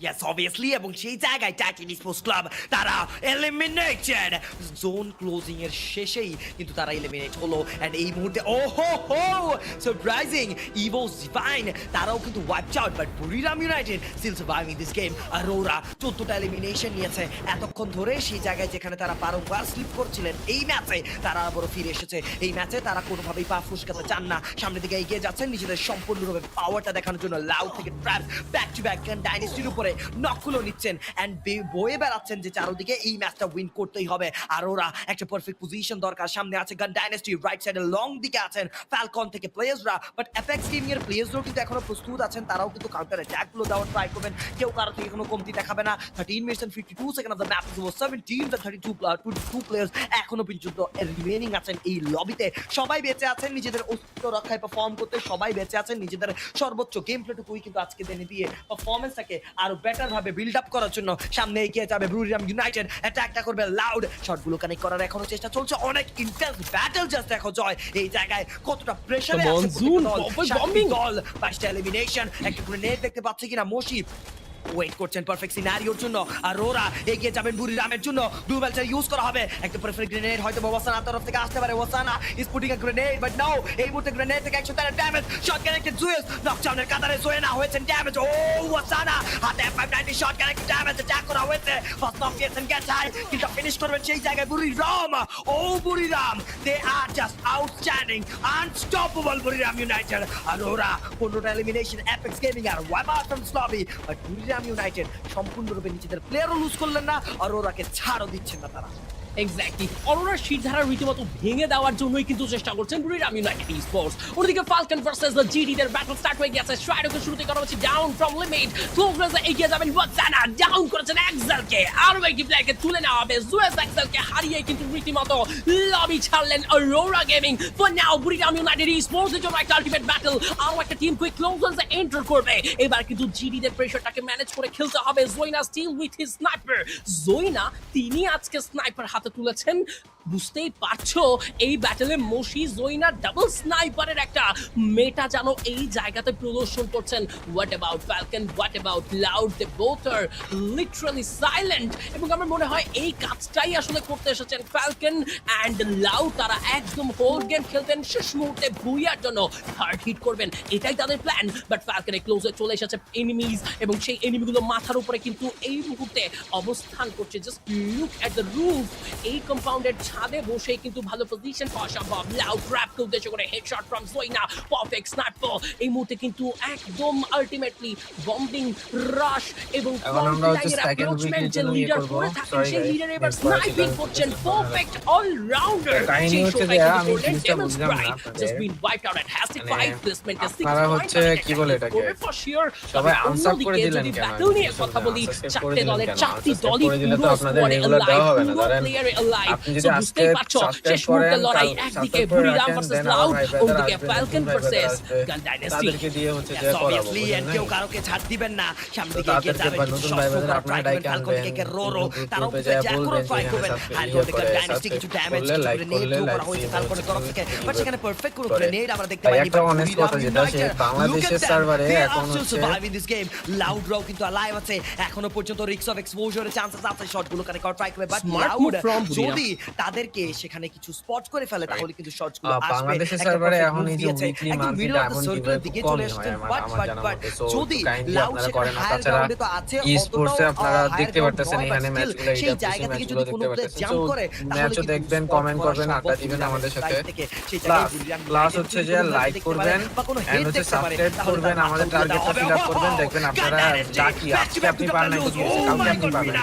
Yes, obviously, এবং সেই জায়গায় টাইটান স্পোর্টস ক্লাব তারা এলিমিনেটেড জোন ক্লোজিং এর শেষেই কিন্তু তারা এলিমিনেট হলো। এন্ড এই মুহূর্তে ওহো হো সারপ্রাইজিং ইভোস ডিভাইন তারাও কিন্তু wiped out, but Buriram United still surviving this game. Aurora 14টা এলিমিনেশন নিয়েছে এতক্ষণ ধরে, সেই জায়গায় যেখানে তারা বারংবার স্লিপ করছিলেন এই ম্যাচে তারা আবারও ফিরে এসেছে। এই ম্যাচে তারা কোনোভাবেই পা ফুসকাতে চান না, সামনের দিকে এগিয়ে যাচ্ছেন নিজেদের সম্পূর্ণরূপে পাওয়ারটা দেখানোর জন্য। লাউড থেকে ট্র্যাপ ব্যাক টু ব্যাক ডাইনেস্টির উপরে নকগুলো নিচ্ছেন এন্ড বয়ে বেড়াচ্ছেন যে চারদিকে এই ম্যাচটা উইন করতেই হবে। আর ওরা একটা পারফেক্ট পজিশন দরকার। সামনে আছে গান ডাইনেস্টি, রাইট সাইডে লং দিকে আছেন ফ্যালকন থেকে প্লেয়ার্সরা, বাট এফএক্স গেমিং এর প্লেয়ার্সরাও কিন্তু এখনো প্রস্তুত আছেন, তারাও কিন্তু কাউন্টার অ্যাটাক গুলো দেওয়ার ট্রাই করবেন। কেউ কারো থেকে কোনো কমতি দেখাবে না। 13 minutes and 52 seconds of the match is over. 17 the 32 players এখনো পর্যন্ত রিমেইনিং আছেন এই লবিতে। সবাই বেঁচে আছেন নিজেদের অস্তিত্ব রক্ষায় পারফর্ম করতে, সবাই বেঁচে আছেন নিজেদের সর্বোচ্চ গেম প্লেটুকুই কিন্তু আজকে দিনে দিয়ে পারফরম্যান্সটাকে আরো বেটার ভাবে বিল্ড আপ করার জন্য সামনে এগিয়ে যাবে বুরিরাম ইউনাইটেড। অ্যাটাকটা করবে লাউড, শটগুলো কানেক্ট করার এখনো চেষ্টা চলছে। অনেক ইন্টেন্স ব্যাটল জাস্ট দেখো জয় এই জায়গায় কতটা প্রেসারে আছে দল। 5টা এলিমিনেশন, একটা গ্রেনেড দেখতে পাচ্ছি কিনা মশি ওয়েট করছেন পারফেক্ট সিনারিওর জন্য। আর ওরা এগিয়ে যাবেন বুরিরামের জন্য। ডুবেলটা ইউজ করা হবে, একটা পারফেক্ট গ্রেনেড হয়তো ওয়াসানা তরফ থেকে আসতে পারে। ওয়াসানা is putting a grenade, but now এই মুহূর্তে গ্রেনেড থেকে 113 ড্যামেজ। শট কানেক্টেড জুয়েস নকডাউনের কাতারে জোয়েনা হয়েছেন ড্যামেজ। ও ওয়াসানা হাতে 590 শট কানেক্টেড ড্যামেজ অ্যাটাক করা হয়েছে। First knock gets get high, কিন্তু ফিনিশ করবেন সেই জায়গায় Buriram. Oh Buriram they are just outstanding, unstoppable Buriram United. আর ওরা 15টা elimination Apex gaming are wipe out from lobby, but Buriram United সম্পূর্ণরূপে নিজেদের প্লেয়ারও লুজ করলেন না আর ওরাকে ছাড়ও দিচ্ছেন না তারা। এক্স্যাক্টলি, অরোরার শিরধারা রীতিমতো ভেঙে দেওয়ার জন্যই কিন্তু চেষ্টা করছেন বুরিরাম ইউনাইটেড স্পোর্টস। ওদিকে falcon versus the GD there battle start হয়ে গেছে। স্ট্রাইডকে শুরুতে করা হচ্ছে ডাউন ফ্রম লিমিট, ক্লোজে এগিয়ে যাবেন ওয়াসানা, ডাউন করেছেন এক্সেলকে। আর একটি প্লেয়ারকে তুলে নেওয়া হবে। জুয়েস এক্সেলকে হারিয়ে কিন্তু রীতিমতো লবি ছাড়লেন Aurora gaming. For now Buriram United sports এর জন্য একটা আলটিমেট ব্যাটল, আর একটা টিম কুইক ক্লোজে এন্টার করবে। এবার কিন্তু জিডি দের প্রেসারটাকে ম্যানেজ করে খেলতে হবে। জোইনা স্টিল উইথ হিজ স্নাইপার। জোইনা তিনি আজকে স্নাইপার হাতে তুলেছেন। বুঝতেই পারছো এই ব্যাটেলে মশি জোইনা ডাবল স্নাইপারের একটা মেটা যেন এই জায়গাতে প্রদর্শন করছেন। What about Falcon, what about Loud, they both are literally silent. এবং আমার মনে হয় এই কাজটাই আসলে করতে এসেছেন ফ্যালকন অ্যান্ড লাউড। তারা একদম হোল গেম খেলতেন, শেষ মুহূর্তে ভুইয়ার জন্য হার্ড হিট করবেন, এটাই তাদের প্ল্যান। বাট ফ্যালকনের ক্লোজে চলে এসেছে এনিমিজ, এবং সেই এনিমিগুলো মাথার উপরে কিন্তু এই মুহূর্তে অবস্থান করছে। Just look at the roof. এই কম্পাউন্ডের ছাদে বসে কিন্তু ভালো পজিশন পাওয়া সম্ভব। লাউড ট্র্যাপকে উদ্দেশ্য করে হেডশট ফ্রম জোইনা, পারফেক্ট স্নাইপার। এই মুহূর্তে কিন্তু একদম আলটিমেটলি বম্বিং রাশ এবং যে লিডার করে থাকেন সেই লিডার এবার স্নাইপিং করছেন। Perfect allrounder. কাহিনী হচ্ছে যে আমি জিনিসটা বুঝলাম না just been wiped out at হ্যাস্টিক 5 প্লেসমেন্ট এর 6 আপনারা হচ্ছে কি বলে এটাকে সবাই আনসার করে দিলেন কেন? ব্যাটল নিয়ে কথা বলি, চারটে দলের চারটি দলই পুরো আপনাদের রেগুলার দেওয়া হবে না। ধরেন আপনি যদি আজকে সাবস্ক্রাইব করেন, লড়াই একদিকে বুরিরাম ভার্সেস লাউড, অন্যদিকে ফ্যালকন ভার্সেস গান ডাইনেস্টি। তাদেরকে দিয়ে হচ্ছে যে করাবো, কেউ কারোকে ছাড় দিবেন না। সামনে দিকে এগিয়ে যাবেন, নতুন ভাইদের আপনারা ডাইকে আনবেন, রোরো তারাও ট্রাই করবেন। আর গান ডাইনেস্টি কিছু ড্যামেজ গ্রেনেড করা হয়েছে তারপরে তরফ থেকে, বাট সেখানে পারফেক্ট কোনো গ্রেনেড আমরা দেখতে পাইনি। একটা অনেস্ট কথা যেটা সে বাংলাদেশের সার্ভারে এখন হচ্ছে survive in this game. Loud রাও কিন্তু অ্যালাইভ আছে এখনো পর্যন্ত, রিস্ক অফ এক্সপোজারের চান্সেস আছে। শটগুলো কানেক্ট করা ট্রাই করবে, বাট লাউড যদি তাদের তাদেরকে সেখানে কিছু স্পট করে ফেলে তাহলে কিন্তু শটস গুলো আসবে। বাংলাদেশের একটা সার্ভারে perfect এখন move এই যে দিয়েছে, উইকলি একদম monthly middle of the diamond সার্কেলের গিভওয়ে দিকে খুব চলে কমই হয় এসেছেন। আমার জানার বাট মতে। সো যদি একটু কাইন্ডলি লাউড আপনারা সেখানে করেন না। হায়ার তাছাড়া গ্রাউন্ডে তো আছে, ই অতটাও স্পোর্টসে আপনারা হায়ার দেখতে গ্রাউন্ড পারতেছেন নয়, বাট এখানে স্টিল ম্যাচগুলো সেই EWC জায়গা থেকে ম্যাচগুলো যদি দেখতে কোনো প্লেয়ার পারতেছেন। জাম্প সো করে তাহলে ম্যাচও কিন্তু দেখবেন, স্পট কমেন্ট করা করবেন, সম্ভব আড্ডা দিবেন বুড়িরামের আমাদের সাথে। সাইড থেকে। সেই জায়গায় প্লাস বুড়িরাম হচ্ছে ইউনাইটেড যে যদি কোনো লাইক দেখতে করবেন পারে বা কোনো এন্ড হেড হচ্ছে দেখতে পারে সাবস্ক্রাইব তাহলে করবেন, তার আমাদের মাথা উড়িয়ে দেওয়া টার্গেটটা হবে। ফিল আপ করবেন। দেখবেন আপনারা যা কি আজকে আপনি পান নাই তো কি হয়েছে, কালকে আপনি পাবেন।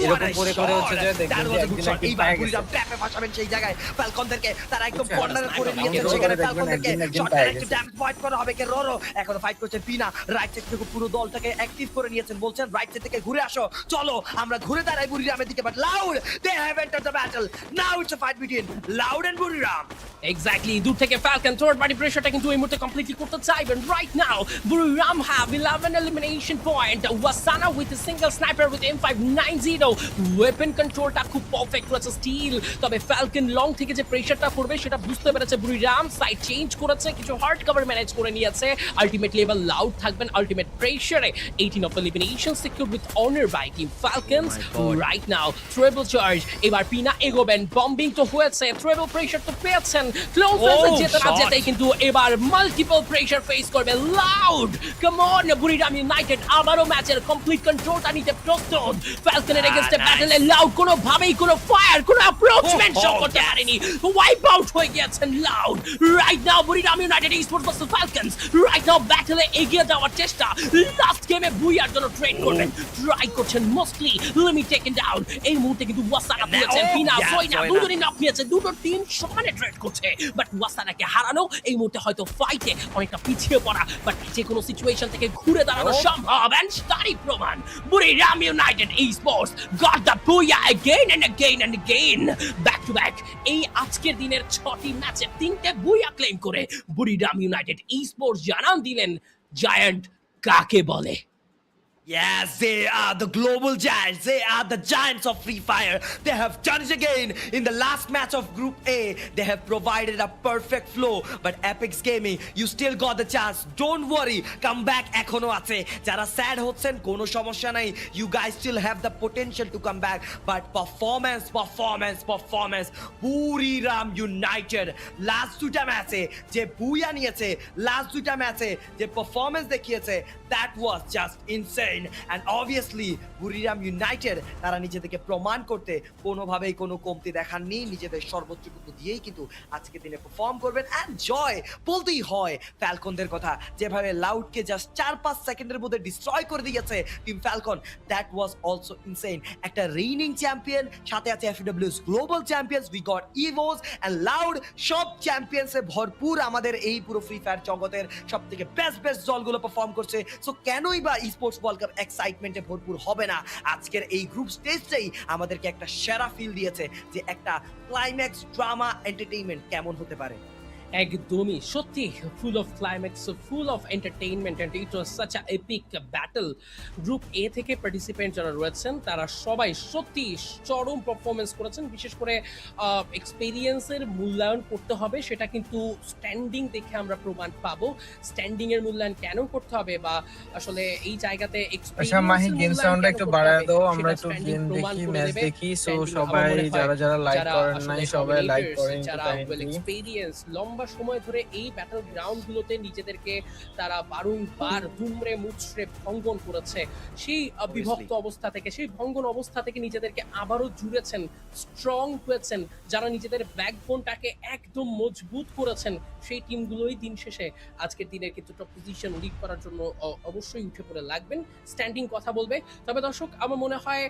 এরকম করে করে হচ্ছে যে দেখবেন যে একদিন একদিন পেয়ে গেছে। ট্র্যাপে ফাঁসাবেন সেই জায়গায় ফ্যালকনদেরকে তারা একদম বুঝছেন? কর্নারে করে নিয়েছেন। এরকম সেখানে করে দেখবেন ফ্যালকনদেরকে একদিন একদিন শর্টকাট পেয়ে একটু গেছে। ড্যামেজ পয়েন্ট করা হবে কে রোরো এখনো ফাইট করছে পিনা রাইট সাইড থেকে পুরো দলটাকে অ্যাক্টিভ করে নিয়েছেন। বলছেন রাইট সাইড থেকে ঘুরে আসো, চলো আমরা ঘুরে দাঁড়াই বুড়িরামের দিকে। But Loud they have entered the battle, now it's a fight between Loud and Buriram. Exactly, দূর থেকে ফ্যালকন থার্ড পার্টি প্রেসারটা কিন্তু এই মুহূর্তে কমপ্লিটলি করতে চাইবেন। Right now Buriram have 11 elimination point. Wasana with a single sniper with M590 weapon কন্ট্রোলটা খুব perfect করেছে স্টিল। তবে ফ্যালকন লং থেকে যে প্রেসারটা পড়বে সেটা বুঝতে পেরেছে বুড়িরাম, সাইড চেঞ্জ করেছে, কিছু হার্ড কভার ম্যানেজ করে নিয়েছে। আলটিমেটলি এবার লাউড থাকবেন আলটিমেট প্রেসারে। 18 of elimination secured with honour by team Falcons. Right now treble charge, এবার পিনা এগোবেন, বম্বিং তো হয়েছে, ট্রেবল প্রেসার তো পেয়েছেন। ক্লোজ রেঞ্জে যেতে না যেতেই কিন্তু এবার মাল্টিপল প্রেসার ফেস করবে লাউড। কাম অন বুড়িরাম ইউনাইটেড আবারও ম্যাচের কমপ্লিট কন্ট্রোলটা নিতে প্রস্তুত। ফ্যালকনের এগেইনস্টে ব্যাটলে লাউড কোনো ভাবেই কোনো ফায়ার কোনো অ্যাপ্রোচমেন্ট শো করতে পারেনি। ওয়াইপ আউট হয়ে গিয়েছেন loud. Right now Buriram United sports versus Falcons. Right now ব্যাটলে এগিয়ে যাওয়ার চেষ্টা, লাস্ট গেমে বুইয়ার জন্য ট্রেড করবেন ট্রাই করছেন mostly. Let me taken down. এই মুহূর্তে কিন্তু ওয়াসানা পেয়েছেন, পিনা ফয়না দুজনই নক নিয়েছে, দুটো টিম সমানে ট্রেড করছে। বাট ওয়াসানাকে হারানো এই মুহূর্তে হয়তো ফাইটে অনেকটা পিছিয়ে পড়া, বাট যে কোনো সিচুয়েশন থেকে ঘুরে দাঁড়ানো সম্ভব। এন্ড তারই প্রমাণ বুড়িরাম United sports got the booyah again and again and again back to back। এই আজকের দিনের 6টি ম্যাচে 3টে বুইয়া ক্লেম করে বুড়িরাম ইউনাইটেড স্পোর্টস জানান দিলেন জায়ান্ট কাকে বলে। Yes, they are the global giants. They are the giants of Free Fire. They have done it again in the last match of Group A. They have provided a perfect flow. But Apex Gaming, you still got the chance. Don't worry, come back ekhono ache. Jara sad hotchen kono সমস্যা নাই. You guys still have the potential to come back. But performance. Buriram United last দুটা ম্যাচে যে বুইয়া নিয়েছে, last দুটা ম্যাচে যে performance দেখিয়েছে, that was just insane. And obviously বুড়িরাম United তারা নিজেদেরকে প্রমাণ করতে কোনোভাবেই কোনো কমতি দেখাননি, নিজেদের সর্বোচ্চটুকু দিয়েই কিন্তু আজকে দিনে পারফর্ম করবেন। অ্যান্ড জয় বলতেই হয় ফ্যালকনদের কথা, যেভাবে লাউডকে জাস্ট 4-5 সেকেন্ডের মধ্যে ডিস্ট্রয় করে দিয়েছে team Falcon, that was also insane. একটা রেইনিং চ্যাম্পিয়ন, সাথে আছে FW's global champions, we got ইভোস and loud, সব চ্যাম্পিয়ন্সে ভরপুর আমাদের এই পুরো ফ্রি ফায়ার জগতের সব থেকে বেস্ট দলগুলো পারফর্ম করছে। সো কেনই বা স্পোর্টস ওয়ার্ল্ড কাপ এক্সাইটমেন্টে ভরপুর হবে না? আজকের এই গ্রুপ স্টেজটাই আমাদেরকে একটা সেরা ফিল দিয়েছে যে একটা ক্লাইম্যাক্স ড্রামা এন্টারটেইনমেন্ট কেমন হতে পারে। একদমই সত্যি, full of climax, full of entertainment, and it was such a epic battle. Group A থেকে পার্টিসিপেন্ট যারা রয়েছেন তারা সবাই সত্যি চরম পারফরমেন্স করেছেন। বিশেষ করে এক্সপেরিয়েন্সের মূল্যায়ন করতে হবে, সেটা কিন্তু স্ট্যান্ডিং দেখে আমরা প্রমাণ পাবো। স্ট্যান্ডিং এর মূল্যায়ন কেন করতে হবে বা আসলে এই জায়গাতে আচ্ছা মাহি গেম সাউন্ডটা একটু বাড়ায় দাও, আমরা একটু গেম দেখি, ম্যাচ দেখি। সো সবাই যারা লাইক করেন নাই সবাই লাইক করেন। যারা ওয়েল এক্সপেরিয়েন্স লম্বা সময় ধরে এই ব্যাটল গ্রাউন্ডগুলোতে নিজেদেরকে তারা বারংবার দুমড়ে মুচড়ে ভঙ্গন করেছে, সেই বিভক্ত অবস্থা থেকে, সেই ভঙ্গন অবস্থা থেকে নিজেদেরকে আবারও জুড়েছেন, স্ট্রং হয়েছেন, যারা নিজেদের ব্যাকবোনটাকে একদম মজবুত করেছেন, সেই টিমগুলোই দিন শেষে আজকের দিনের কিন্তু টপ পজিশন লিড করার জন্য অবশ্যই উঠে পড়ে লাগবেন, স্ট্যান্ডিং কথা বলবে। তবে দর্শক, আমার মনে হয়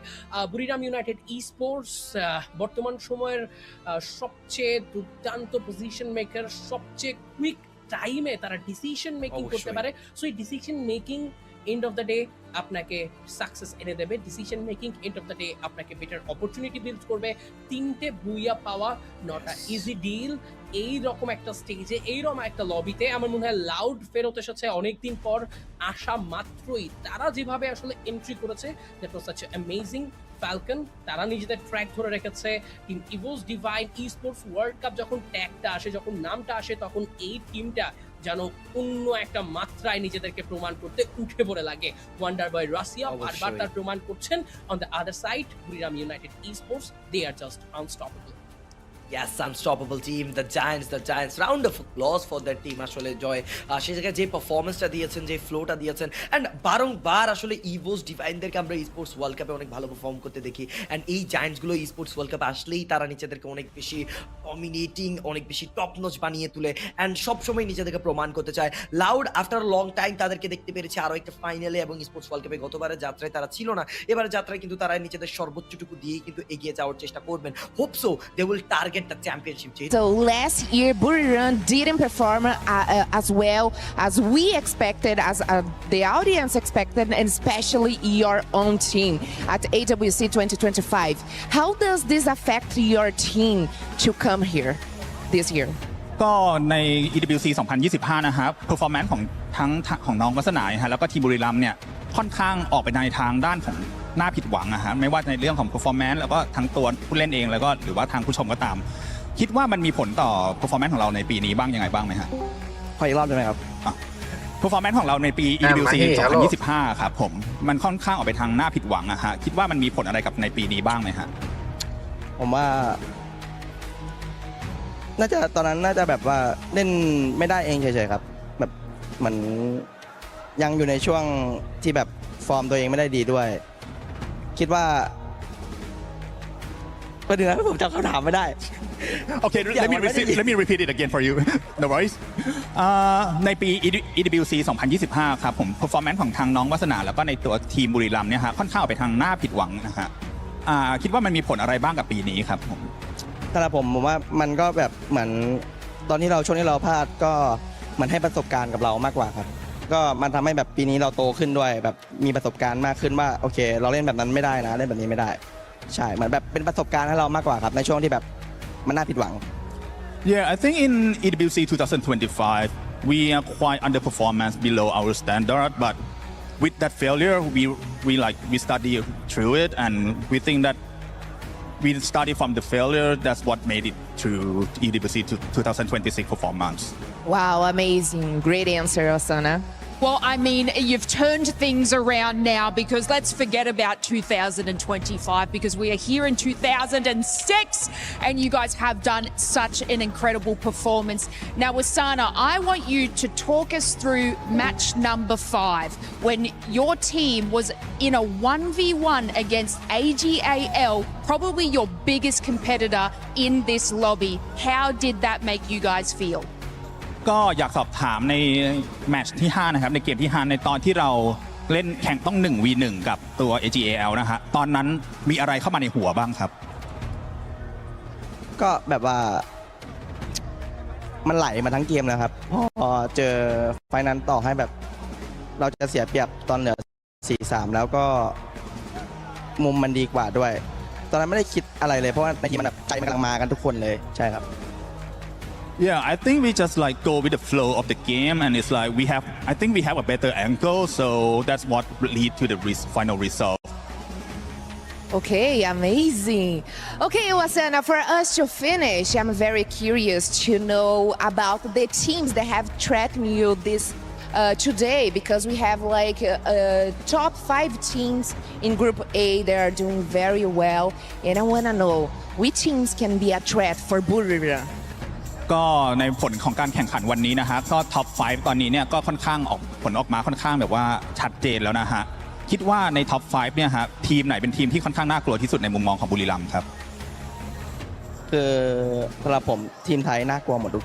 বুড়িরাম ইউনাইটেড স্পোর্টস বর্তমান সময়ের সবচেয়ে দুর্দান্ত পজিশন মেকার, সবচেয়ে কুইক টাইমে তারা ডিসিশন মেকিং করতে পারে। সো এই decision making end of the day আপনাকে সাকসেস এনে দেবে, decision making end of the day আপনাকে বেটার অপরচুনিটি বিল্ড করবে। 3টে বুইয়া পাওয়া নট আ ইজি ডিল এই রকম একটা স্টেজে, এইরকম একটা লবিতে। আমার মনে হয় লাউড ফেরত এসেছে অনেকদিন পর, আসা মাত্রই তারা যেভাবে আসলে এন্ট্রি করেছে, that was such amazing. Falcon তারা নিজেদের ট্র্যাক ধরে রেখেছে। Team Evos divine sports world cup যখন ট্যাগটা আসে, যখন নামটা আসে, তখন এই টিমটা যেন অন্য একটা মাত্রায় নিজেদেরকে প্রমাণ করতে উঠে পড়ে লাগে। ওয়ান্ডার বয় রাশিয়া বারবার তার প্রমাণ করছেন। On the other side Buriram United Sports, they are just unstoppable. Yes, unstoppable team, the Giants. Round of applause for their team আসলে জয় সেই জায়গায় যে পারফরমেন্সটা দিয়েছেন, যে ফ্লোটা দিয়েছেন, অ্যান্ড বারংবার আসলে ইভোস ডিভাইনদেরকে আমরা স্পোর্টস ওয়ার্ল্ড কাপে অনেক ভালো পারফর্ম করতে দেখি, অ্যান্ড এই জায়ান্টসগুলো স্পোর্টস ওয়ার্ল্ড কাপে আসলেই তারা নিজেদেরকে অনেক বেশি ডমিনেটিং, অনেক বেশি টপ নচ বানিয়ে তুলে, অ্যান্ড সবসময় নিজেদেরকে প্রমাণ করতে চায়। লাউড আফটার লং টাইম তাদেরকে দেখতে পেরেছে আরও একটা ফাইনালে এবং স্পোর্টস ওয়ার্ল্ড কাপে। গতবারের যাত্রায় তারা ছিল না, এবারের যাত্রায় কিন্তু তারা নিজেদের সর্বোচ্চটুকু দিয়েই কিন্তু এগিয়ে যাওয়ার চেষ্টা করবেন। Hope so they will target the championship. So last year, Buriram didn't perform as well as we expected, as the audience expected, and especially your own team at EWC 2025. How does this affect your team to come here this year? ก็ใน EWC 2025 นะครับ performance ของทั้งของน้องวัฒนาฮะแล้วก็ทีมบุรีรัมย์เนี่ยค่อนข้างออกไปในทางด้านของน่าผิดหวังนะฮะไม่ว่าในเรื่องของ performance แล้วก็ทั้งตัวผู้เล่นเองแล้วก็หรือว่าทางผู้ชมก็ตามคิดว่ามันมีผลต่อ performance ของเราในปีนี้บ้างยังไงบ้างไหมฮะขออีกรอบได้ไหมครับ performance ของเราในปี EWC 2025 ครับผมมันค่อนข้างออกไปทางน่าผิดหวังนะฮะคิดว่ามันมีผลอะไรกับในปีนี้บ้างไหมฮะผมว่าน่าจะตอนนั้นน่าจะแบบว่าเล่นไม่ได้เองเฉยๆครับแบบเหมือนยังอยู่ในช่วงที่แบบฟอร์มตัวเองไม่ได้ดีด้วยคิดว่าประเด็นนั้นผมจำคำถามไม่ได้ Okay, let me repeat it again for you. No worries. ในปี EWC 2025 ครับผม performance ของทางน้องวัฒนาแล้วก็ในตัวทีมบุรีรัมย์เนี่ยฮะค่อนข้างออกไปทางน่าผิดหวังนะฮะคิดว่ามันมีผลอะไรบ้างกับปีนี้ครับผมสำหรับผมว่ามันก็แบบเหมือนตอนที่เราช่วงที่เราพลาดก็มันให้ประสบการณ์กับเรามากกว่าครับก็มันทำให้แบบปีนี้เราโตขึ้นด้วยแบบมีประสบการณ์มากขึ้นว่าโอเคเราเล่นแบบนั้นไม่ได้นะเล่นแบบนี้ไม่ได้ใช่เหมือนแบบเป็นประสบการณ์ให้เรามากกว่าครับในช่วงที่แบบมันน่าผิดหวัง Yeah, I think in EWC 2025 we are quite underperformance below our standard, but with that failure we study through it and we think that we study from the failure. That's what made it through EWC 2026 performance. Wow, amazing. Great answer, Osana. Well, I mean, you've turned things around now because let's forget about 2025 because we are here in 2006 and you guys have done such an incredible performance. Now, Osana, I want you to talk us through match number 5 when your team was in a 1v1 against AGAL, probably your biggest competitor in this lobby. How did that make you guys feel? ก็อยากสอบถามในแมตช์ที่5นะครับในเกมที่5ในตอนที่เราเล่นแข่งต้อง 1v1 กับตัว AGAL นะฮะตอนนั้นมีอะไรเข้ามาในหัวบ้างครับก็แบบว่ามันไหลมาทั้งเกมแล้วครับพอเจอไฟนั้นต่อให้แบบเราจะเสียเปรียบตอนเหลือ 4-3 แล้วก็มุมมันดีกว่าด้วยตอนนั้นไม่ได้คิดอะไรเลยเพราะว่าในทีมมันแบบใจมันกำลังมากันทุกคนเลยใช่ครับ Yeah, I think we just like go with the flow of the game, and it's like I think we have a better angle, so that's what lead to the final result. Okay, amazing. Okay, Wasana, for us to finish, I'm very curious to know about the teams that have threatened you this today, because we have like top 5 teams in Group A that are doing very well, and I want to know which teams can be a threat for Buriram. ก็ในผลของการแข่งขันวันนี้นะฮะก็ท็อป 5 ตอนนี้เนี่ยก็ค่อนข้างผลออกมาค่อนข้างแบบว่าชัดเจนแล้วนะฮะคิดว่าในท็อป 5 เนี่ยฮะทีมไหนเป็นทีมที่ค่อนข้างน่ากลัวที่สุดในมุมมองของบุรีรัมย์ครับคือสำหรับผมทีมไทยน่ากลัวหมดทุก